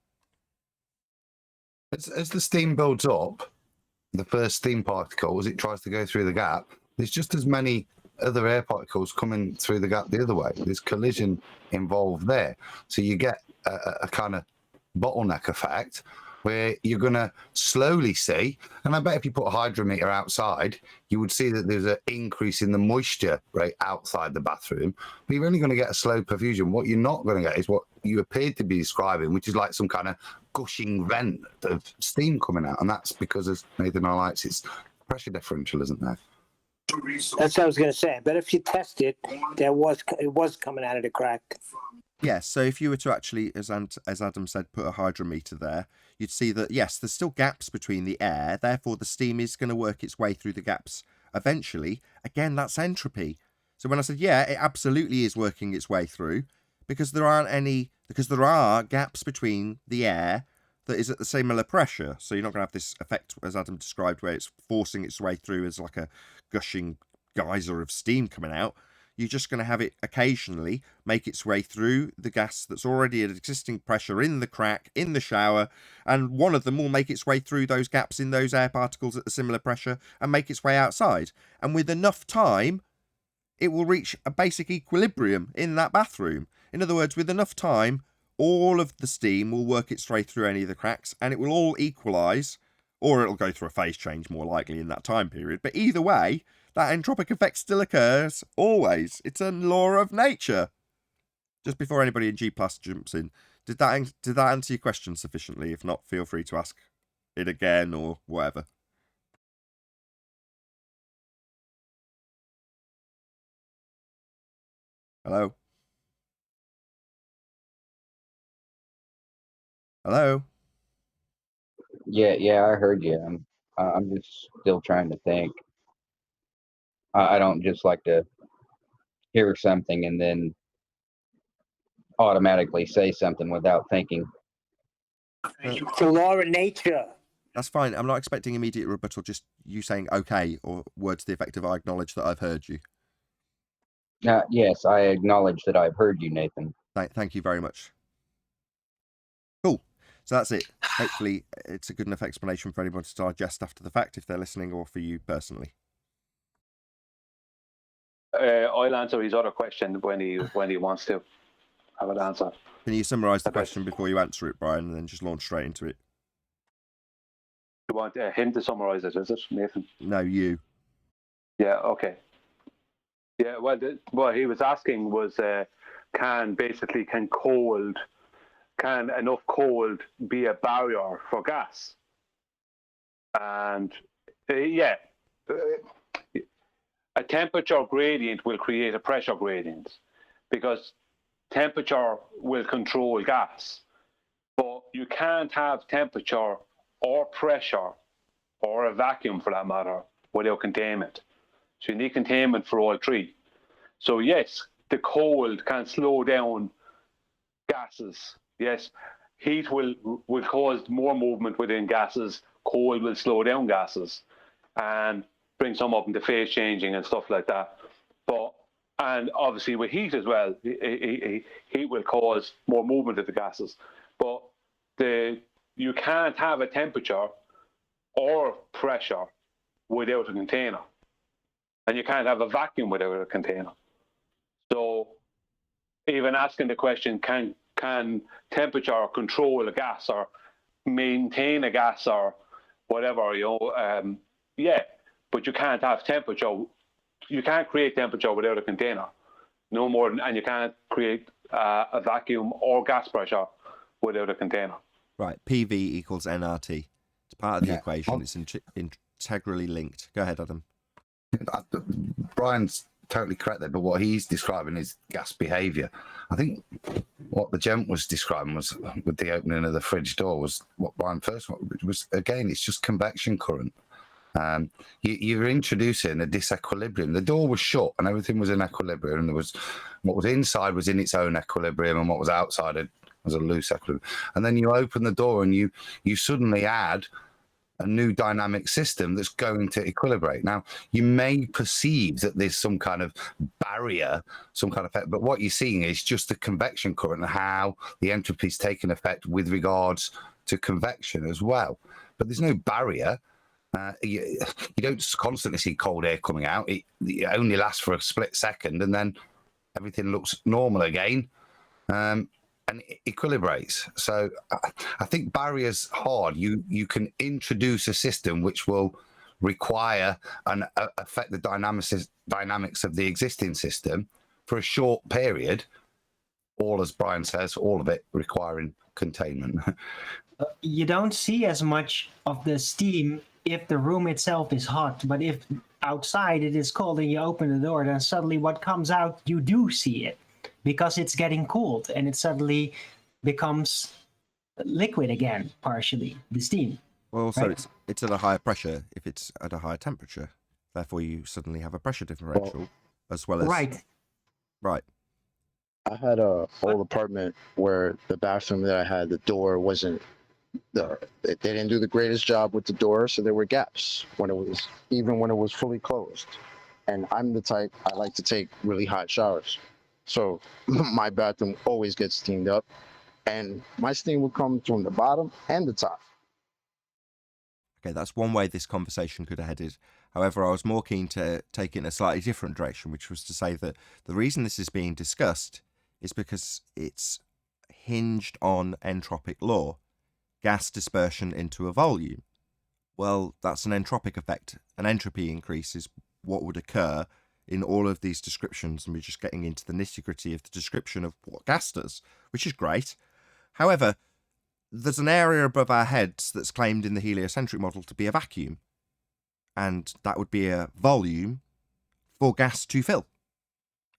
As the steam builds up, the first steam particle, as it tries to go through the gap, there's just as many other air particles coming through the gap the other way. There's collision involved there. So you get a kind of bottleneck effect where you're going to slowly see, and I bet if you put a hydrometer outside, you would see that there's an increase in the moisture rate outside the bathroom, but you're only going to get a slow perfusion. What you're not going to get is what you appeared to be describing, which is like some kind of gushing vent of steam coming out, and that's because, as Nathan highlights, it's pressure differential, isn't there? That's what I was going to say. But if you test it, it was coming out of the crack. Yes, so if you were to actually, as Adam said, put a hydrometer there, you'd see that, yes, there's still gaps between the air, therefore the steam is going to work its way through the gaps eventually. Again, that's entropy. So when I said, yeah, it absolutely is working its way through, because there are gaps between the air that is at the similar pressure. So you're not going to have this effect, as Adam described, where it's forcing its way through as like a gushing geyser of steam coming out. you're just going to have it occasionally make its way through the gas that's already at existing pressure in the crack, in the shower, and one of them will make its way through those gaps in those air particles at a similar pressure and make its way outside. And with enough time, it will reach a basic equilibrium in that bathroom. In other words, with enough time, all of the steam will work its way through any of the cracks and it will all equalise, or it'll go through a phase change more likely in that time period. But either way, that entropic effect still occurs, always. It's a law of nature. Just before anybody in G+ jumps in, did that answer your question sufficiently? If not, feel free to ask it again or whatever. Hello? Hello? Yeah, I heard you. I'm just still trying to think. I don't just like to hear something and then automatically say something without thinking. It's a law of nature. That's fine. I'm not expecting immediate rebuttal, just you saying okay, or words to the effect of I acknowledge that I've heard you. Yes, I acknowledge that I've heard you, Nathan. Thank you very much. Cool. So that's it. Hopefully it's a good enough explanation for anyone to digest after the fact if they're listening, or for you personally. I'll answer his other question when he wants to have an answer. Can you summarise the question before you answer it, Brian, and then just launch straight into it? You want him to summarise it, is it, Nathan? No, you. Yeah, okay. Yeah, well, what he was asking was, can enough cold be a barrier for gas? And a temperature gradient will create a pressure gradient because temperature will control gas. But you can't have temperature or pressure or a vacuum for that matter without containment. So you need containment for all three. So yes, the cold can slow down gases. Yes, heat will cause more movement within gases. Cold will slow down gases and bring some up into phase changing and stuff like that. And obviously with heat as well, heat will cause more movement of the gases. But you can't have a temperature or pressure without a container. And you can't have a vacuum without a container. So even asking the question, can temperature control a gas or maintain a gas or whatever, but you can't have temperature. You can't create temperature without a container, no more than, and you can't create a vacuum or gas pressure without a container. Right, PV equals nRT. It's part of the equation. It's integrally linked. Go ahead, Adam. Brian's totally correct there, but what he's describing is gas behaviour. I think what the gent was describing was with the opening of the fridge door was what Brian first was. Again, it's just convection current. You're introducing a disequilibrium. The door was shut and everything was in equilibrium, and there was what was inside was in its own equilibrium, and what was outside was a loose equilibrium. And then you open the door and you suddenly add a new dynamic system that's going to equilibrate. Now, you may perceive that there's some kind of barrier, some kind of effect, but what you're seeing is just the convection current and how the entropy is taking effect with regards to convection as well. But there's no barrier. You don't constantly see cold air coming out. It only lasts for a split second, and then everything looks normal again. And it equilibrates. So I think barriers hard. You can introduce a system which will require and affect the dynamics of the existing system for a short period. All, as Brian says, all of it requiring containment. You don't see as much of the steam if the room itself is hot, but if outside it is cold and you open the door, then suddenly what comes out, you do see it. Because it's getting cooled and it suddenly becomes liquid again, partially, the steam. Well, also right? it's at a higher pressure if it's at a higher temperature. Therefore, you suddenly have a pressure differential as well as... Right. I had a old apartment where the bathroom that I had, the door wasn't... they didn't do the greatest job with the door, so there were gaps when it was fully closed. and I'm the type I like to take really hot showers. So my bathroom always gets steamed up, and my steam will come from the bottom and the top. Okay, that's one way this conversation could have headed. However, I was more keen to take it in a slightly different direction, which was to say that the reason this is being discussed is because it's hinged on entropic law, gas dispersion into a volume. Well, that's an entropic effect. An entropy increase is what would occur in all of these descriptions, and we're just getting into the nitty-gritty of the description of what gas does, which is great. However, there's an area above our heads that's claimed in the heliocentric model to be a vacuum, and that would be a volume for gas to fill.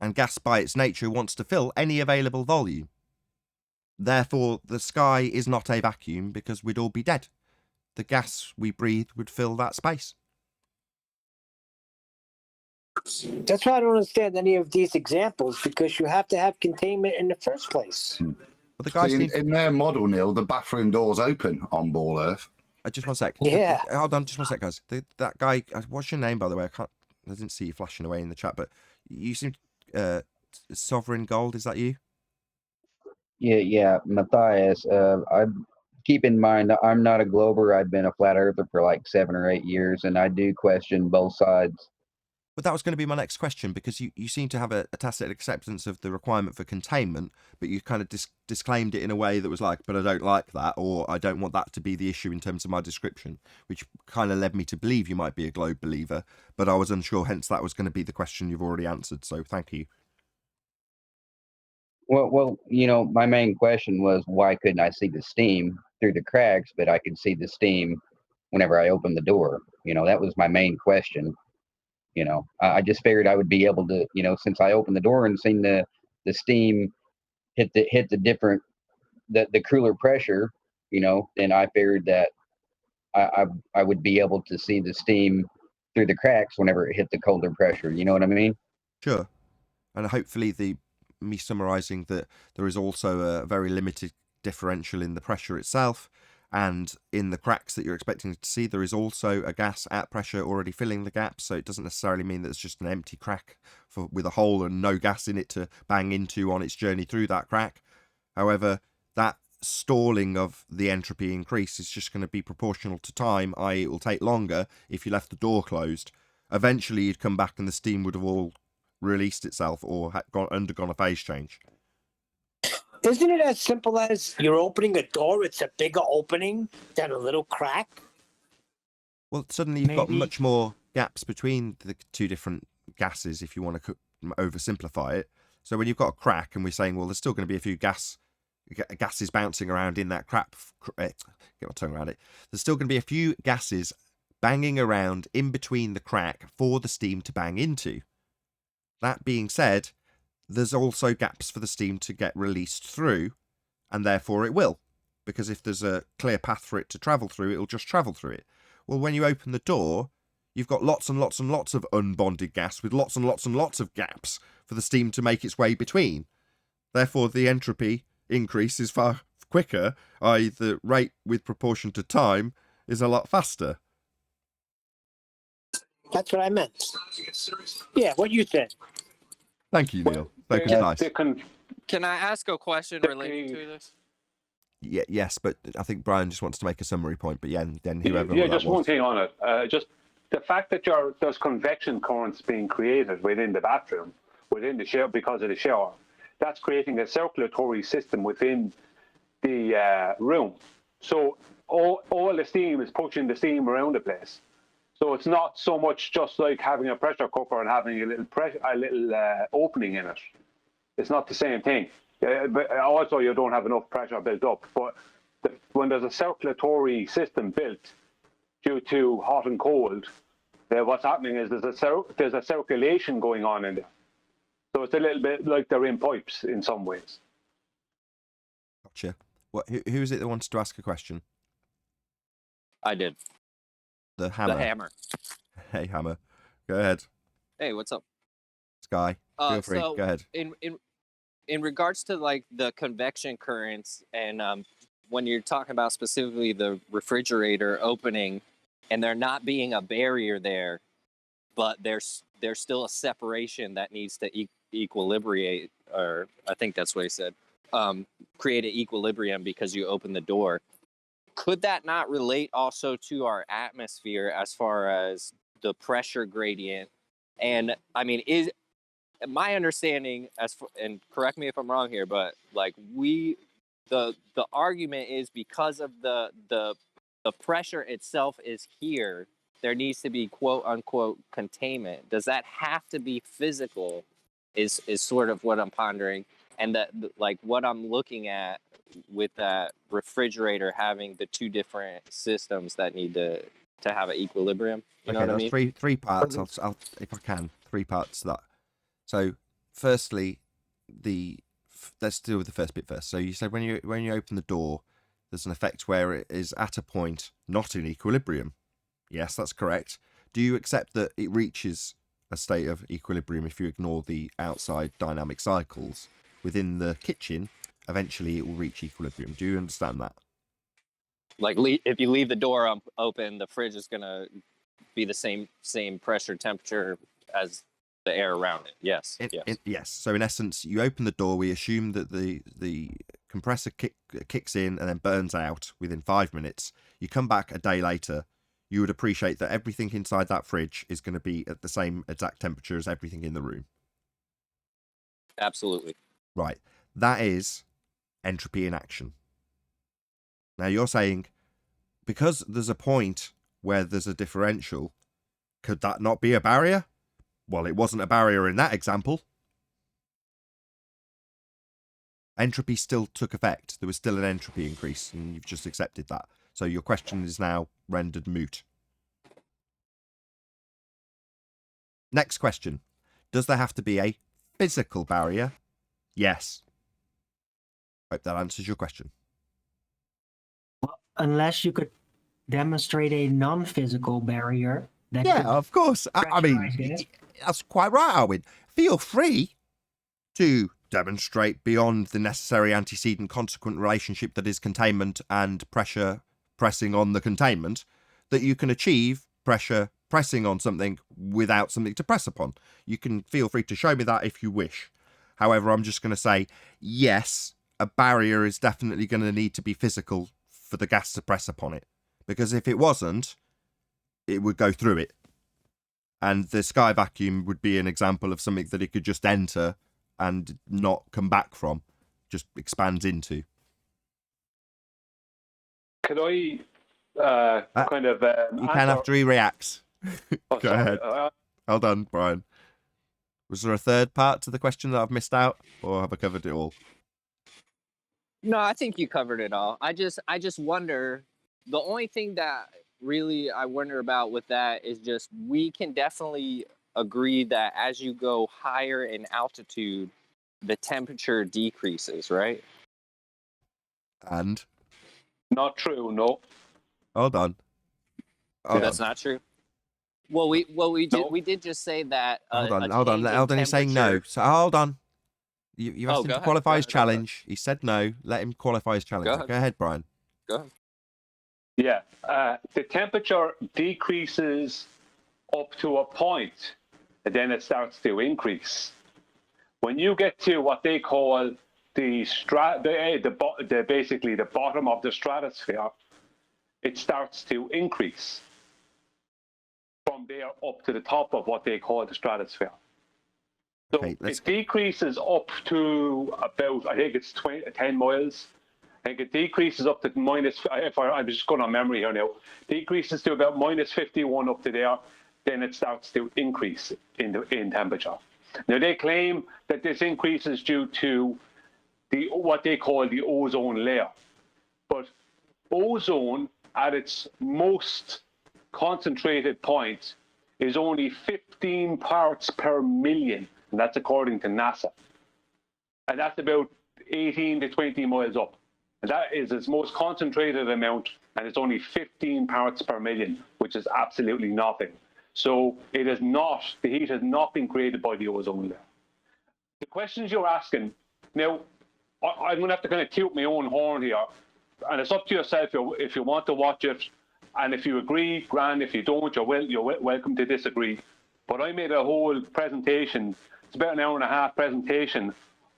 And gas by its nature wants to fill any available volume. Therefore, the sky is not a vacuum because we'd all be dead. The gas we breathe would fill that space. That's why I don't understand any of these examples, because you have to have containment in the first place. But the guys in their model, Neil, the bathroom door's open on Ball Earth. Just one sec. Yeah. Hold on, just one sec, guys. That guy, what's your name, by the way? I didn't see you flashing away in the chat, but you seem Sovereign Gold. Is that you? Yeah, Matthias. I keep in mind that I'm not a glober. I've been a flat earther for like 7 or 8 years, and I do question both sides. But that was going to be my next question, because you seem to have a tacit acceptance of the requirement for containment, but you kind of disclaimed it in a way that was like, but I don't like that, or I don't want that to be the issue in terms of my description, which kind of led me to believe you might be a globe believer, but I was unsure, hence that was going to be the question you've already answered, so thank you. Well, my main question was why couldn't I see the steam through the cracks, but I could see the steam whenever I opened the door. That was my main question. I just figured I would be able to, since I opened the door and seen the steam hit the different the cooler pressure, then I figured that I would be able to see the steam through the cracks whenever it hit the colder pressure. You know what I mean? Sure. And hopefully me summarising that there is also a very limited differential in the pressure itself, and in the cracks that you're expecting to see there is also a gas at pressure already filling the gaps, so it doesn't necessarily mean that it's just an empty crack with a hole and no gas in it to bang into on its journey through that crack. However, that stalling of the entropy increase is just going to be proportional to time, i.e. it will take longer if you left the door closed. Eventually you'd come back and the steam would have all released itself or undergone a phase change. Isn't it as simple as you're opening a door, it's a bigger opening than a little crack? Well, suddenly you've got much more gaps between the two different gases, if you want to oversimplify it. So when you've got a crack and we're saying, well, there's still going to be a few gases bouncing around in that crack. Get my tongue around it. There's still going to be a few gases banging around in between the crack for the steam to bang into. That being said, there's also gaps for the steam to get released through, and therefore it will. Because if there's a clear path for it to travel through, it'll just travel through it. Well, when you open the door, you've got lots and lots and lots of unbonded gas with lots and lots and lots of gaps for the steam to make its way between. Therefore, the entropy increase is far quicker, i.e. the rate with proportion to time is a lot faster. That's what I meant. Yeah, what you said. Thank you, Neil. Focus nice. Can I ask a question related to this? Yes, but I think Brian just wants to make a summary point. But then whoever. Yeah, just one thing on it. Just the fact that there's convection currents being created within the bathroom, within the shower because of the shower, that's creating a circulatory system within the room. So all the steam is pushing the steam around the place. So it's not so much just like having a pressure cooker and having a little opening in it. It's not the same thing. But also you don't have enough pressure built up. But when there's a circulatory system built due to hot and cold, what's happening is there's a circulation going on in there. So it's a little bit like they're in pipes in some ways. Gotcha. Who is it that wanted to ask a question? I did. The Hammer. The Hammer. Hey, Hammer. Go ahead. Hey, what's up? Sky, feel free. So Go ahead. In regards to like the convection currents and when you're talking about specifically the refrigerator opening and there not being a barrier there, but there's still a separation that needs to equilibrate, or I think that's what he said, create an equilibrium because you open the door. Could that not relate also to our atmosphere as far as the pressure gradient? And I mean, is my understanding, and correct me if I'm wrong here, but like the argument is because of the pressure itself is here, there needs to be quote unquote containment. Does that have to be physical? Is sort of what I'm pondering, and that like what I'm looking at with that refrigerator having the two different systems that need to have an equilibrium. You know what I mean? Three parts. I'll if I can, 3 parts to that. So, firstly, let's deal with the first bit first. So you said when you open the door, there's an effect where it is at a point not in equilibrium. Yes, that's correct. Do you accept that it reaches a state of equilibrium if you ignore the outside dynamic cycles? Within the kitchen, eventually it will reach equilibrium. Do you understand that? Like if you leave the door open, the fridge is gonna be the same pressure temperature as the air around it. Yes. Yes. So in essence, you open the door. We assume that the compressor kicks in and then burns out within 5 minutes. You come back a day later. You would appreciate that everything inside that fridge is going to be at the same exact temperature as everything in the room. Absolutely. Right. That is entropy in action. Now you're saying because there's a point where there's a differential, could that not be a barrier? Well, it wasn't a barrier in that example. Entropy still took effect. There was still an entropy increase, and you've just accepted that. So your question is now rendered moot. Next question. Does there have to be a physical barrier? Yes. Hope that answers your question. Well, unless you could demonstrate a non-physical barrier. Yeah, of course. I mean, that's quite right, Arwin. Feel free to demonstrate beyond the necessary antecedent consequent relationship that is containment and pressure pressing on the containment, that you can achieve pressure pressing on something without something to press upon. You can feel free to show me that if you wish. However, I'm just going to say, yes, a barrier is definitely going to need to be physical for the gas to press upon it. Because if it wasn't, it would go through it. And the sky vacuum would be an example of something that it could just enter and not come back from, just expands into. Could I kind of... you can after he reacts. Oh, Go sorry. ahead. Hold on, Brian. Was there a third part to the question that I've missed out, or have I covered it all? No, I think you covered it all. I just wonder, the only thing that really I wonder about with that is just we can definitely agree that as you go higher in altitude, the temperature decreases, right? And? Not true, no. Hold on. That's not true. Well, we did just say that. Hold on. He's saying no. So hold on. You asked him to qualify his challenge. He said no. Let him qualify his challenge. Go ahead, Brian. Go ahead. Yeah, the temperature decreases up to a point, and then it starts to increase. When you get to what they call basically the bottom of the stratosphere, it starts to increase from there up to the top of what they call the stratosphere. So it decreases up to about, I think it's 10 miles. I think it decreases up to minus, I'm just going on memory here now, decreases to about minus 51 up to there, then it starts to increase in temperature. Now they claim that this increase is due to what they call the ozone layer. But ozone at its most concentrated point is only 15 parts per million, and that's according to NASA. And that's about 18 to 20 miles up. And that is its most concentrated amount, and it's only 15 parts per million, which is absolutely nothing. So the heat has not been created by the ozone layer. The questions you're asking, now, I'm going to have to kind of toot my own horn here, and it's up to yourself if you want to watch it, and if you agree, grand. If you don't, you're welcome to disagree. But I made a whole presentation, it's about an hour and a half presentation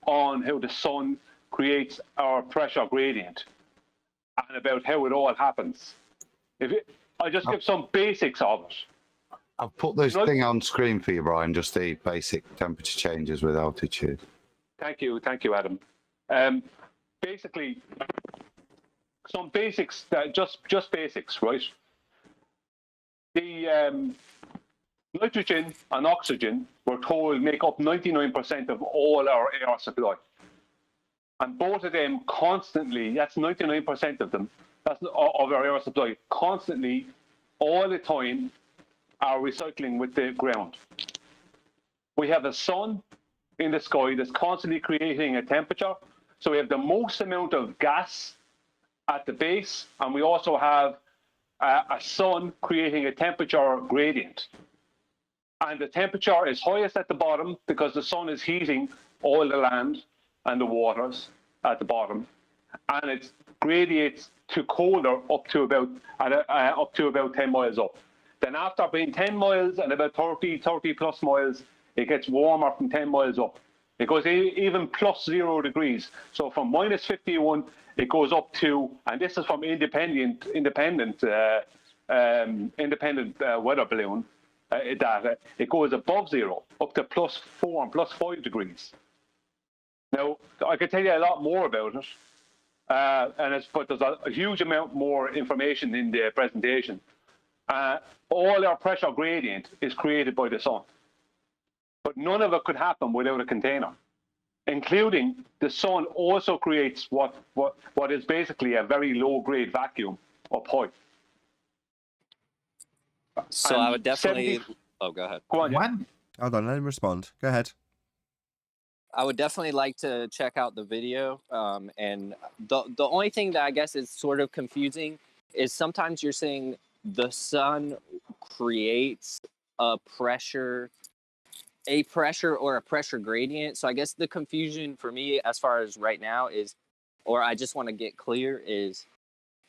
on how the sun creates our pressure gradient and about how it all happens. I just give some basics of it. I've put this thing on screen for you, Brian, just the basic temperature changes with altitude. Thank you, Adam. Basically, some basics, just basics, right? The nitrogen and oxygen, we're told, make up 99% of all our air supply. And both of them constantly, that's 99% of them, that's of our air supply, constantly, all the time, are recycling with the ground. We have the sun in the sky that's constantly creating a temperature. So we have the most amount of gas at the base, and we also have a sun creating a temperature gradient. And the temperature is highest at the bottom because the sun is heating all the land and the waters at the bottom, and it gradiates to colder up to about 10 miles up. Then after being 10 miles and about 30 plus miles, it gets warmer from 10 miles up. It goes even plus 0 degrees. So from minus 51, it goes up to, and this is from independent weather balloon data, it goes above 0, up to plus 4 and plus 5 degrees. Now, I could tell you a lot more about it, but there's a huge amount more information in the presentation. All our pressure gradient is created by the sun, but none of it could happen without a container, including the sun also creates what is basically a very low-grade vacuum up high. So I would definitely... Oh, go ahead. Go on, What? Hold on, let him respond. Go ahead. I would definitely like to check out the video. And the only thing that I guess is sort of confusing is sometimes you're saying the sun creates a pressure or a pressure gradient. So I guess the confusion for me as far as right now is, or I just want to get clear is,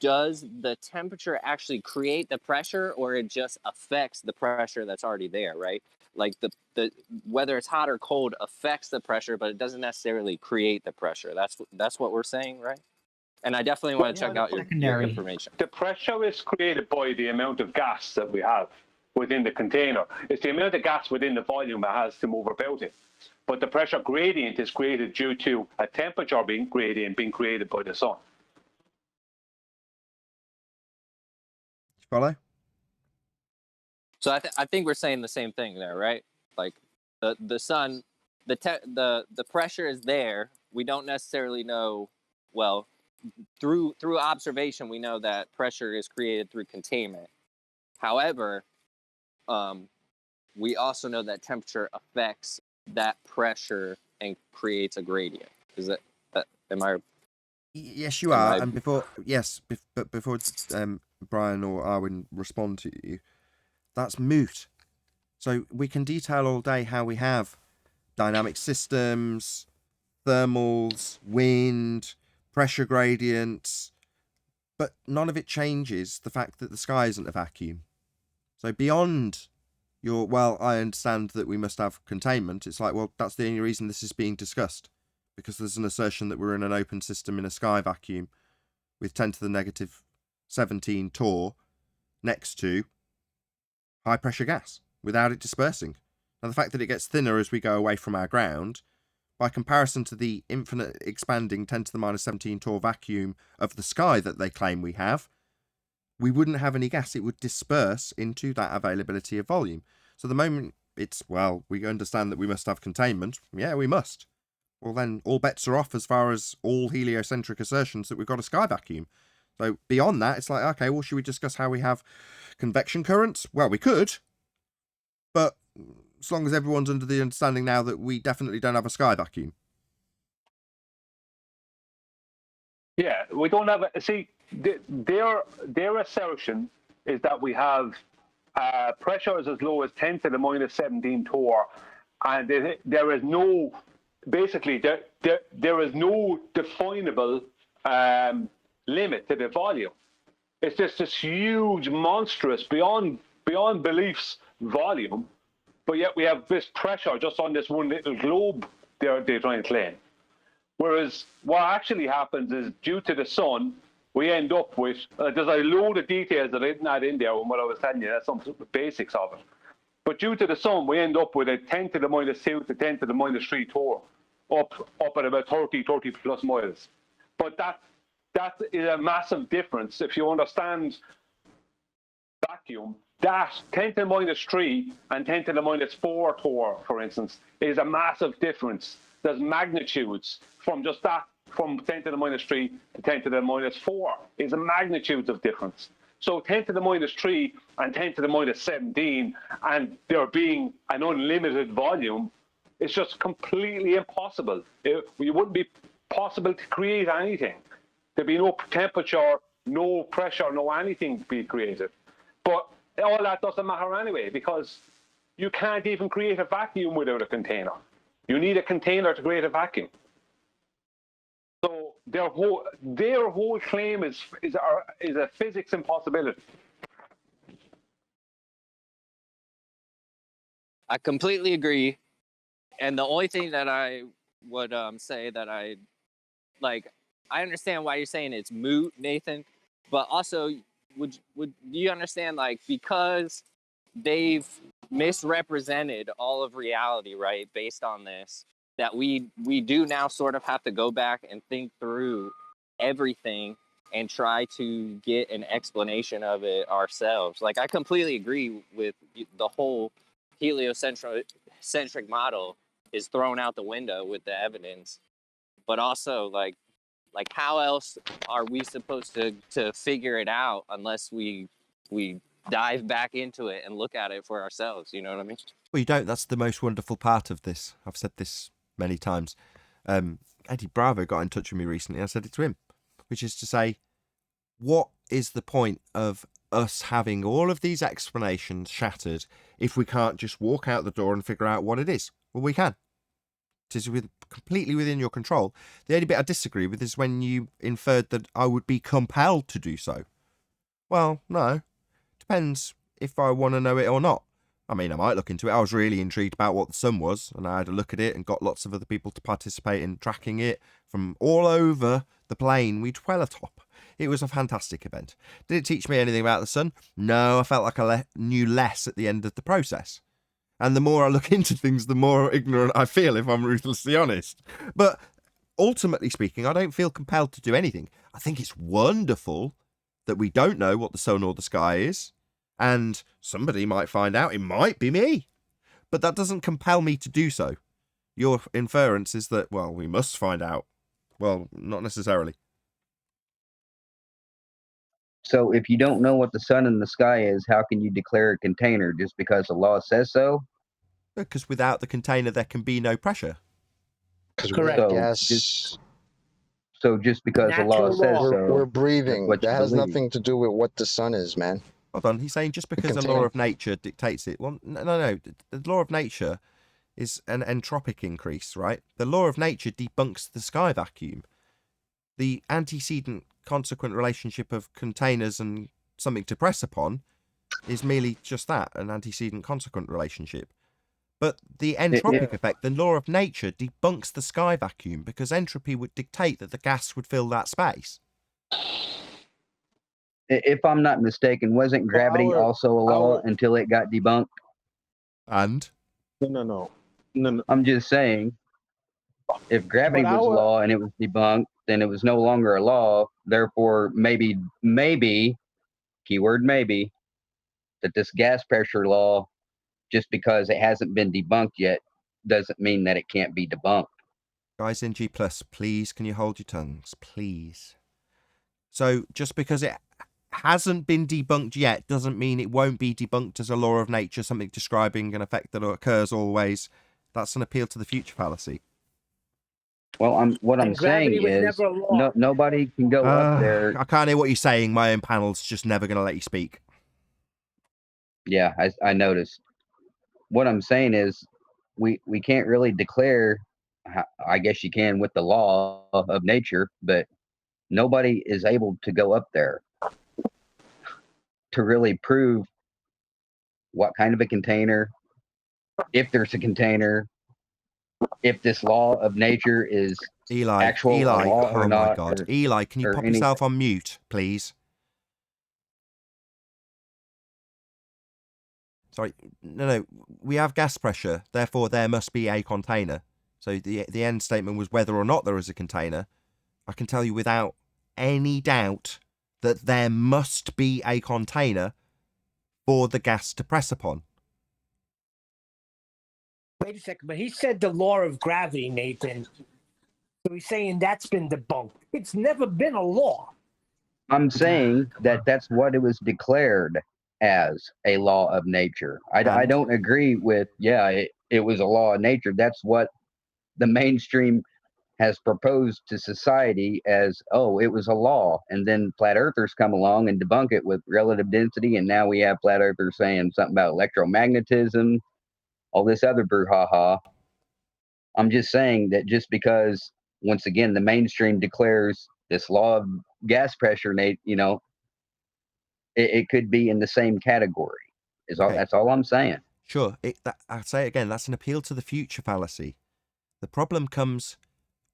does the temperature actually create the pressure, or it just affects the pressure that's already there, right? Like the whether it's hot or cold affects the pressure, but it doesn't necessarily create the pressure. That's what we're saying, right? And I definitely want to check out your information. The pressure is created by the amount of gas that we have within the container. It's the amount of gas within the volume that has to move about it. But the pressure gradient is created due to a temperature gradient being created by the sun. Follow? So I think we're saying the same thing there, right? Like the sun, the pressure is there. We don't necessarily know. Well, through observation, we know that pressure is created through containment. However, we also know that temperature affects that pressure and creates a gradient. Is that am I? Yes, you are. And before Brian or Arwin respond to you, that's moot. So we can detail all day how we have dynamic systems, thermals, wind, pressure gradients, but none of it changes the fact that the sky isn't a vacuum. So beyond I understand that we must have containment. It's like, well, that's the only reason this is being discussed, because there's an assertion that we're in an open system in a sky vacuum with 10 to the negative 17 torr next to high pressure gas without it dispersing. Now, the fact that it gets thinner as we go away from our ground, by comparison to the infinite expanding 10 to the minus 17 torr vacuum of the sky that they claim we have, we wouldn't have any gas. It would disperse into that availability of volume. So the moment it's, well, we understand that we must have containment, yeah, we must. Well, then all bets are off as far as all heliocentric assertions that we've got a sky vacuum. So beyond that, it's like, okay, well, should we discuss how we have convection currents? Well, we could, but as long as everyone's under the understanding now that we definitely don't have a sky vacuum. Yeah, we don't have a... See, their assertion is that we have pressures as low as 10 to the minus 17 torr, and there is no... Basically, there is no definable limit to the volume. It's just this huge, monstrous, beyond beliefs volume but yet we have this pressure just on this one little globe they're trying to claim. Whereas what actually happens is due to the sun, we end up with, there's a load of details that I didn't add in there when what I was telling you, that's some basics of it. But due to the sun, we end up with a 10 to the minus 2 to 10 to the minus 3 tour, up at about 30 plus miles. But that is a massive difference. If you understand vacuum, that 10 to the minus 3 and 10 to the minus 4 tour, for instance, is a massive difference. There's magnitudes from just that, from 10 to the minus 3 to 10 to the minus 4 is a magnitudes of difference. So 10 to the minus 3 and 10 to the minus 17, and there being an unlimited volume, it's just completely impossible. It wouldn't be possible to create anything. There'd be no temperature, no pressure, no anything to be created. But all that doesn't matter anyway, because you can't even create a vacuum without a container. You need a container to create a vacuum. So their whole claim is a physics impossibility. I completely agree. And the only thing that I would say that I understand why you're saying it's moot, Nathan, but also would you understand, like, because they've misrepresented all of reality, right, based on this, that we do now sort of have to go back and think through everything and try to get an explanation of it ourselves. Like, I completely agree with the whole heliocentric model is thrown out the window with the evidence, but also like how else are we supposed to figure it out unless we dive back into it and look at it for ourselves? You know what I mean? Well, you don't. That's the most wonderful part of this. I've said this many times. Eddie Bravo got in touch with me recently. I said it to him, which is to say, what is the point of us having all of these explanations shattered if we can't just walk out the door and figure out what it is? Well, we can. It is completely within your control. The only bit I disagree with is when you inferred that I would be compelled to do so. Well, no. Depends if I want to know it or not. I mean, I might look into it. I was really intrigued about what the sun was, and I had a look at it and got lots of other people to participate in tracking it from all over the plane we dwell atop. It was a fantastic event. Did it teach me anything about the sun? No, I felt like I knew less at the end of the process. And the more I look into things, the more ignorant I feel, if I'm ruthlessly honest. But ultimately speaking, I don't feel compelled to do anything. I think it's wonderful that we don't know what the sun or the sky is. And somebody might find out. It might be me. But that doesn't compel me to do so. Your inference is that, well, we must find out. Well, not necessarily. So if you don't know what the sun and the sky is, how can you declare a container just because the law says so? Because without the container, there can be no pressure. Correct. So Yes. just because the law Natural says law. so, We're that's breathing. what That you has believe. nothing to do with what the sun is, man. Hold on, he's saying just because a law of nature dictates it. Well, no. The law of nature is an entropic increase, right? The law of nature debunks the sky vacuum. The antecedent consequent relationship of containers and something to press upon is merely just that, an antecedent consequent relationship. But the entropic effect, the law of nature, debunks the sky vacuum because entropy would dictate that the gas would fill that space. If I'm not mistaken, wasn't gravity also a law until it got debunked? And? No. I'm just saying, if gravity was a law and it was debunked, then it was no longer a law. Therefore, maybe, keyword maybe, that this gas pressure law, just because it hasn't been debunked yet, doesn't mean that it can't be debunked. Guys in G+, please, can you hold your tongues? Please. So, just because it hasn't been debunked yet doesn't mean it won't be debunked as a law of nature, something describing an effect that occurs always. That's an appeal to the future fallacy. Well, what I'm saying is, nobody can go up there. I can't hear what you're saying. My own panel's just never going to let you speak. Yeah, I noticed. What I'm saying is, we can't really declare. I guess you can with the law of nature, but nobody is able to go up there to really prove what kind of a container, if there's a container, if this law of nature is Eli, law or oh not. my God. Eli, can you pop anything. yourself on mute, please? Sorry, no, we have gas pressure, therefore there must be a container. So the end statement was whether or not there is a container. I can tell you without any doubt that there must be a container for the gas to press upon. Wait a second, but he said the law of gravity, Nathan. So he's saying that's been debunked. It's never been a law. I'm saying that that's what it was declared as, a law of nature. I don't agree with, it was a law of nature. That's what the mainstream has proposed to society as, oh, it was a law. And then flat earthers come along and debunk it with relative density. And now we have flat earthers saying something about electromagnetism, all this other brouhaha. I'm just saying that just because, once again, the mainstream declares this law of gas pressure, it could be in the same category. That's all I'm saying. Sure. I'll say it again. That's an appeal to the future fallacy. The problem comes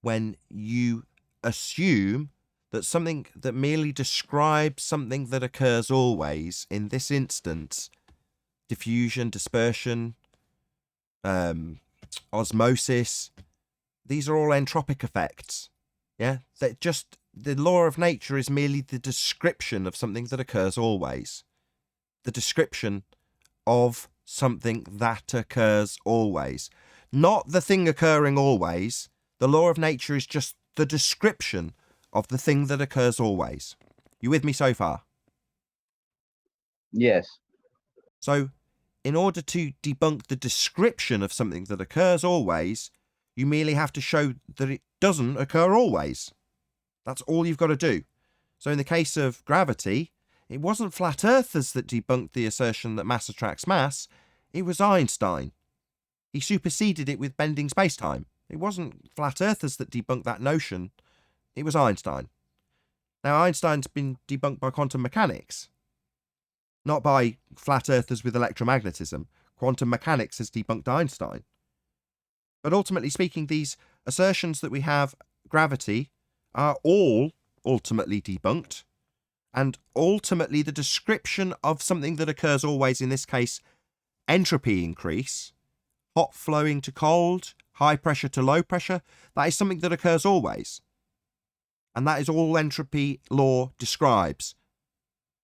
when you assume that something that merely describes something that occurs always, in this instance, diffusion, dispersion, osmosis, these are all entropic effects. Yeah, that just the law of nature is merely the description of something that occurs always. The description of something that occurs always. Not the thing occurring always. The law of nature is just the description of the thing that occurs always. You with me so far? Yes. So, in order to debunk the description of something that occurs always, you merely have to show that it doesn't occur always. That's all you've got to do. So in the case of gravity, it wasn't flat earthers that debunked the assertion that mass attracts mass. It was Einstein. He superseded it with bending space-time. It wasn't flat earthers that debunked that notion. It was Einstein. Now, Einstein's been debunked by quantum mechanics, not by flat earthers with electromagnetism. Quantum mechanics has debunked Einstein. But ultimately speaking, these assertions that we have gravity are all ultimately debunked, and ultimately the description of something that occurs always, in this case, entropy increase, hot flowing to cold, high pressure to low pressure, that is something that occurs always. And that is all entropy law describes.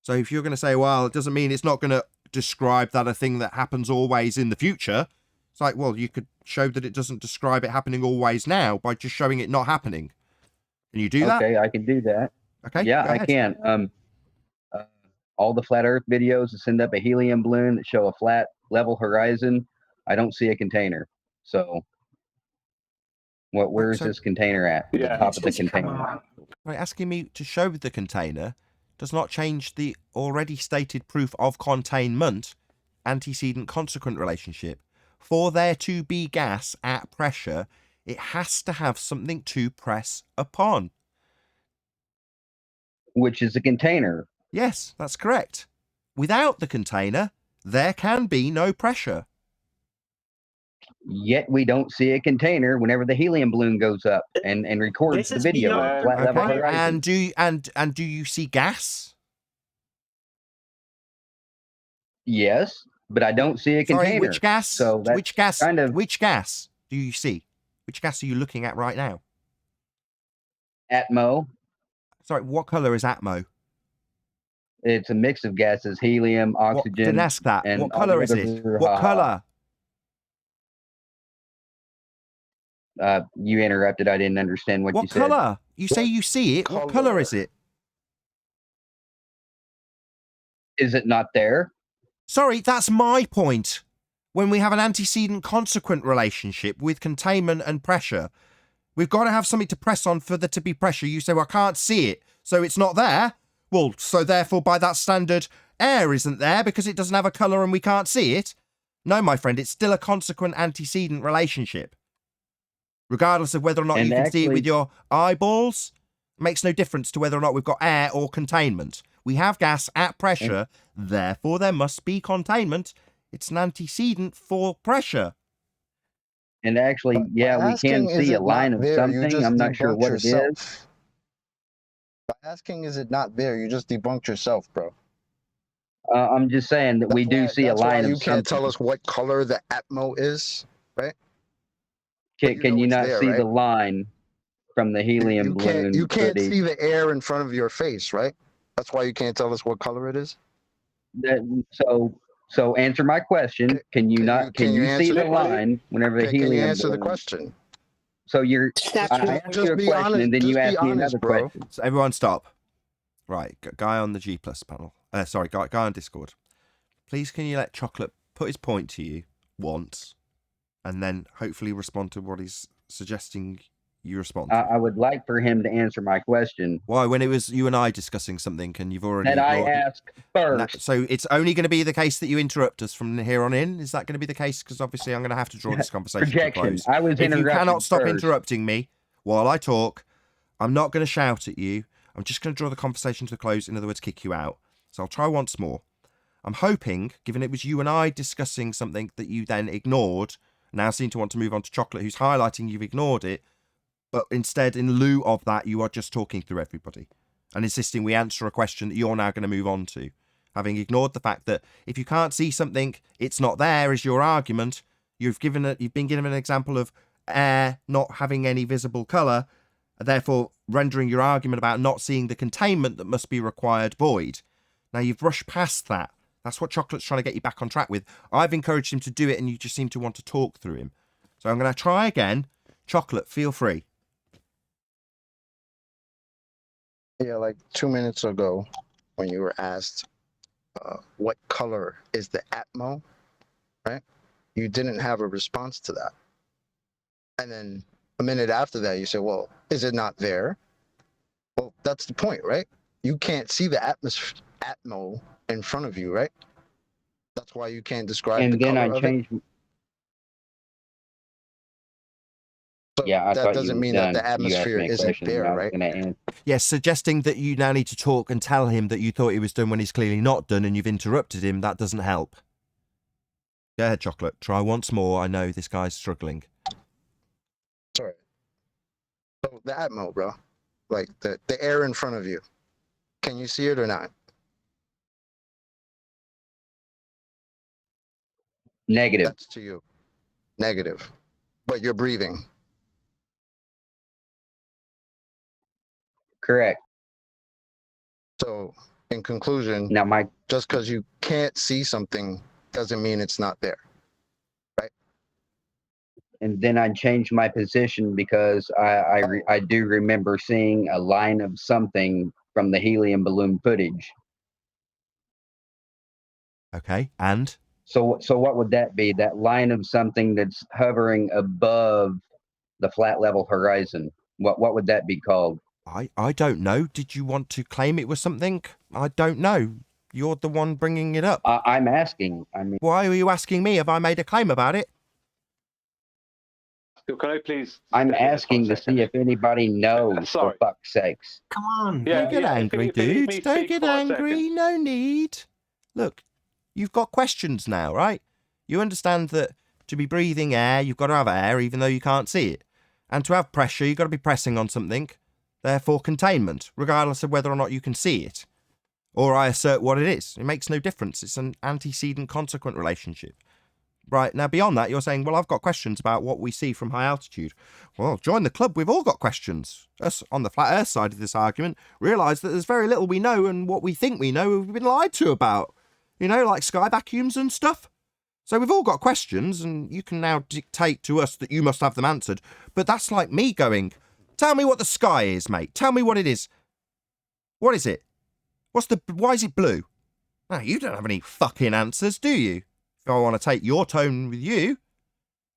So if you're going to say, well, it doesn't mean it's not going to describe that a thing that happens always in the future, it's like, well, you could show that it doesn't describe it happening always now by just showing it not happening. Can you do that? Okay, I can do that. Okay, yeah, I can. All the flat Earth videos that send up a helium balloon that show a flat, level horizon, I don't see a container. So, where is this container at? The top of the container. Right, asking me to show the container does not change the already stated proof of containment, antecedent consequent relationship. For there to be gas at pressure, it has to have something to press upon. Which is a container. Yes, that's correct. Without the container, there can be no pressure. Yet we don't see a container whenever the helium balloon goes up and records the video of flat level horizon. And do you see gas? Yes, but I don't see a container. Sorry, which gas? So which gas? Which gas do you see? Which gas are you looking at right now? Atmo. Sorry, what color is Atmo? It's a mix of gases: helium, oxygen. Didn't ask that. And what color is it? What color? You interrupted. I didn't understand what you said. What color? You say you see it. What color is it? Is it not there? Sorry, that's my point. When we have an antecedent consequent relationship with containment and pressure, we've got to have something to press on for there to be pressure. You say, well, I can't see it, so it's not there. Well, so therefore, by that standard, air isn't there because it doesn't have a colour and we can't see it. No, my friend, it's still a consequent antecedent relationship. Regardless of whether or not you can see it with your eyeballs, it makes no difference to whether or not we've got air or containment. We have gas at pressure, therefore there must be containment. It's an antecedent for pressure. And actually, yeah, we can asking, is see a it line not of there? You something. just I'm not sure debunked what it is. yourself. By asking, is it not there? You just debunked yourself, bro. I'm just saying that we do see a That's why line you of can't tell something. us what color the atmo is, right? Can you it's not there, see the right? line from the helium You balloon can't footage? see the air in front of your face, right? That's why you can't tell us what color it is. So answer my question. Can you see the line whenever the Can you helium answer the balloon? question? So I asked you a be question, honest. and then you Just be asked me honest, another bro. question. So everyone stop. Right, guy on the G Plus panel. Sorry, guy on Discord. Please can you let Chocolate put his point to you once, and then hopefully respond to what he's suggesting you respond to. I would like for him to answer my question. Why? When it was you and I discussing something and you've already... That I asked first. So it's only going to be the case that you interrupt us from here on in? Is that going to be the case? Because obviously I'm going to have to draw this conversation to a close. I was If you cannot stop first. interrupting me while I talk, I'm not going to shout at you. I'm just going to draw the conversation to a close. In other words, kick you out. So I'll try once more. I'm hoping, given it was you and I discussing something that you then ignored, now seem to want to move on to Chocolate, who's highlighting you've ignored it, but instead, in lieu of that, you are just talking through everybody and insisting we answer a question that you're now going to move on to. Having ignored the fact that if you can't see something, it's not there is your argument. You've been given an example of air not having any visible colour, therefore rendering your argument about not seeing the containment that must be required void. Now you've brushed past that. That's what Chocolate's trying to get you back on track with. I've encouraged him to do it and you just seem to want to talk through him. So I'm going to try again. Chocolate, feel free. Yeah, like 2 minutes ago, when you were asked what color is the atmo, right? You didn't have a response to that. And then a minute after that, you said, well, is it not there? Well, that's the point, right? You can't see the atmo in front of you, right? That's why you can't describe the And then color I of it. changed. So Yeah, I that thought doesn't you mean were that the done. You asked atmosphere me a isn't question, and there, I was right? going to answer. Yes, suggesting that you now need to talk and tell him that you thought he was done when he's clearly not done and you've interrupted him, that doesn't help. Go ahead, Chocolate. Try once more. I know this guy's struggling. Sorry. So the atmo, bro, like the air in front of you, can you see it or not? Negative. That's to you. Negative. But you're breathing. Correct. So in conclusion, now just because you can't see something doesn't mean it's not there, right? And then I changed my position because I do remember seeing a line of something from the helium balloon footage. Okay, and? So what would that be? That line of something that's hovering above the flat level horizon. What would that be called? I don't know. Did you want to claim it was something? I don't know. You're the one bringing it up. I'm asking. I mean, why are you asking me? Have I made a claim about it? Can I please? I'm asking to see if anybody knows. Sorry. For fuck's sakes. Come on. Don't get angry, if you let dude. me Don't speak get for a angry. second. No need. Look, you've got questions now, right? You understand that to be breathing air, you've got to have air, even though you can't see it. And to have pressure, you've got to be pressing on something. Therefore, containment, regardless of whether or not you can see it. Or I assert what it is. It makes no difference. It's an antecedent-consequent relationship. Right, now beyond that, you're saying, well, I've got questions about what we see from high altitude. Well, join the club. We've all got questions. Us on the flat earth side of this argument realise that there's very little we know, and what we think we know we've been lied to about. You know, like sky vacuums and stuff. So we've all got questions, and you can now dictate to us that you must have them answered. But that's like me going, tell me what the sky is, mate. Tell me what it is. What is it? Why is it blue? Now, you don't have any fucking answers, do you? If I want to take your tone with you,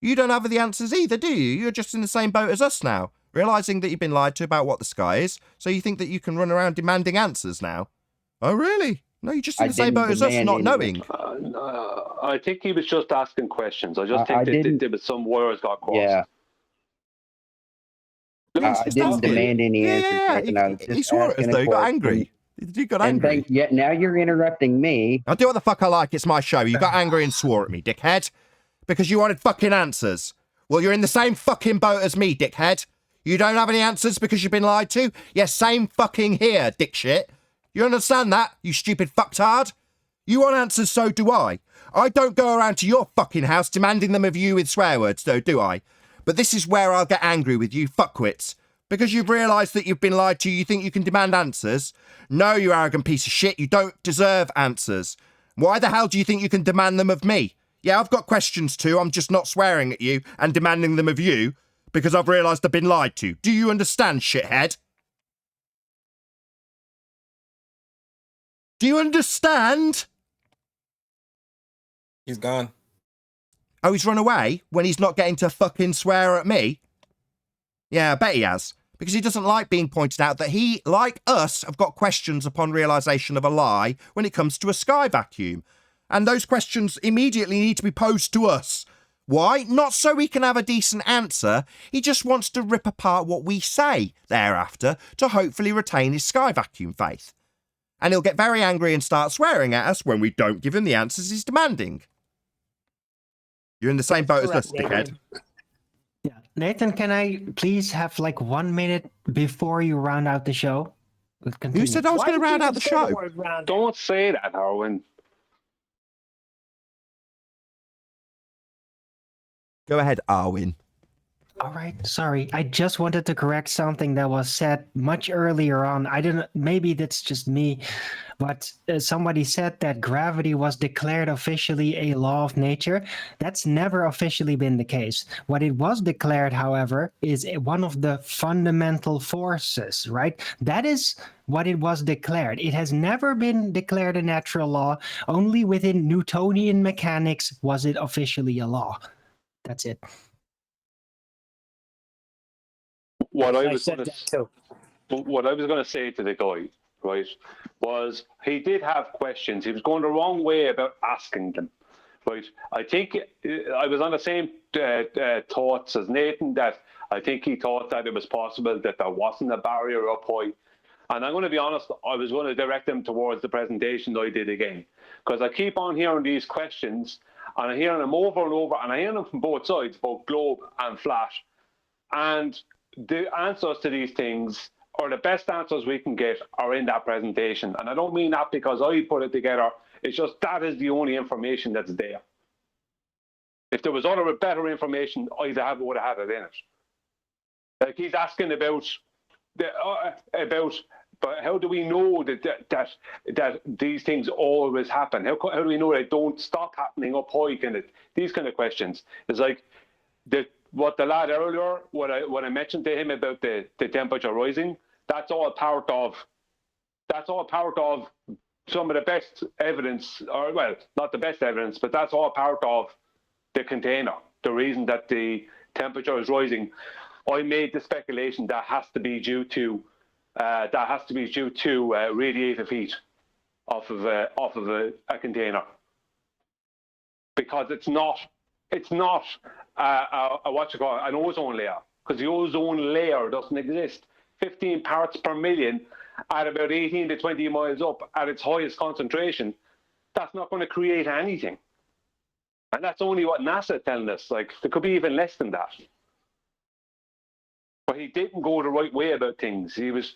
you don't have the answers either, do you? You're just in the same boat as us now, realising that you've been lied to about what the sky is, so you think that you can run around demanding answers now. Oh, really? No, you're just in the same boat as us, not knowing. I think he was just asking questions. I just think that there was some wires got crossed. Yeah. I didn't demand any answers. Yeah. Nathan. I was just He swore at us, though. He got angry. You got angry. Yet now you're interrupting me. I'll do what the fuck I like. It's my show. You got angry and swore at me, dickhead. Because you wanted fucking answers. Well, you're in the same fucking boat as me, dickhead. You don't have any answers because you've been lied to? Yes, same fucking here, dick shit. You understand that, you stupid fucktard? You want answers, so do I. I don't go around to your fucking house demanding them of you with swear words, though, do I? But this is where I'll get angry with you fuckwits. Because you've realised that you've been lied to, you think you can demand answers? No, you arrogant piece of shit, you don't deserve answers. Why the hell do you think you can demand them of me? Yeah, I've got questions too, I'm just not swearing at you and demanding them of you because I've realised I've been lied to. Do you understand, shithead? Do you understand? He's gone. Oh, he's run away when he's not getting to fucking swear at me? Yeah, I bet he has. Because he doesn't like being pointed out that he, like us, have got questions upon realisation of a lie when it comes to a sky vacuum. And those questions immediately need to be posed to us. Why? Not so we can have a decent answer. He just wants to rip apart what we say thereafter to hopefully retain his sky vacuum faith. And he'll get very angry and start swearing at us when we don't give him the answers he's demanding. You're in the same boat as us, dickhead. Yeah, Nathan, can I please have like 1 minute before you round out the show? Who said I was going to round out the show? Don't say that, Harwin. Go ahead, Arwin. All right, sorry. I just wanted to correct something that was said much earlier on. I didn't, maybe that's just me, but somebody said that gravity was declared officially a law of nature. That's never officially been the case. What it was declared, however, is one of the fundamental forces, right? That is what it was declared. It has never been declared a natural law. Only within Newtonian mechanics was it officially a law. That's it. What I was going to say to the guy, right, was he did have questions. He was going the wrong way about asking them, right? I think I was on the same thoughts as Nathan, that I think he thought that it was possible that there wasn't a barrier up high. And I'm going to be honest, I was going to direct them towards the presentation that I did again, because I keep on hearing these questions, and I hear them over and over, and I hear them from both sides, both globe and flat. And the answers to these things, or the best answers we can get, are in that presentation. And I don't mean that because I put it together. It's just that is the only information that's there. If there was other better information, I'd would have had it in it. Like he's asking about but how do we know that these things always happen? How do we know they don't stop happening up high? These kind of questions. It's like what the lad earlier, what I mentioned to him about the temperature rising, that's all part of some of the best evidence, or well, not the best evidence, but that's all part of the container. The reason that the temperature is rising, I made the speculation that has to be due to radiative heat off of a container, because it's not an ozone layer, because the ozone layer doesn't exist. 15 parts per million at about 18 to 20 miles up at its highest concentration, that's not going to create anything. And that's only what NASA is telling us. Like, there could be even less than that. But he didn't go the right way about things. He was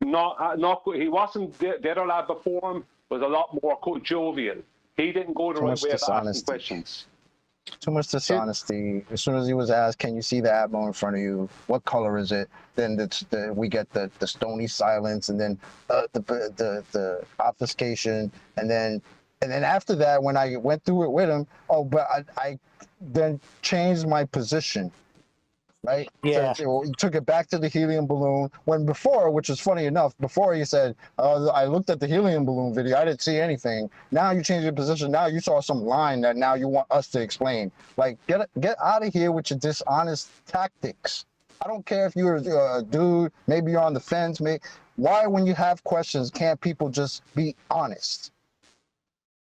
he wasn't, the other lad before him was a lot more jovial. He didn't go the right way about asking questions. Too much dishonesty. As soon as he was asked, "Can you see the atmo in front of you? What color is it?" Then we get the stony silence, and then the obfuscation, and then after that, when I went through it with him, but I then changed my position. Right? Yeah. So he took it back to the helium balloon. When before, which is funny enough, before he said, I looked at the helium balloon video, I didn't see anything. Now you changed your position. Now you saw some line that now you want us to explain. Like, get out of here with your dishonest tactics. I don't care if you're a dude, maybe you're on the fence. Why, when you have questions, can't people just be honest?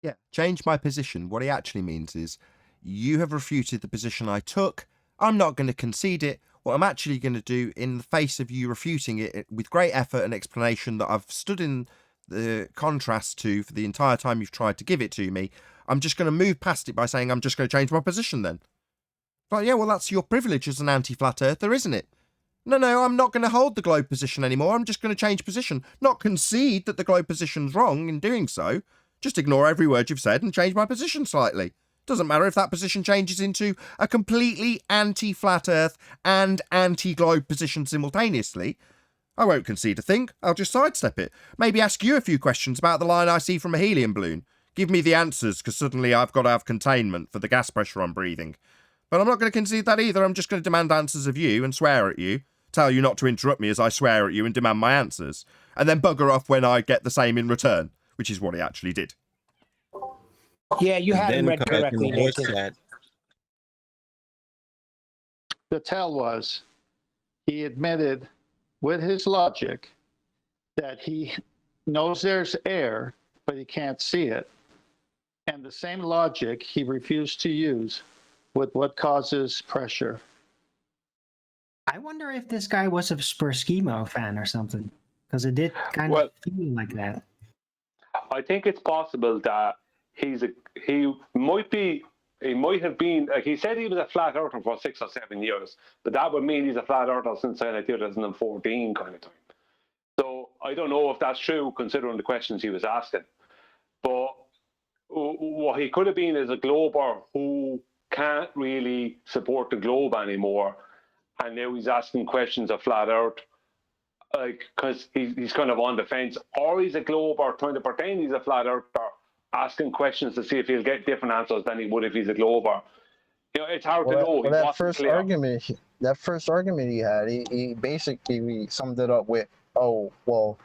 Yeah, change my position. What he actually means is, you have refuted the position I took. I'm not going to concede it. what I'm actually going to do, in the face of you refuting it with great effort and explanation that I've stood in the contrast to for the entire time you've tried to give it to me, I'm just going to move past it by saying I'm just going to change my position then. Like, yeah, well, that's your privilege as an anti-flat earther, isn't it? No, I'm not going to hold the globe position anymore. I'm just going to change position. Not concede that the globe position's wrong in doing so. Just ignore every word you've said and change my position slightly. Doesn't matter if that position changes into a completely anti-flat earth and anti-globe position simultaneously. I won't concede a thing. I'll just sidestep it. Maybe ask you a few questions about the line I see from a helium balloon. Give me the answers, because suddenly I've got to have containment for the gas pressure I'm breathing. But I'm not going to concede that either. I'm just going to demand answers of you and swear at you. Tell you not to interrupt me as I swear at you and demand my answers. And then bugger off when I get the same in return, which is what he actually did. Yeah, you hadn't read correctly, Nathan. The tell was, he admitted with his logic that he knows there's air, but he can't see it. And the same logic he refused to use with what causes pressure. I wonder if this guy was a Spurskimo fan or something, because it did kind of feel like that. I think it's possible that he might have been, like he said he was a flat earther for 6 or 7 years, but that would mean he's a flat earther since like 2014 kind of time. So I don't know if that's true considering the questions he was asking. But what he could have been is a glober who can't really support the globe anymore, and now he's asking questions of flat earth, like, because he's kind of on the fence, or he's a glober trying to pretend he's a flat earther, asking questions to see if he'll get different answers than he would if he's a glober. You know, it's hard to know. That first argument he had, he basically summed it up with, oh, well,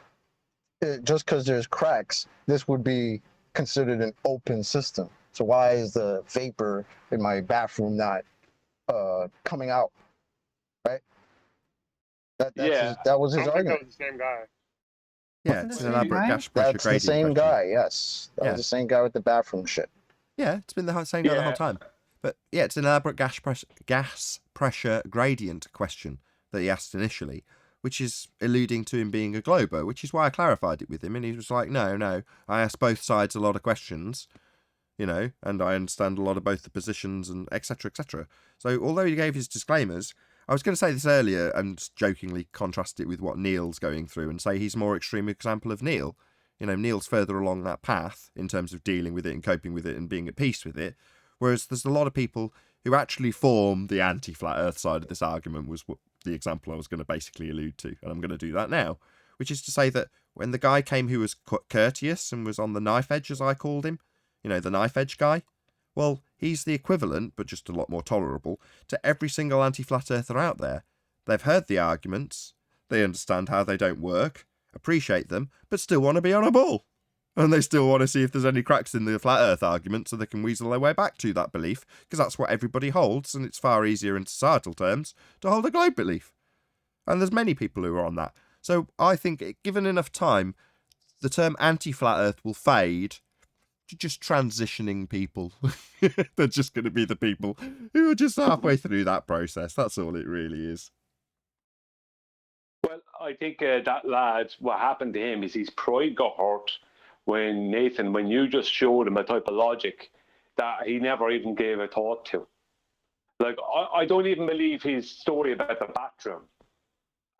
just because there's cracks, this would be considered an open system. So why is the vapor in my bathroom not coming out? Right? That was his argument. That was the same guy. Yeah, it's an elaborate gas pressure That's gradient the same question. guy, yes. That was the same guy with the bathroom shit. Yeah, it's been the same guy the whole time. But yeah, it's an elaborate gas pressure gradient question that he asked initially, which is alluding to him being a glober, which is why I clarified it with him. And he was like, no, I asked both sides a lot of questions, you know, and I understand a lot of both the positions and et cetera, et cetera. So although he gave his disclaimers, I was going to say this earlier and jokingly contrast it with what Neil's going through and say he's a more extreme example of Neil. You know, Neil's further along that path in terms of dealing with it and coping with it and being at peace with it. Whereas there's a lot of people who actually form the anti-flat earth side of this argument, was what the example I was going to basically allude to. And I'm going to do that now, which is to say that when the guy came who was courteous and was on the knife edge, as I called him, you know, the knife edge guy, well, he's the equivalent, but just a lot more tolerable, to every single anti-flat earther out there. They've heard the arguments, they understand how they don't work, appreciate them, but still want to be on a ball. And they still want to see if there's any cracks in the flat earth argument so they can weasel their way back to that belief, because that's what everybody holds, and it's far easier in societal terms to hold a globe belief. And there's many people who are on that. So I think, given enough time, the term anti-flat earth will fade to just transitioning people. They're just going to be the people who are just halfway through that process. That's all it really is. Well, I think that lad, what happened to him is his pride got hurt when Nathan, when you just showed him a type of logic that he never even gave a thought to. Like, I don't even believe his story about the bathroom.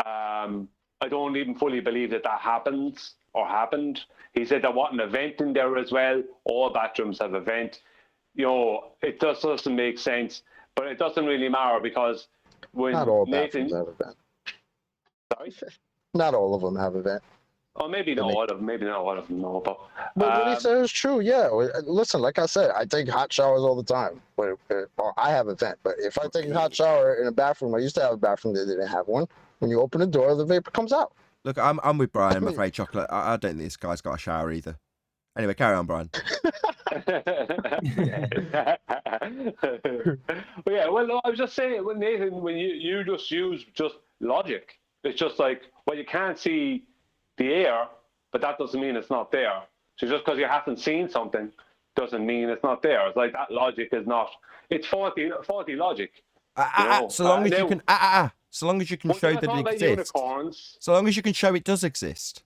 I don't even fully believe that happens or happened. He said there wasn't an event in there as well. All bathrooms have a vent. You know, it just doesn't make sense. But it doesn't really matter because when not all Nathan... bathrooms have a vent. Sorry? Not all of them have a vent. Oh, maybe not all of them. Maybe not all of them, no. But what he said is true, yeah. Listen, like I said, I take hot showers all the time. Or I have a vent. But if I take a hot shower in a bathroom, I used to have a bathroom that didn't have one. When you open the door, the vapor comes out. Look, I'm with Brian, I'm afraid, Chocolate. I don't think this guy's got a shower either. Anyway, carry on, Brian. Well, I was just saying, when Nathan, when you just use just logic, it's just like, well, you can't see the air, but that doesn't mean it's not there. So just because you haven't seen something doesn't mean it's not there. It's like that logic is not. It's faulty logic. So long as you can. So long as you can Well, show they're that talking it about exists. unicorns. So long as you can show it does exist.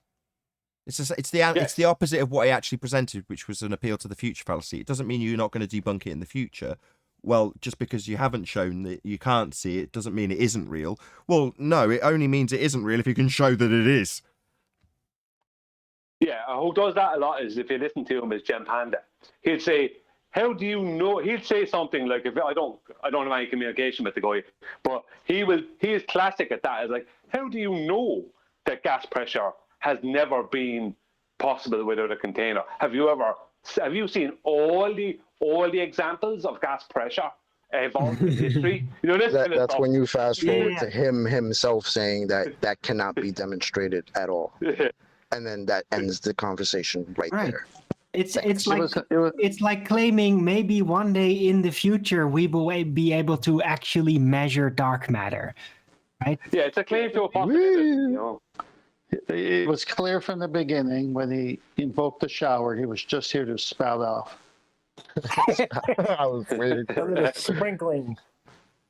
It's the opposite of what he actually presented, which was an appeal to the future fallacy. It doesn't mean you're not going to debunk it in the future. Well, just because you haven't shown that you can't see it doesn't mean it isn't real. Well, no, it only means it isn't real if you can show that it is. Yeah, who does that a lot is, if you listen to him, is Jem Panda. He'd say, "How do you know?" He'd say something like, "If I don't have any communication with the guy," but he is classic at that. It's like, "How do you know that gas pressure has never been possible without a container? Have you seen all the examples of gas pressure evolved in history?" You know, this kind of That's stuff. when you fast forward Yeah. to him himself saying that cannot be demonstrated at all, and then that ends the conversation right there. It's It like was- it's like claiming maybe one day in the future we will be able to actually measure dark matter, right? Yeah, it's a claim to a possibility. You know. It was clear from the beginning when he invoked the shower, he was just here to spout off. I was waiting A for little it. sprinkling.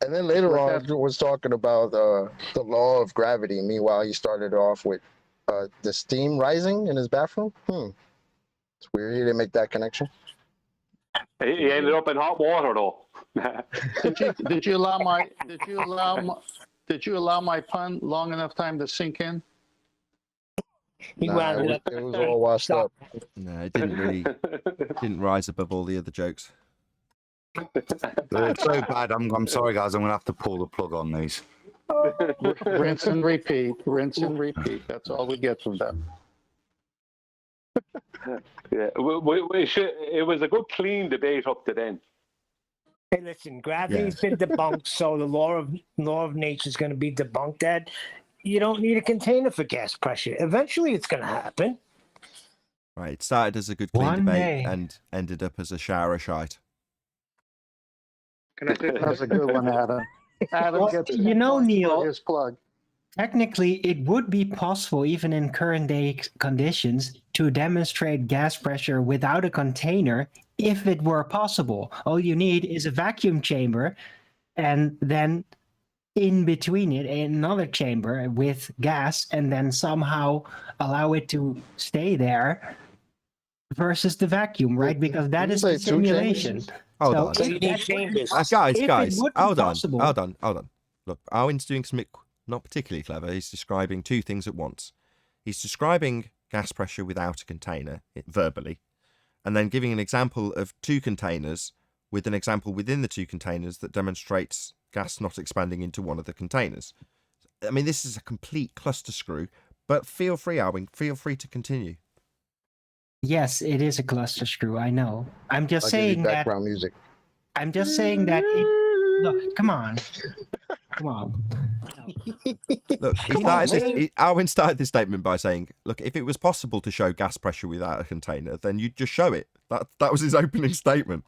And then later on, was talking about the law of gravity. Meanwhile, he started off with the steam rising in his bathroom. It's weird. He didn't make that connection. He ended up in hot water though. Did you allow my pun long enough time to sink in? Nah, it was all washed up. No, it didn't rise above all the other jokes. It's so bad. I'm sorry, guys. I'm gonna have to pull the plug on these. Rinse and repeat. Rinse and repeat. That's all we get from them. Yeah, it was a good clean debate up to then. Hey, listen, gravity's been debunked, so the law of nature is going to be debunked. That you don't need a container for gas pressure. Eventually, it's going to happen. Right, it started as a good clean One debate day. and ended up as a shower of shite. That's a good one, Adam. Adam Well, gets you know, for Neil, his plug. technically it would be possible, even in current day conditions, to demonstrate gas pressure without a container if it were possible. All you need is a vacuum chamber and then in between it another chamber with gas and then somehow allow it to stay there versus the vacuum, right? Because that you is say the 2 chambers? simulation. Hold So on. So you need chambers. Guys, if it guys, would be hold on, possible- hold on. Look, Arwen's doing something not particularly clever. He's describing two things at once. He's describing gas pressure without a container, verbally, and then giving an example of two containers with an example within the two containers that demonstrates gas not expanding into one of the containers. I mean, this is a complete cluster screw, but feel free, Arwen, feel free to continue. Yes, it is a cluster screw. I know. I'm just I'll give you saying that. background music. I'm just saying that. Look, come on. Look, Arwen started this statement by saying, look, if it was possible to show gas pressure without a container, then you'd just show it. That was his opening statement.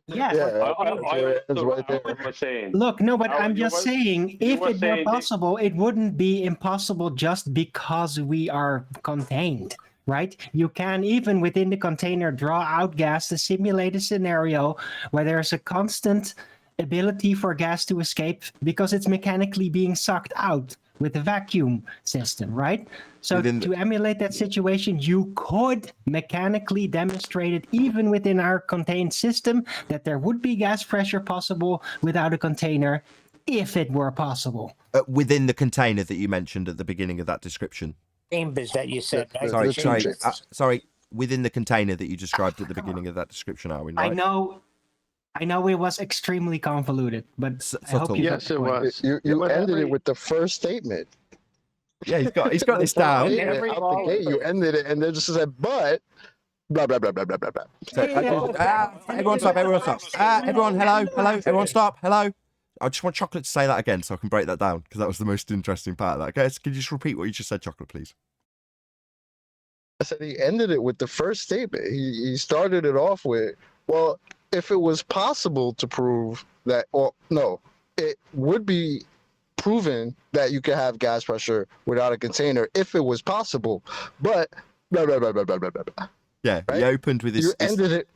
Yeah. It's right there. was saying. Look, no, but Howard, I'm you just were- saying, you if were it were saying that- possible, it wouldn't be impossible just because we are contained, right? You can, even within the container, draw out gas to simulate a scenario where there's a constant ability for gas to escape because it's mechanically being sucked out with the vacuum system, right? So to emulate that situation, you could mechanically demonstrate it even within our contained system that there would be gas pressure possible without a container if it were possible. Within the container that you mentioned at the beginning of that description. Chambers that you said. Right? Sorry. Within the container that you described at the beginning of that description, Arwen, right? I know it was extremely convoluted, but I hope you got the point. You ended it with the first statement. Yeah, he's got this down. Out the gate, you ended it, and then just said, but blah blah blah blah blah blah blah. Everyone stop! Everyone, hello, everyone stop, hello. I just want Chocolate to say that again so I can break that down because that was the most interesting part of that. Okay, can you just repeat what you just said, Chocolate, please? I said he ended it with the first statement. He started it off with, well, if it was possible to prove that, or no, it would be proven that you could have gas pressure without a container if it was possible, but blah blah blah blah blah blah blah. Yeah, right? he opened with his. You ended it.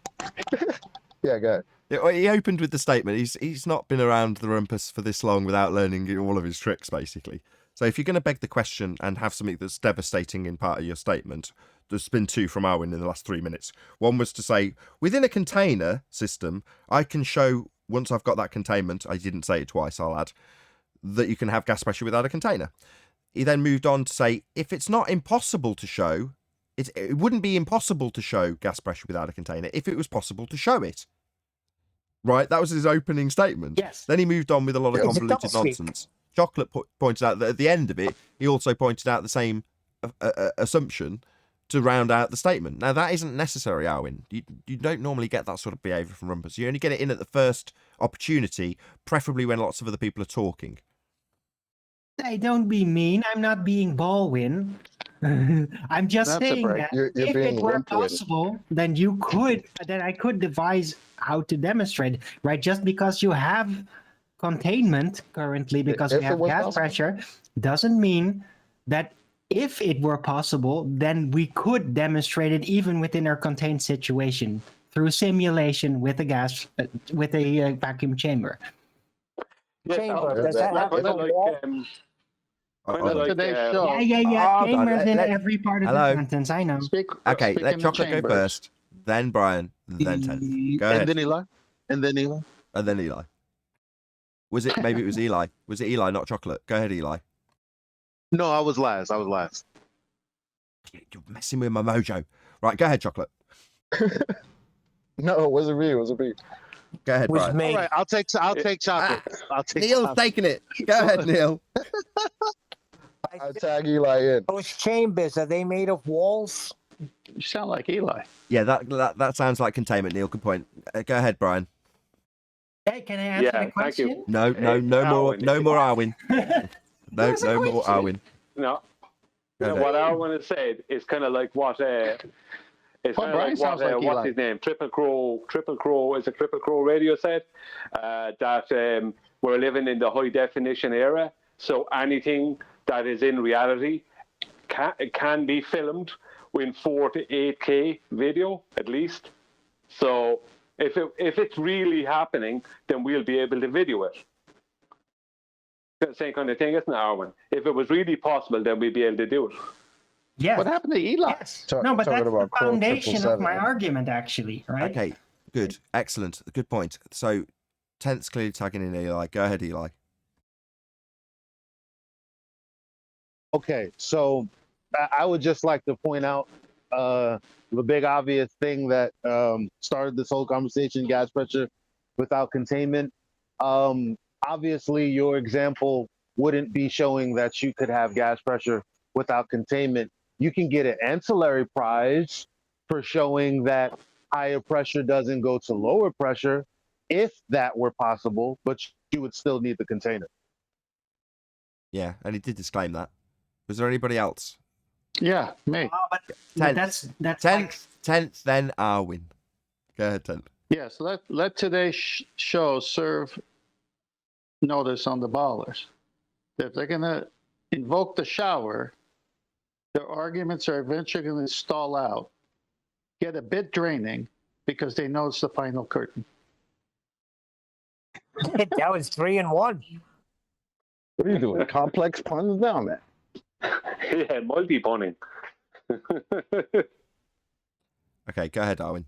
Yeah, go ahead. He opened with the statement. He's not been around the rumpus for this long without learning all of his tricks, basically. So if you're going to beg the question and have something that's devastating in part of your statement, there's been two from Arwin in the last 3 minutes. One was to say, within a container system, I can show, once I've got that containment, I didn't say it twice, I'll add, that you can have gas pressure without a container. He then moved on to say, if it's not impossible to show, it wouldn't be impossible to show gas pressure without a container if it was possible to show it. Right? That was his opening statement. Yes. Then he moved on with a lot of convoluted nonsense. Chocolate pointed out that at the end of it, he also pointed out the same assumption to round out the statement. Now, that isn't necessary, Arwin. You don't normally get that sort of behaviour from rumpus. You only get it in at the first opportunity, preferably when lots of other people are talking. Hey, don't be mean. I'm not being Baldwin. I'm just saying that if it were possible, then I could devise how to demonstrate, right? Just because you have containment currently, because we have gas pressure, doesn't mean that if it were possible, then we could demonstrate it even within our contained situation through simulation with a vacuum chamber. Chamber, does that have a wall? Today's show. Yeah. Chambers in every part of the sentence. I know. Okay, let Chocolate go first, then Brian, then Ted. Go ahead. And then Eli. And then Eli. And then Eli. Maybe it was Eli. Was it Eli, not Chocolate? Go ahead, Eli. No, I was last. You're messing with my mojo. Right, go ahead, Chocolate. No, it wasn't me. It wasn't me. Go ahead, Brian. All right, I'll take chocolate. Neil's taking it. Go ahead, Neil. I tag Eli in. Those chambers, are they made of walls? You sound like Eli. Yeah, that sounds like containment, Neil. Good point. Go ahead, Brian. Hey, can I answer the question? Thank you. No more Arwin. No more Arwin. No. What Arwin has said is kind of like what it's kind of like what's his name? Triple Crow is a Triple Crow radio said that we're living in the high definition era. So anything that is in reality can be filmed in 4 to 8K video at least. So if it's really happening, then we'll be able to video it. The same kind of thing, isn't it, Arwin? If it was really possible, then we'd be able to do it. Yes. What happened to Eli? Yes. No, but that's the foundation of my argument, actually, right? Okay, good. Excellent. Good point. So, 10th's clearly tagging in Eli. Go ahead, Eli. Okay, so I would just like to point out the big obvious thing that started this whole conversation, gas pressure without containment. Obviously, your example wouldn't be showing that you could have gas pressure without containment. You can get an ancillary prize for showing that higher pressure doesn't go to lower pressure if that were possible, but you would still need the container. Yeah, and he did disclaim that. Was there anybody else? Yeah, me. But 10th. that's 10th, then Arwin. Go ahead, 10th. Yes, let today's show serve notice on the ballers. If they're going to invoke the shower, their arguments are eventually going to stall out, get a bit draining because they know it's the final curtain. That was 3 and 1. What are you doing? Complex puns down there. Yeah, multi-punning. Okay, go ahead, Arwin.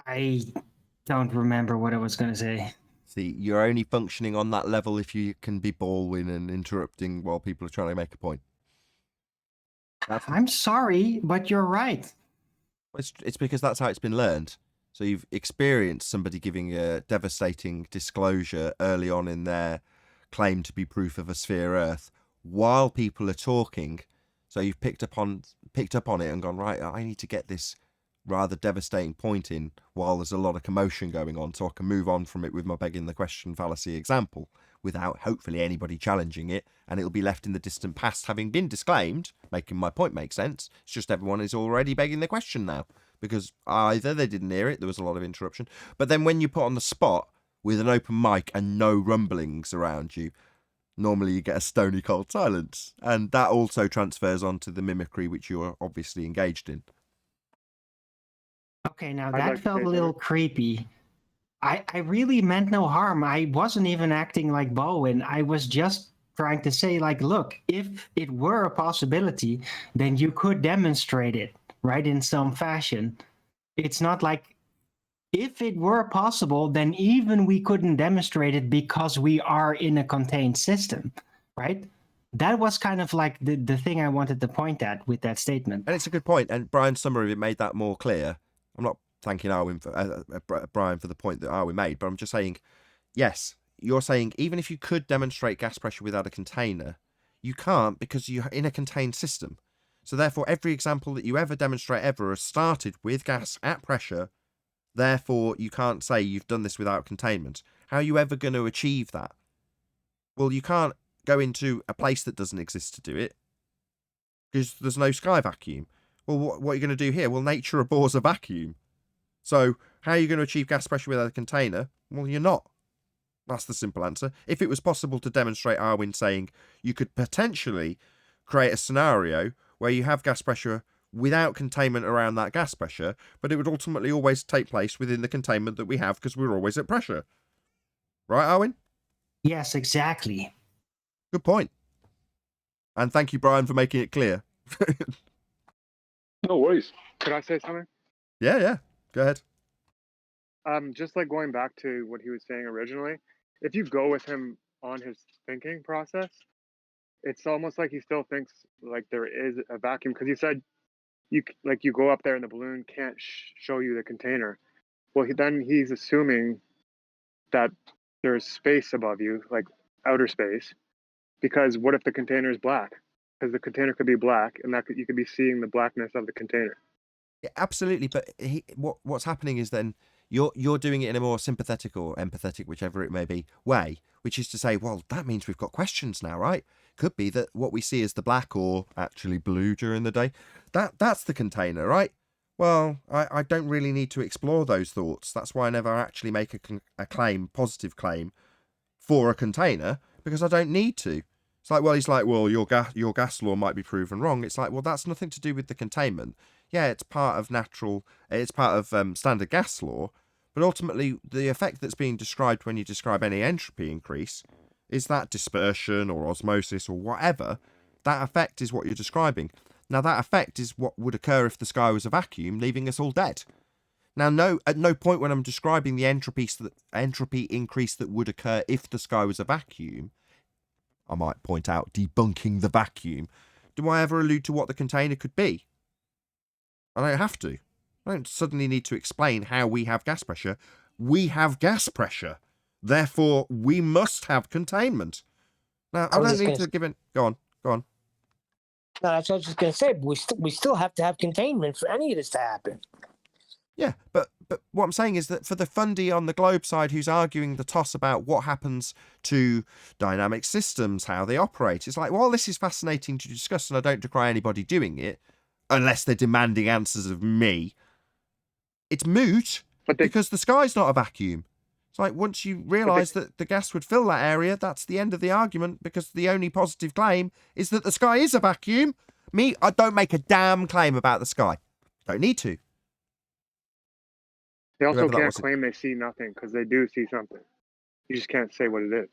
I don't remember what I was going to say. See, you're only functioning on that level if you can be ballwin and interrupting while people are trying to make a point. I'm sorry, but you're right. It's because that's how it's been learned. So you've experienced somebody giving a devastating disclosure early on in their claim to be proof of a sphere Earth while people are talking. So you've picked up on it and gone, right, I need to get this rather devastating point in while there's a lot of commotion going on, so I can move on from it with my begging the question fallacy example without hopefully anybody challenging it, and it'll be left in the distant past having been disclaimed, making my point make sense. It's just everyone is already begging the question now, because either they didn't hear it, there was a lot of interruption, but then when you put on the spot with an open mic and no rumblings around you, normally you get a stony cold silence, and that also transfers onto the mimicry which you're obviously engaged in. Okay, now that felt a little creepy. I really meant no harm. I wasn't even acting like Bowen. I was just trying to say, like, look, if it were a possibility, then you could demonstrate it, right, in some fashion. It's not like if it were possible, then even we couldn't demonstrate it because we are in a contained system, right? That was kind of like the thing I wanted to point at with that statement. And it's a good point. And Brian's summary of it made that more clear. I'm not thanking Arwin for, Brian for the point that Arwin made, but I'm just saying, yes, you're saying even if you could demonstrate gas pressure without a container, you can't because you're in a contained system. So therefore, every example that you ever demonstrate ever has started with gas at pressure. Therefore, you can't say you've done this without containment. How are you ever going to achieve that? Well, you can't go into a place that doesn't exist to do it because there's no sky vacuum. Well, what are you going to do here? Well, nature abhors a vacuum. So how are you going to achieve gas pressure without a container? Well, you're not. That's the simple answer. If it was possible to demonstrate Arwin saying you could potentially create a scenario where you have gas pressure without containment around that gas pressure, but it would ultimately always take place within the containment that we have because we're always at pressure. Right, Arwin? Yes, exactly. Good point. And thank you, Brian, for making it clear. No worries. Could I say something? Yeah. Go ahead. Just like going back to what he was saying originally, if you go with him on his thinking process, it's almost like he still thinks like there is a vacuum because he said you go up there and the balloon can't show you the container. Well, then he's assuming that there's space above you, like outer space, because what if the container is black? Because the container could be black, and you could be seeing the blackness of the container. Yeah, absolutely, but what's happening is then you're doing it in a more sympathetic or empathetic, whichever it may be, way, which is to say, well, that means we've got questions now, right? Could be that what we see is the black or actually blue during the day. That's the container, right? Well, I don't really need to explore those thoughts. That's why I never actually make a positive claim for a container, because I don't need to. It's like, well, he's like, well, your gas law might be proven wrong. It's like, well, that's nothing to do with the containment. Yeah, it's part of standard gas law, but ultimately the effect that's being described when you describe any entropy increase is that dispersion or osmosis or whatever. That effect is what you're describing. Now, that effect is what would occur if the sky was a vacuum, leaving us all dead. Now, at no point when I'm describing the entropy increase that would occur if the sky was a vacuum, I might point out debunking the vacuum, do I ever allude to what the container could be? I don't have to. I don't suddenly need to explain how we have gas pressure. We have gas pressure. Therefore, we must have containment. Now, I don't need to give it... Go on. No, that's what I was just going to say. But we still have to have containment for any of this to happen. Yeah, but what I'm saying is that for the fundy on the globe side who's arguing the toss about what happens to dynamic systems, how they operate, it's like, well, this is fascinating to discuss, and I don't decry anybody doing it, unless they're demanding answers of me. It's moot, because the sky's not a vacuum. It's like, once you realise that the gas would fill that area, that's the end of the argument, because the only positive claim is that the sky is a vacuum. I don't make a damn claim about the sky. Don't need to. They also can't claim they see nothing because they do see something. You just can't say what it is.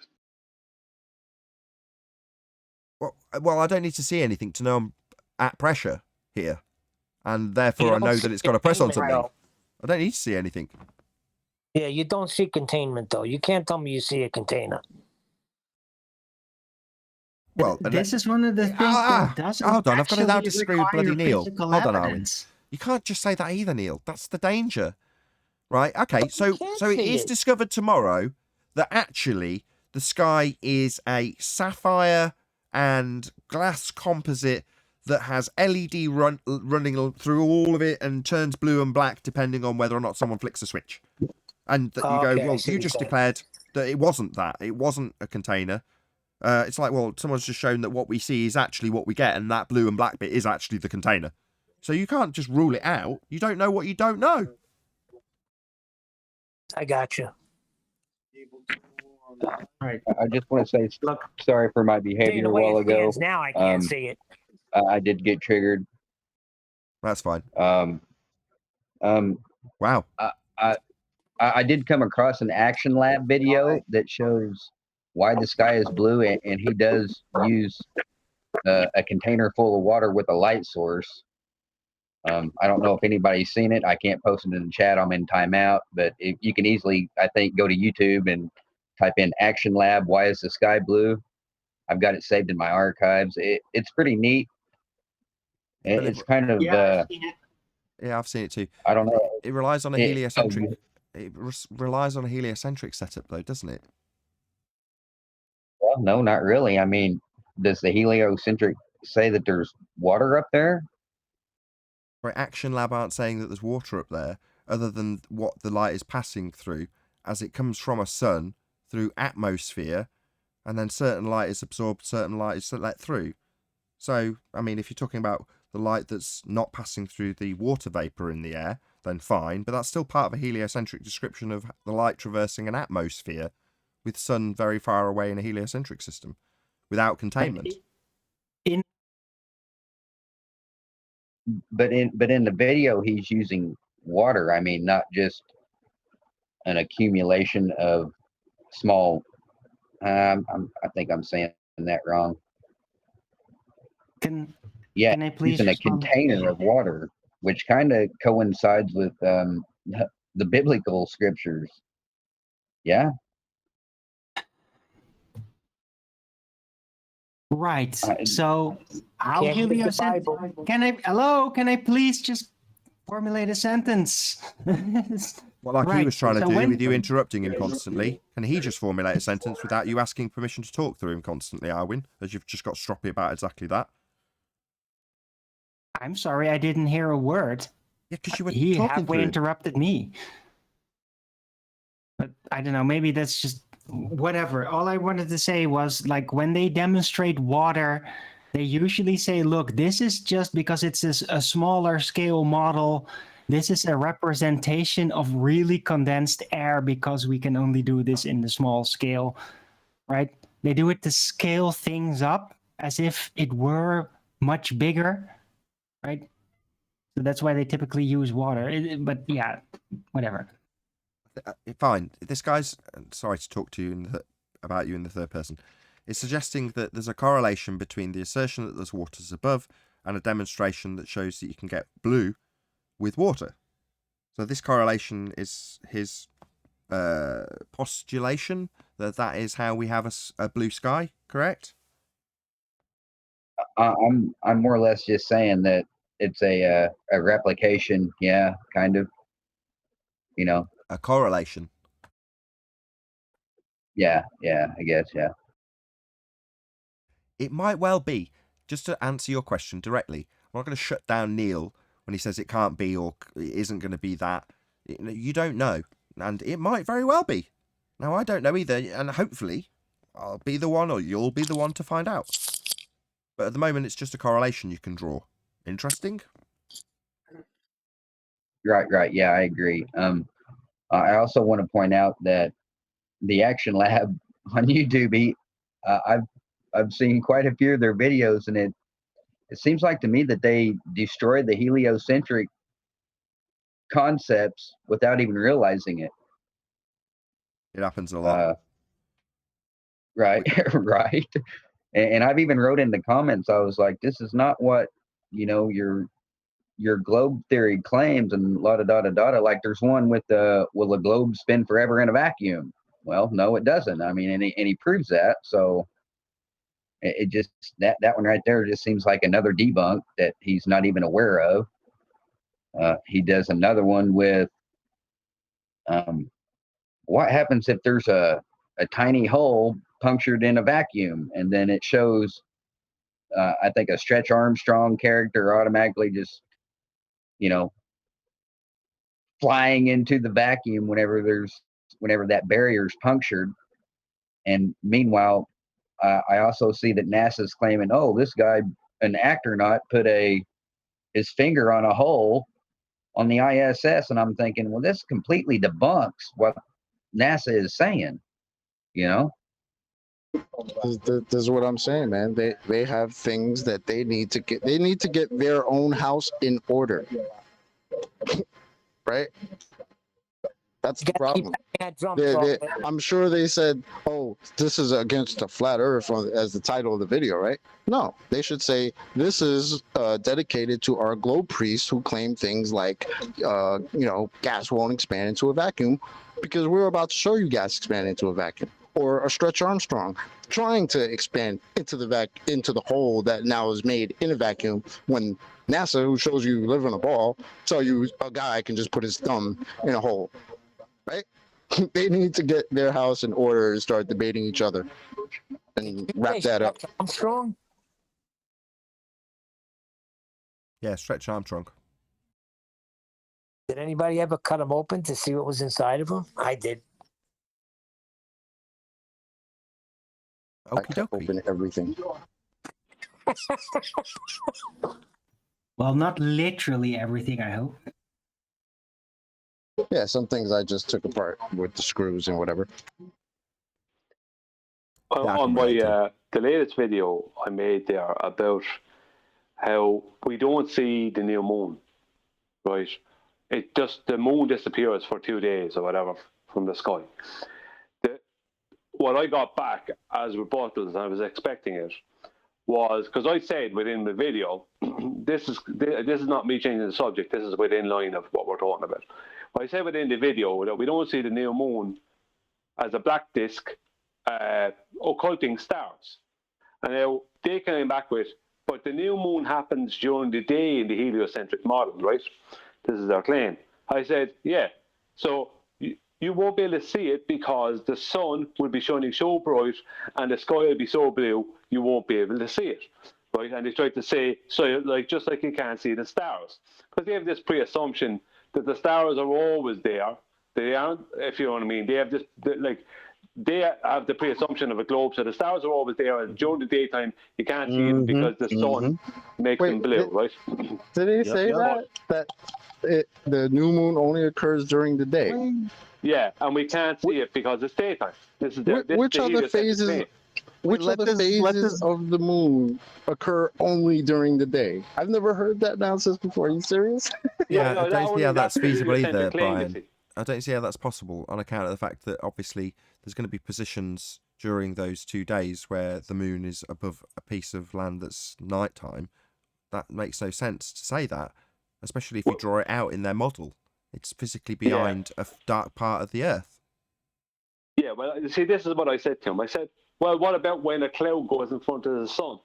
Well, I don't need to see anything to know I'm at pressure here. And therefore I know that it's got to press on something. I don't need to see anything. Yeah, you don't see containment, though. You can't tell me you see a container. Well, this is one of the things that doesn't hold on, I've got to now actually disagree with bloody require Neil. physical Hold on, Arwin. evidence. You can't just say that either, Neil. That's the danger. Right? Okay, so it is discovered tomorrow that actually the sky is a sapphire and glass composite that has LED running through all of it and turns blue and black depending on whether or not someone flicks a switch. And that you go, well, you just declared that it wasn't that. It wasn't a container. It's like, well, someone's just shown that what we see is actually what we get, and that blue and black bit is actually the container. So you can't just rule it out. You don't know what you don't know. I got you. Right. I just want to say, sorry for my behavior a while ago. Now I can't see it. I did get triggered. That's fine. Wow. I did come across an Action Lab video that shows why the sky is blue, and he does use a container full of water with a light source. I don't know if anybody's seen it. I can't post it in the chat. I'm in timeout, but you can easily, I think, go to YouTube and type in Action Lab, why is the sky blue? I've got it saved in my archives. It's pretty neat. It's kind of, yeah, I've seen it too. I don't know. It relies on a heliocentric. It relies on a heliocentric setup, though, doesn't it? Well, no, not really. I mean, does the heliocentric say that there's water up there? Right, Action Lab aren't saying that there's water up there, other than what the light is passing through, as it comes from a sun through atmosphere, and then certain light is absorbed, certain light is let through. So, I mean, if you're talking about the light that's not passing through the water vapor in the air, then fine, but that's still part of a heliocentric description of the light traversing an atmosphere with sun very far away in a heliocentric system without containment. But in the video, he's using water. I mean, not just an accumulation of small. I think I'm saying that wrong. Can I please using a respond? container of water, which kind of coincides with the biblical scriptures. Yeah. Right. So how heliocentric? Can I please just formulate a sentence? Well, like right. he was trying to So do with you interrupting him constantly. Can he just formulate a sentence without you asking permission to talk through him constantly, Arwin? As you've just got stroppy about exactly that. I'm sorry, I didn't hear a word. Yeah, because you were he talking halfway through him. interrupted me. But I don't know, maybe that's just whatever. All I wanted to say was, like, when they demonstrate water, they usually say, look, this is just because it's a smaller scale model. This is a representation of really condensed air because we can only do this in the small scale, right? They do it to scale things up as if it were much bigger, right? So that's why they typically use water. But yeah, whatever. Fine. This guy's sorry to talk to you about you in the third person. It's suggesting that there's a correlation between the assertion that there's waters above and a demonstration that shows that you can get blue with water. So this correlation is his postulation that is how we have a blue sky, correct? I'm more or less just saying that it's a replication. Yeah, kind of. You know, a correlation. Yeah, I guess, yeah. It might well be. Just to answer your question directly, I'm not going to shut down Neil when he says it can't be or it isn't going to be that. You don't know, and it might very well be. Now, I don't know either, and hopefully I'll be the one or you'll be the one to find out. But at the moment, it's just a correlation you can draw. Interesting? Right. Yeah, I agree. I also want to point out that the Action Lab on YouTube, I've seen quite a few of their videos, and it seems like to me that they destroyed the heliocentric concepts without even realizing it. It happens a lot. Right. And I've even wrote in the comments, I was like, this is not what, your globe theory claims, and la-da-da-da-da. Like there's one with will a globe spin forever in a vacuum? Well, no, it doesn't. I mean, and he proves that. So it just, that one right there just seems like another debunk that he's not even aware of. He does another one with, what happens if there's a tiny hole punctured in a vacuum, and then it shows, I think a Stretch Armstrong character automatically just, flying into the vacuum whenever that barrier is punctured. And meanwhile, I also see that NASA's claiming, oh, this guy, an astronaut, put his finger on a hole on the ISS, and I'm thinking, well, this completely debunks what NASA is saying. This is what I'm saying, man. They have things that they need to get. They need to get their own house in order, right? That's the problem. That drum I'm sure they said, "Oh, this is against the flat Earth," as the title of the video, right? No, they should say this is dedicated to our globe priests who claim things like, gas won't expand into a vacuum, because we're about to show you gas expand into a vacuum. Or a Stretch Armstrong trying to expand into the hole that now is made in a vacuum, when NASA, who shows you live in a ball, tell you a guy can just put his thumb in a hole, right? They need to get their house in order and start debating each other and wrap that up. Armstrong? Yeah, Stretch Armstrong. Did anybody ever cut him open to see what was inside of him? I did. I cut open everything. Well, not literally everything, I hope. Yeah, some things I just took apart with the screws and whatever. On my the latest video I made there about how we don't see the new moon, right? The moon disappears for 2 days or whatever from the sky. What I got back as rebuttals, and I was expecting it, was because I said within the video, this is not me changing the subject. This is within line of what we're talking about. I said within the video that we don't see the new moon as a black disk occulting stars, and now they came back with, but the new moon happens during the day in the heliocentric model, right? This is their claim. I said, yeah. So you won't be able to see it because the sun will be shining so bright and the sky will be so blue, you won't be able to see it, right? And they tried to say, so just like you can't see the stars, because they have this pre-assumption that the stars are always there. They aren't, if you know what I mean. They have this, they have the pre-assumption of a globe, so the stars are always there, and during the daytime you can't see them because the sun makes them blue, right? Did he say that the new moon only occurs during the day? Yeah, and we can't see it because it's daytime. Which other phases? Which other phases of the moon occur only during the day? I've never heard that nonsense before. Are you serious? Yeah, I don't see how that's feasible either, Brian. I don't see how that's possible on account of the fact that obviously there's going to be positions during those 2 days where the moon is above a piece of land that's nighttime. That makes no sense to say that, especially if you draw it out in their model. It's physically behind a dark part of the Earth. Yeah, well, see, this is what I said to him. I said, well, what about when a cloud goes in front of the sun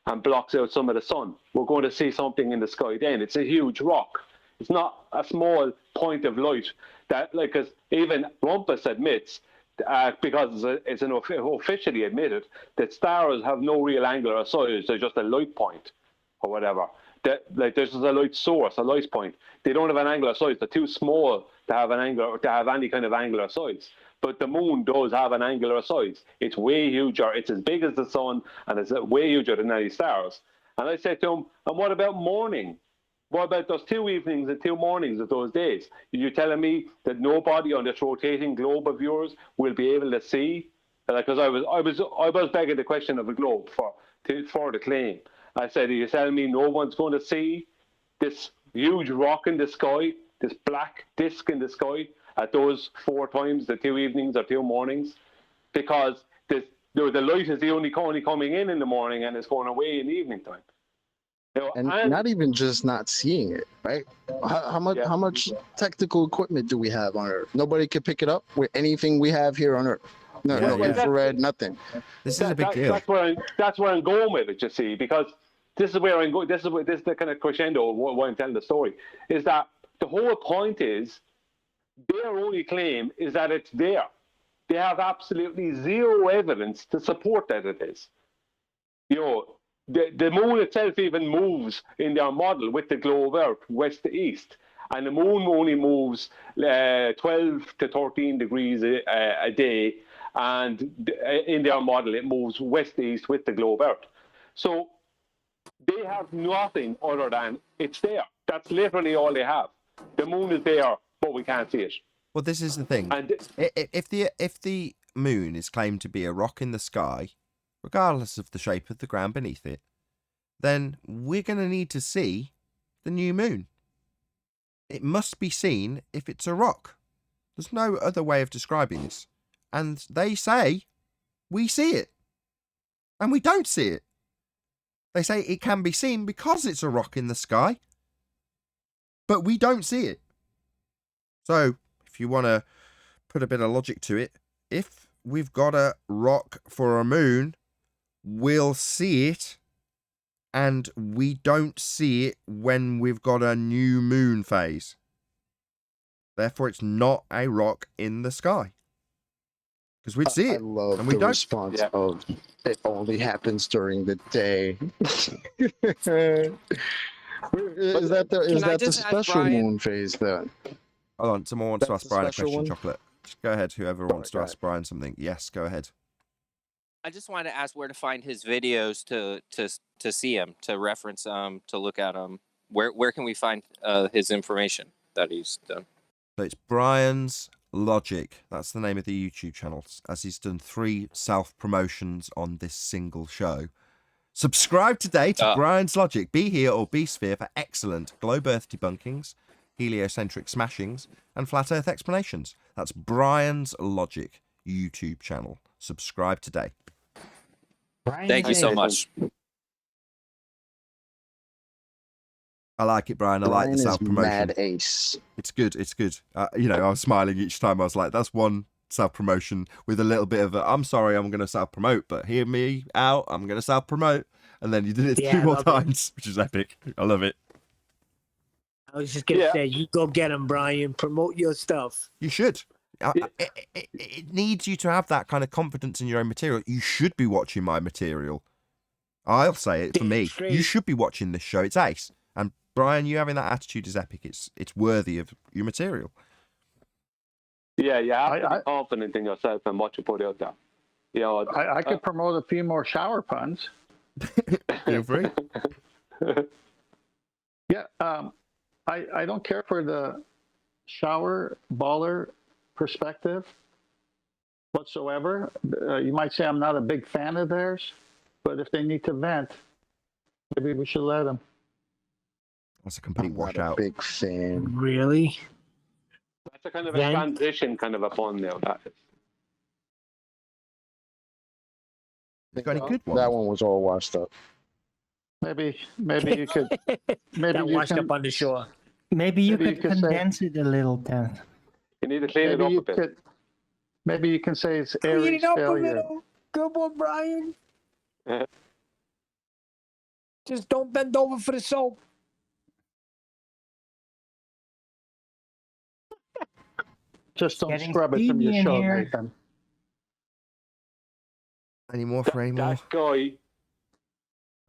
and blocks out some of the sun? We're going to see something in the sky then. It's a huge rock. It's not a small point of light. That, because even Rumpus admits, because it's officially admitted, that stars have no real angular size. They're just a light point or whatever. There's just a light source, a light point. They don't have an angular size. They're too small to have any kind of angular size. But the moon does have an angular size. It's way huger. It's as big as the sun, and it's way huger than any stars. And I said to him, and what about morning? What about those 2 evenings and 2 mornings of those days? You're telling me that nobody on this rotating globe of yours will be able to see? Because I was begging the question of a globe for the claim. I said, are you telling me no one's going to see this huge rock in the sky, this black disc in the sky at those 4 times, the 2 evenings or 2 mornings? Because the light is only coming in the morning and it's going away in the evening time. And not even just not seeing it, right? How much technical equipment do we have on Earth? Nobody can pick it up with anything we have here on Earth. No infrared, nothing. This is a big deal. That's where I'm going with it, you see, because this is where I'm going. This is the kind of crescendo of why I'm telling the story. Is that the whole point is their only claim is that it's there. They have absolutely zero evidence to support that it is. The moon itself even moves in their model with the globe Earth west to east, and the moon only moves 12 to 13 degrees a day, and in their model it moves west to east with the globe Earth. So they have nothing other than it's there. That's literally all they have. The moon is there, but we can't see it. Well, this is the thing. And if the moon is claimed to be a rock in the sky, regardless of the shape of the ground beneath it, then we're going to need to see the new moon. It must be seen if it's a rock. There's no other way of describing this. And they say we see it. And we don't see it. They say it can be seen because it's a rock in the sky. But we don't see it. So, if you want to put a bit of logic to it, if we've got a rock for a moon, we'll see it, and we don't see it when we've got a new moon phase. Therefore, it's not a rock in the sky. Because we'd see it, I love and we the don't. response of it only happens during the day. Is that the special moon phase then? Hold on, someone wants to That's ask the Brian a special question, one? Chocolate. Just go ahead, whoever wants to ask Brian something. Yes, go ahead. I just wanted to ask where to find his videos to see him, to reference to look at him. Where can we find his information that he's done? So it's Brian's Logic. That's the name of the YouTube channel, as he's done 3 self-promotions on this single show. Subscribe today to Brian's Logic. Be here or be sphere for excellent globe Earth debunkings, heliocentric smashings, and flat Earth explanations. That's Brian's Logic YouTube channel. Subscribe today. Thank you so much. I like it, Brian. I like Brian the is self-promotion. mad ace. It's good. It's good. You know, I was smiling each time. I was like, that's one self-promotion with a little bit of a, I'm sorry, I'm going to self-promote, but hear me out. I'm going to self-promote. And then you did it 2 more times, which is epic. I love it. I was just going to say, you go get him, Brian. Promote your stuff. You should. It needs you to have that kind of confidence in your own material. You should be watching my material. I'll say it for me. You should be watching this show. It's ace. And Brian, you having that attitude is epic. It's worthy of your material. Yeah, you have to be confident in yourself and what you put out there. You know, I could promote a few more shower puns. Feel free. Yeah, I don't care for the shower baller perspective whatsoever. You might say I'm not a big fan of theirs, but if they need to vent, maybe we should let them. That's a complete washout. Big fan. Really? That's a kind of a transition kind of a pun now. That is. You got any good ones? That one was all washed up. Maybe you could. Maybe that washed up on the shore. Maybe you Maybe could you could say- condense it a little, Dan. You need to clean it up a bit. Maybe you can say it's Clean Aries it up a failure. little. Good one, Brian. Just don't bend over for the soap. Just don't Getting scrub it from your steamy in show, here. Nathan. Any more for any more? That guy.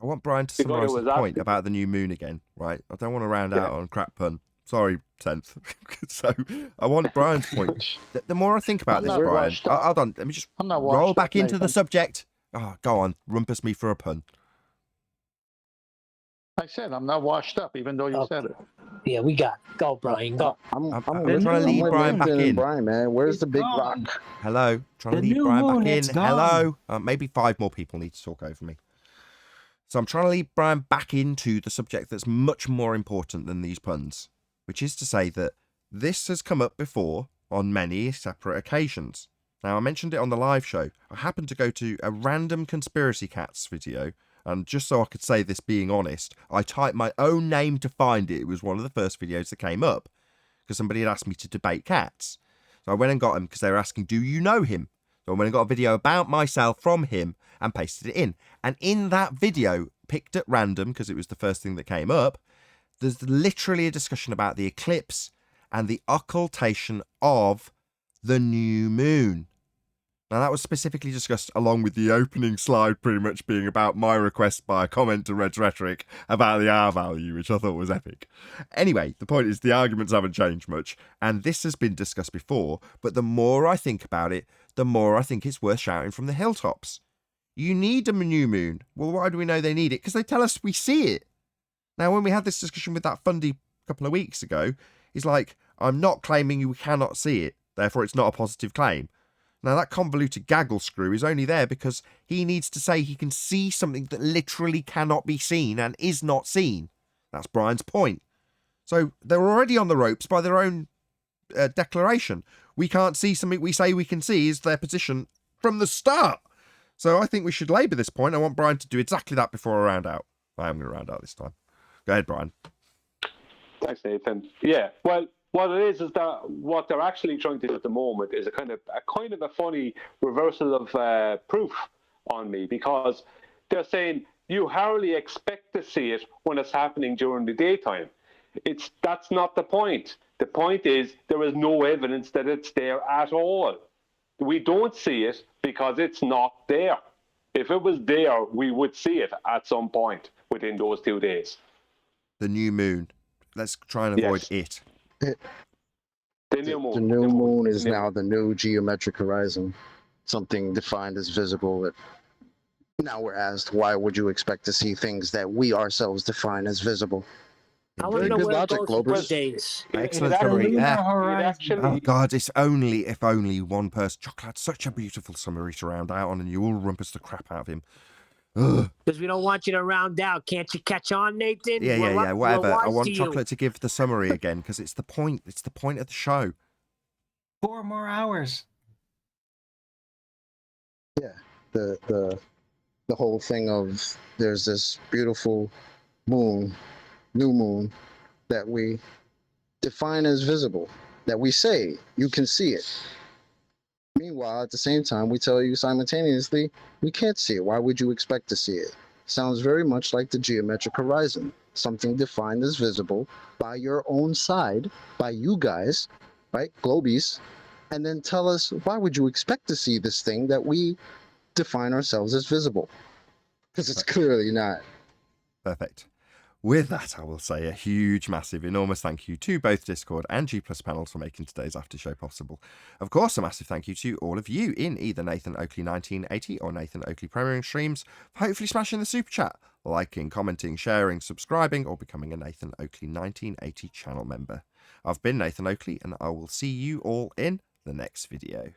I want Brian to The guy who summarise was the point asking- about the new moon again, right? I don't want to round out on crap pun. Sorry, 10th. So I want Brian's point. The more I think about I'm this, not Brian, washed up. hold on, let me just I'm not roll washed back up, into the Nathan. subject. Oh, go on, rumpus me for a pun. I said I'm not washed up, even though you said it. Yeah, we got it. Go, Brian. Go. I'm with trying to I'm lead with Brian back Nathan and in. Brian, man, where's the big gone. rock? Hello, trying to The lead new Brian moon, back in. it's gone. Hello. Maybe 5 more people need to talk over me. So I'm trying to lead Brian back into the subject that's much more important than these puns, which is to say that this has come up before on many separate occasions. Now, I mentioned it on the live show. I happened to go to a random Conspiracy Cats video, and just so I could say this being honest, I typed my own name to find it. It was one of the first videos that came up, because somebody had asked me to debate cats. So I went and got him, because they were asking, do you know him? So I went and got a video about myself from him and pasted it in. And in that video, picked at random, because it was the first thing that came up, there's literally a discussion about the eclipse and the occultation of the new moon. Now, that was specifically discussed along with the opening slide pretty much being about my request by a comment to Red's Rhetoric about the R value, which I thought was epic. Anyway, the point is the arguments haven't changed much, and this has been discussed before, but the more I think about it, the more I think it's worth shouting from the hilltops. You need a new moon. Well, why do we know they need it? Because they tell us we see it. Now, when we had this discussion with that Fundy a couple of weeks ago, it's like, I'm not claiming you cannot see it, therefore it's not a positive claim. Now, that convoluted gaggle screw is only there because he needs to say he can see something that literally cannot be seen and is not seen. That's Brian's point. So they're already on the ropes by their own declaration. We can't see something we say we can see is their position from the start. So I think we should labour this point. I want Brian to do exactly that before I round out. I am going to round out this time. Go ahead, Brian. Thanks, Nathan. Yeah, well, what it is that what they're actually trying to do at the moment is a kind of a funny reversal of proof on me, because they're saying you hardly expect to see it when it's happening during the daytime. That's not the point. The point is there is no evidence that it's there at all. We don't see it because it's not there. If it was there, we would see it at some point within those 2 days. The new moon. Let's try and avoid it. The new moon. The new moon is now the new geometric horizon, something defined as visible. That now we're asked, why would you expect to see things that we ourselves define as visible? I want to know where it goes for birthdays. Excellent summary. Oh God, it's only if only one person. Chocolate had such a beautiful summary to round out on, and you all rumpus the crap out of him. Because we don't want you to round out. Can't you catch on, Nathan? Yeah, whatever. I want Chocolate to give the summary again, because it's the point. It's the point of the show. 4 more hours. Yeah, the whole thing of there's this beautiful moon, new moon, that we define as visible, that we say you can see it. Meanwhile, at the same time, we tell you simultaneously we can't see it. Why would you expect to see it? Sounds very much like the geometric horizon, something defined as visible by your own side, by you guys, right, globies, and then tell us, why would you expect to see this thing that we define ourselves as visible? Because it's clearly not. Perfect. With that, I will say a huge, massive, enormous thank you to both Discord and G+ panels for making today's after show possible. Of course, a massive thank you to all of you in either Nathan Oakley 1980 or Nathan Oakley premiering streams for hopefully smashing the super chat, liking, commenting, sharing, subscribing, or becoming a Nathan Oakley 1980 channel member. I've been Nathan Oakley, and I will see you all in the next video.